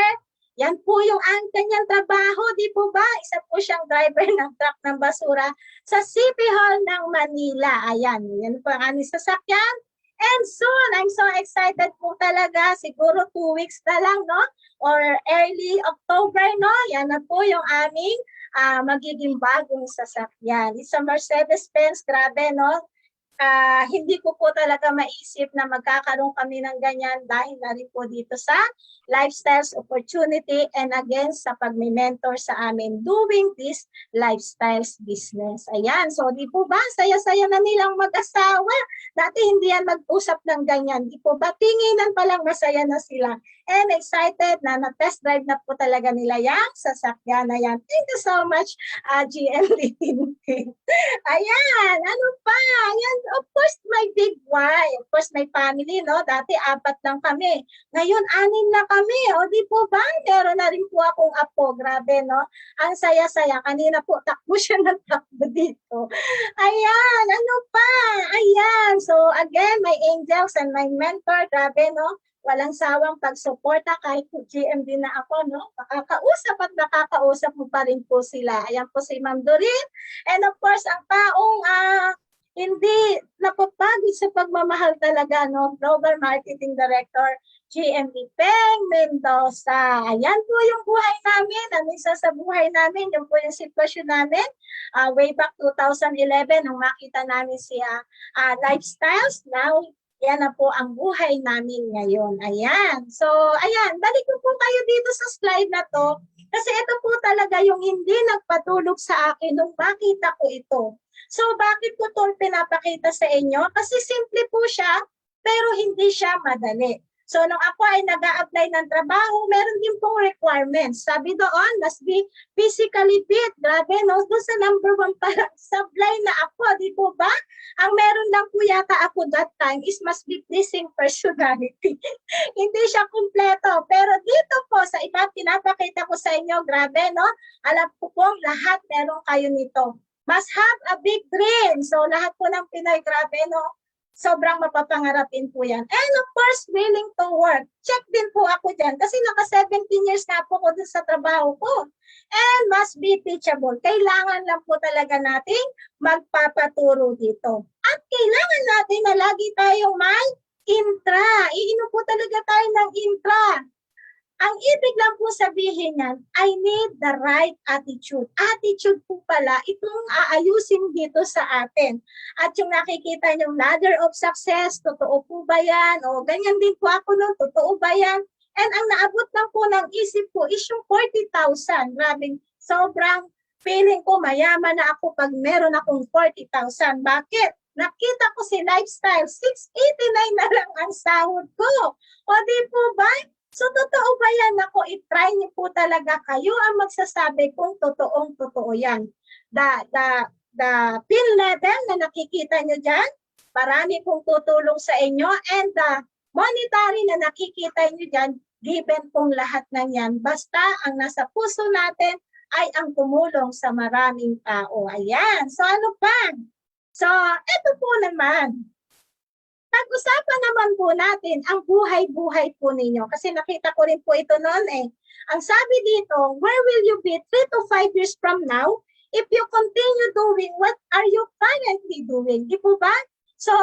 Yan po yung kanyang trabaho, di po ba? Isa po siyang driver ng truck ng basura sa City Hall ng Manila. Ayan, yan po ang aming sasakyan. And soon, I'm so excited po talaga. Siguro 2 weeks na lang, no? Or early October, no? Yan na po yung aming magiging bagong sasakyan. It's a Mercedes-Benz, grabe, no? Hindi ko po talaga maisip na magkakaroon kami ng ganyan dahil na rin po dito sa Lifestyles Opportunity and again sa pag-mentor sa amin doing this Lifestyles business. Ayan, so di po ba saya-saya na nilang mag-asawa? Dati hindi yan mag-usap ng ganyan. Di po ba tinginan pa lang masaya na sila? And excited na na-test drive na po talaga nila yung sasakyan na yan. Thank you so much, GMD Tintin. Ayan, ano pa? Ayan, of course, my big why. Of course, my family, no? Dati 4 lang kami. Ngayon, 6 na kami. O, di po ba? Meron na rin po akong apo. Grabe, no? Ang saya-saya. Kanina po, takbo siya ng takbo dito. Ayan, ano pa? Ayan. So, again, my angels and my mentor. Grabe, no? Walang sawang pagsuporta kahit GMD na ako, no? Makakausap at nakakausap mo pa rin po sila. Ayan po si Ma'am Doreen. And of course, ang taong hindi napapagod sa pagmamahal talaga, no? Global Marketing Director, GMD Peng Mendoza. Ayan po yung buhay namin. Ano isa sa buhay namin, yung po yung sitwasyon namin. Way back 2011, nung makita namin si Lifestyles. Now, yan na po ang buhay namin ngayon. Ayan. So, ayan. Balik ko po kayo dito sa slide na to. Kasi ito po talaga yung hindi nagpatulog sa akin nung makita ko ito. So, bakit ko ito pinapakita sa inyo? Kasi simple po siya, pero hindi siya madali. So, nung ako ay nag-a-apply ng trabaho, meron din pong requirements. Sabi doon, must be physically fit. Grabe, no? Doon sa number 1 parang sablay na ako, di po ba? Ang meron lang po yata ako that time is must be pleasing personality. Hindi siya kumpleto. Pero dito po, sa iba, pinapakita ko sa inyo, grabe, no? Alam ko po, lahat meron kayo nito. Must have a big dream. So, lahat po ng Pinoy, grabe, no? Sobrang mapapangarapin po yan. And of course, willing to work. Check din po ako dyan. Kasi naka 17 years na po ko dun sa trabaho ko. And must be teachable. Kailangan lang po talaga nating magpapaturo dito. At kailangan natin na lagi tayong may intra. Iinom po talaga tayo ng intra. Ang ibig lang po sabihin yan, I need the right attitude. Attitude po pala, itong aayusin dito sa atin. At yung nakikita yung ladder of success, totoo po ba yan? O ganyan din po ako nun, totoo ba yan? And ang naabot lang po ng isip ko is yung 40,000. Grabe, sobrang feeling ko mayaman na ako pag meron akong 40,000. Bakit? Nakita ko si Lifestyle, 689 na lang ang sahod ko. O di po ba? So, totoo ba yan? Ako, i-try niyo po talaga kayo ang magsasabi kung totoong-totoo yan. The pin level na nakikita niyo dyan, marami pong tutulong sa inyo and the monetary na nakikita nyo dyan, given pong lahat ng yan. Basta ang nasa puso natin ay ang tumulong sa maraming tao. Ayan. So ano pa? So, eto po naman. Pag-usapan naman po natin ang buhay-buhay po ninyo. Kasi nakita ko rin po ito noon eh. Ang sabi dito, where will you be 3 to 5 years from now if you continue doing what are you currently doing? Di po ba? So,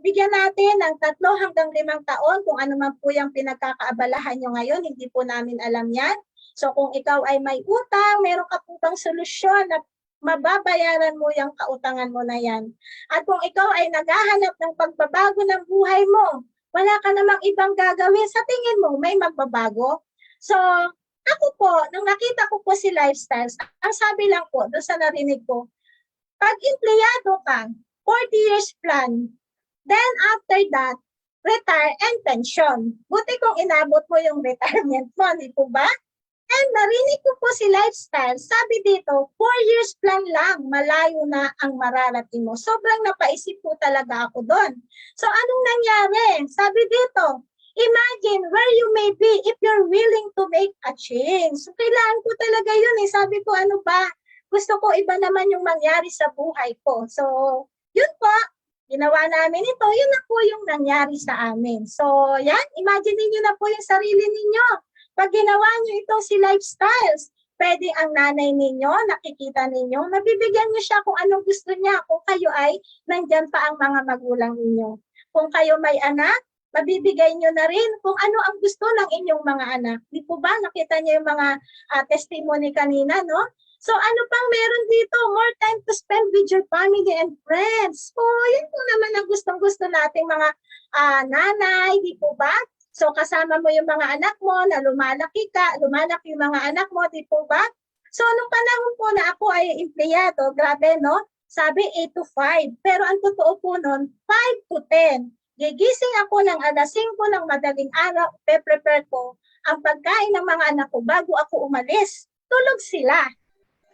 bigyan natin ng 3 hanggang 5 taon kung ano man po yung pinagkakaabalahan nyo ngayon. Hindi po namin alam yan. So, kung ikaw ay may utang, meron ka po bang solusyon na mababayaran mo yung kautangan mo na yan. At kung ikaw ay naghahanap ng pagbabago ng buhay mo, wala ka namang ibang gagawin, sa tingin mo may magbabago? So, ako po, nung nakita ko po si Lifestyles, ang sabi lang po, doon sa narinig ko, pag empleyado ka, 40 years plan, then after that, retire and pension. Buti kung inabot mo yung retirement mo, di po ba? And narinig ko po si Lifestyle, sabi dito, 4 years plan lang, malayo na ang mararating mo. Sobrang napaisip po talaga ako doon. So anong nangyari? Sabi dito, imagine where you may be if you're willing to make a change. So kailangan ko talaga yun eh. Sabi ko, ano ba? Gusto ko iba naman yung mangyari sa buhay ko. So yun po, ginawa namin ito. Yun na po yung nangyari sa amin. So yan, imagine niyo na po yung sarili ninyo. Pag ginawa nyo itong si Lifestyles, pwede ang nanay ninyo, nakikita ninyo, mabibigyan nyo siya kung anong gusto niya, kung kayo ay nandyan pa ang mga magulang ninyo. Kung kayo may anak, mabibigay nyo na rin kung ano ang gusto ng inyong mga anak. Di po ba? Nakita nyo yung mga testimony kanina, no? So ano pang meron dito? More time to spend with your family and friends. So yun po naman ang gustong-gusto nating mga nanay, di po ba? So kasama mo yung mga anak mo na lumalaki yung mga anak mo, di po ba? So nung panahon po na ako ay empleyado, grabe no? Sabi 8 to 5. Pero ang totoo po nun, 5 to 10. Gigising ako ng alas 5 ng madaling araw, prepare ko ang pagkain ng mga anak ko bago ako umalis. Tulog sila.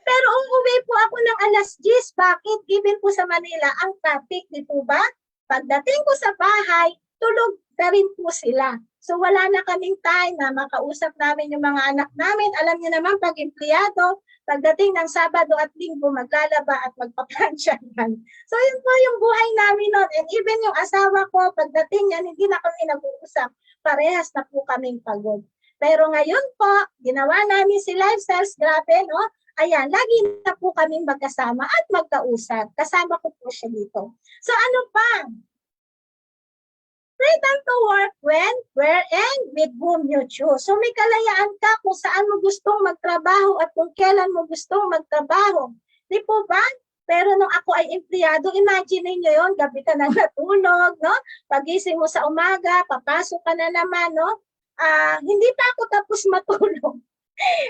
Pero umuwi po ako ng alas 10. Bakit? Given po sa Manila ang traffic, di po ba? Pagdating ko sa bahay, tulog na rin po sila. So wala na kaming time na makausap namin yung mga anak namin. Alam niyo naman, pag empleyado, pagdating ng Sabado at Linggo, maglalaba at magpaplansyahan. So yun po yung buhay namin noon. And even yung asawa ko, pagdating yan, hindi na kami nag-uusap. Parehas na po kaming pagod. Pero ngayon po, ginawa namin si Lifestyles, grabe, no? Ayan, lagi na po kaming magkasama at magkausap. Kasama ko po siya dito. So ano pa? Freedom to work when, where, and with whom you choose. So may kalayaan ka kung saan mo gustong magtrabaho at kung kailan mo gustong magtrabaho. Di po ba? Pero nung ako ay empleyado, imagine niyo yon, gabi ka na natulog, no? Pagising mo sa umaga, papasok ka na naman, no? Hindi pa ako tapos matulog.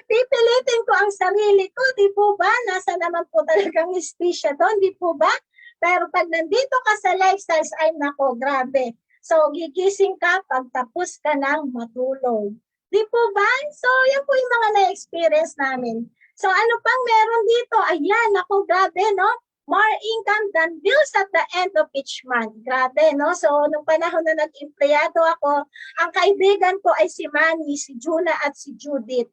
Pipilitin ko ang sarili ko, di po ba? Nasa naman po talagang istisya doon, di po ba? Pero pag nandito ka sa Lifestyles, ay nako, grabe. So, gigising ka pag tapos ka nang matulog. Di po ba? So, yan po yung mga na-experience namin. So, ano pang meron dito? Ayan, ako, grabe, no? More income than bills at the end of each month. Grabe, no? So, nung panahon na nag-empleyado ako, ang kaibigan ko ay si Manny, si Juna at si Judith.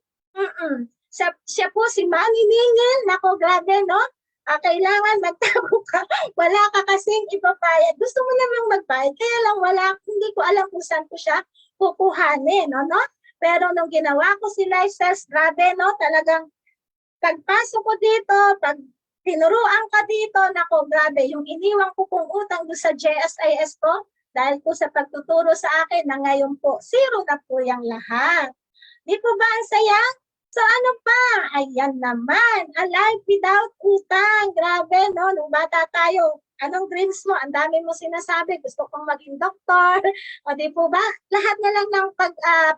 Siya po si Manny Ningil. Nako, grabe, no? Kailangan magtago ka. Wala ka kasing ipabayad. Gusto mo namang magbayad. Kaya lang wala, hindi ko alam kung saan ko siya kukuhanin. No? Pero nung ginawa ko si Lifestyles, grabe, no? Talagang pagpasok ko dito, pag tinuruan ka dito, nako, grabe. Yung iniwang ko pong utang doon sa JSIS ko, dahil po sa pagtuturo sa akin na ngayon po, 0 na po yung lahat. Di po ba ang saya? So ano pa? Ayan naman, a life without utang. Grabe, no? Nung bata tayo, anong dreams mo? Ang dami mo sinasabi, gusto kong maging doktor. O di po ba? Lahat na lang ng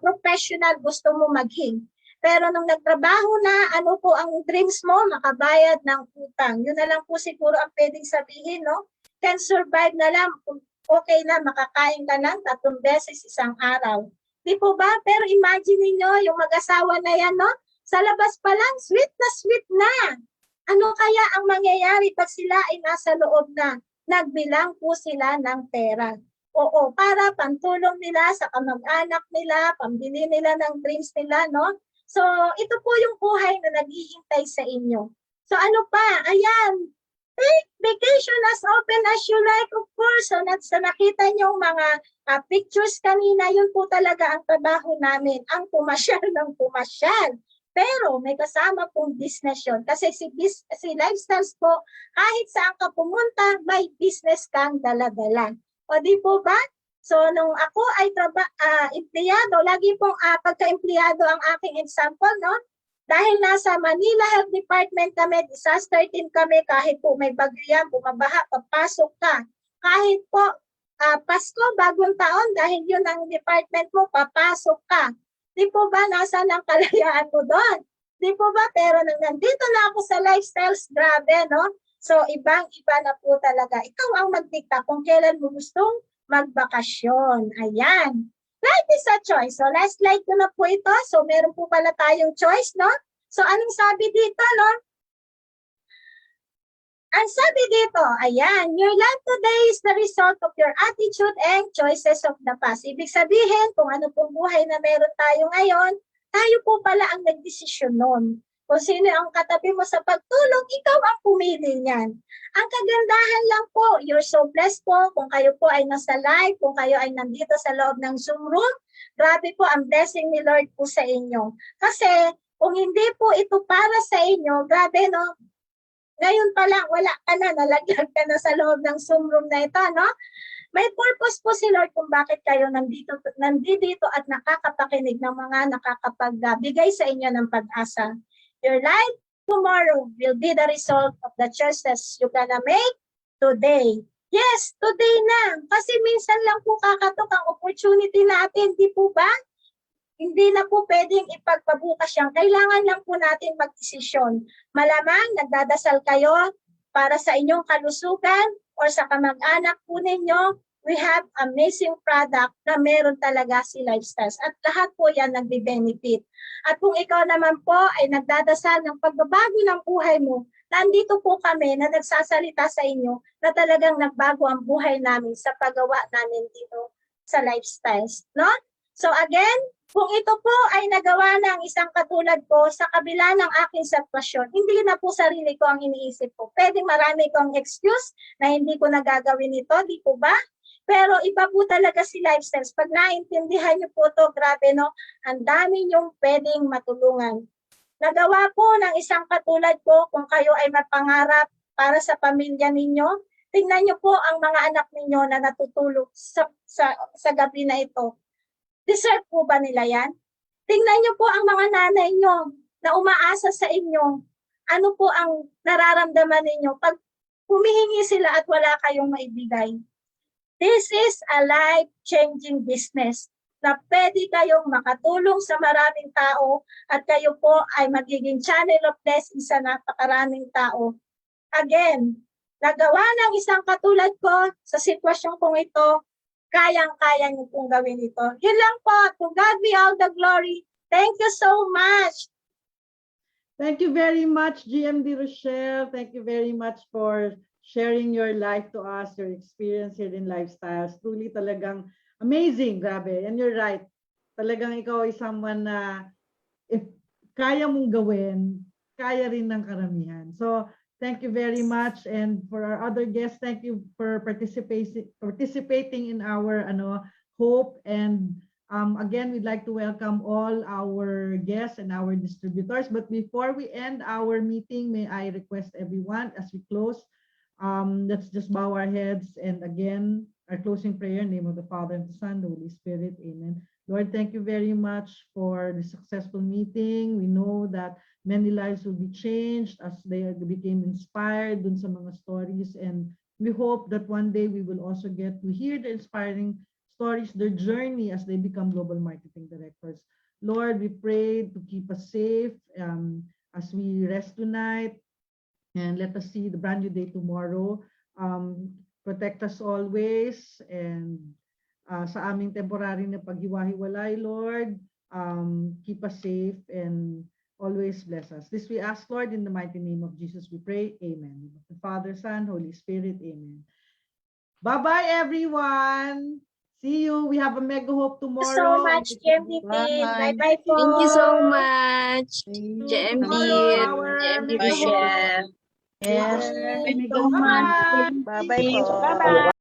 professional gusto mo maging. Pero nung nagtrabaho na, ano po ang dreams mo? Makabayad ng utang. Yun na lang po siguro ang pwedeng sabihin, no? Can survive na lang. Okay na, makakain ka lang 3 beses isang araw. Di po ba? Pero imagine niyo yung mag-asawa na yan, no? Sa labas pa lang, sweet na. Ano kaya ang mangyayari pag sila ay nasa loob na? Nagbilang po sila ng pera. Oo, para pantulong nila sa kamag-anak nila, pambili nila ng dreams nila, no? So, ito po yung buhay na naghihintay sa inyo. So, ano pa? Ayan, take vacation as often as you like, of course. So, nakita niyo mga pictures kanina, yun po talaga ang trabaho namin, ang pumasyal ng pumasyal. Pero may kasama pong business yun. Kasi si Lifestyles po, kahit saan ka pumunta, may business kang dala-dala. O di po ba? So, nung ako ay empleyado, lagi pong pagka-empleyado ang aking example, no? Dahil nasa Manila Health Department kami, disaster team kami, kahit po may bagyo yan, bumabaha, papasok ka. Kahit po Pasko, bagong taon, dahil yun ang department mo, papasok ka. Di po ba, nasa ng kalayaan mo doon? Di po ba? Pero nang nandito na ako sa Lifestyles, grabe, no? So, ibang-iba na po talaga. Ikaw ang magdikta kung kailan mo gustong magbakasyon. Ayan. Life is a choice. So, last slide ko na po ito. So, meron po pala tayong choice, no? So, anong sabi dito, no? Ang sabi dito, ayan, your life today is the result of your attitude and choices of the past. Ibig sabihin, kung ano pong buhay na meron tayo ngayon, tayo po pala ang nagdesisyon nun. Kung sino ang katabi mo sa pagtulog, ikaw ang pumili niyan. Ang kagandahan lang po, you're so blessed po kung kayo po ay nasa live, kung kayo ay nandito sa loob ng Zoom room. Grabe po ang blessing ni Lord po sa inyo. Kasi kung hindi po ito para sa inyo, grabe no, ngayon pa lang, wala ka na, nalagyan ka na sa loob ng Zoom room na ito, no? May purpose po si Lord kung bakit kayo nandito at nakakapakinig ng mga nakakapagbigay sa inyo ng pag-asa. Your life tomorrow will be the result of the choices you're gonna make today. Yes, today na. Kasi minsan lang po kakatok ang opportunity natin, di po ba? Hindi na po pwedeng ipagpabukas yan. Kailangan lang po natin magdesisyon. Malamang nagdadasal kayo para sa inyong kalusugan or sa kamag-anak po ninyo. We have amazing product na meron talaga si Lifestyles. At lahat po yan nagbe-benefit. At kung ikaw naman po ay nagdadasal ng pagbabago ng buhay mo, nandito po kami na nagsasalita sa inyo na talagang nagbago ang buhay namin sa paggawa namin dito sa Lifestyles. No? So again, kung ito po ay nagawa ng isang katulad ko sa kabila ng aking sitwasyon, hindi na po sarili ko ang iniisip ko. Pwedeng marami kong excuse na hindi ko nagagawin ito, di po ba? Pero iba po talaga si Lifestyles. Pag naintindihan niyo po ito, grabe no, ang dami niyong pwedeng matulungan. Nagawa po ng isang katulad ko kung kayo ay mapangarap para sa pamilya ninyo. Tingnan niyo po ang mga anak ninyo na natutulog sa gabi na ito. Deserve po ba nila yan? Tingnan niyo po ang mga nanay niyo na umaasa sa inyo. Ano po ang nararamdaman ninyo pag humihingi sila at wala kayong maibigay? This is a life-changing business na pwede kayong makatulong sa maraming tao at kayo po ay magiging channel of blessing sa napakaraming tao. Again, nagawa ng isang katulad ko sa sitwasyon kong ito, kayang-kaya niyo pong gawin ito. Yun lang po. To God be all the glory. Thank you so much. Thank you very much, GMD Rochelle. Thank you very much for sharing your life to us, your experience here in Lifestyles. Truly talagang amazing, grabe. And you're right. Talagang ikaw ay someone na if kaya mong gawin, kaya rin ng karamihan. So, thank you very much. And for our other guests, thank you for participating in our hope. And again, we'd like to welcome all our guests and our distributors. But before we end our meeting, may I request everyone as we close, let's just bow our heads. And again, our closing prayer in the name of the Father, and the Son, the Holy Spirit. Amen. Lord, thank you very much for the successful meeting. We know that many lives will be changed as they became inspired dun sa mga stories. And we hope that one day we will also get to hear the inspiring stories, their journey as they become global marketing directors. Lord, we pray to keep us safe as we rest tonight. And let us see the brand new day tomorrow. Protect us always. And sa aming temporary na paghiwa-hiwalay, Lord, keep us safe and always bless us. This we ask, Lord, in the mighty name of Jesus we pray. Amen. The Father, Son, Holy Spirit. Amen. Bye-bye, everyone. See you. We have a Mega Hope Thank you tomorrow. so much, GMD team. Bye. Bye-bye po. Thank you so much, GMD, Tomorrow, our GMD Mega Hope. Michelle. Yes. Thank you Mega so much. Bye-bye. Bye-bye po. Bye-bye.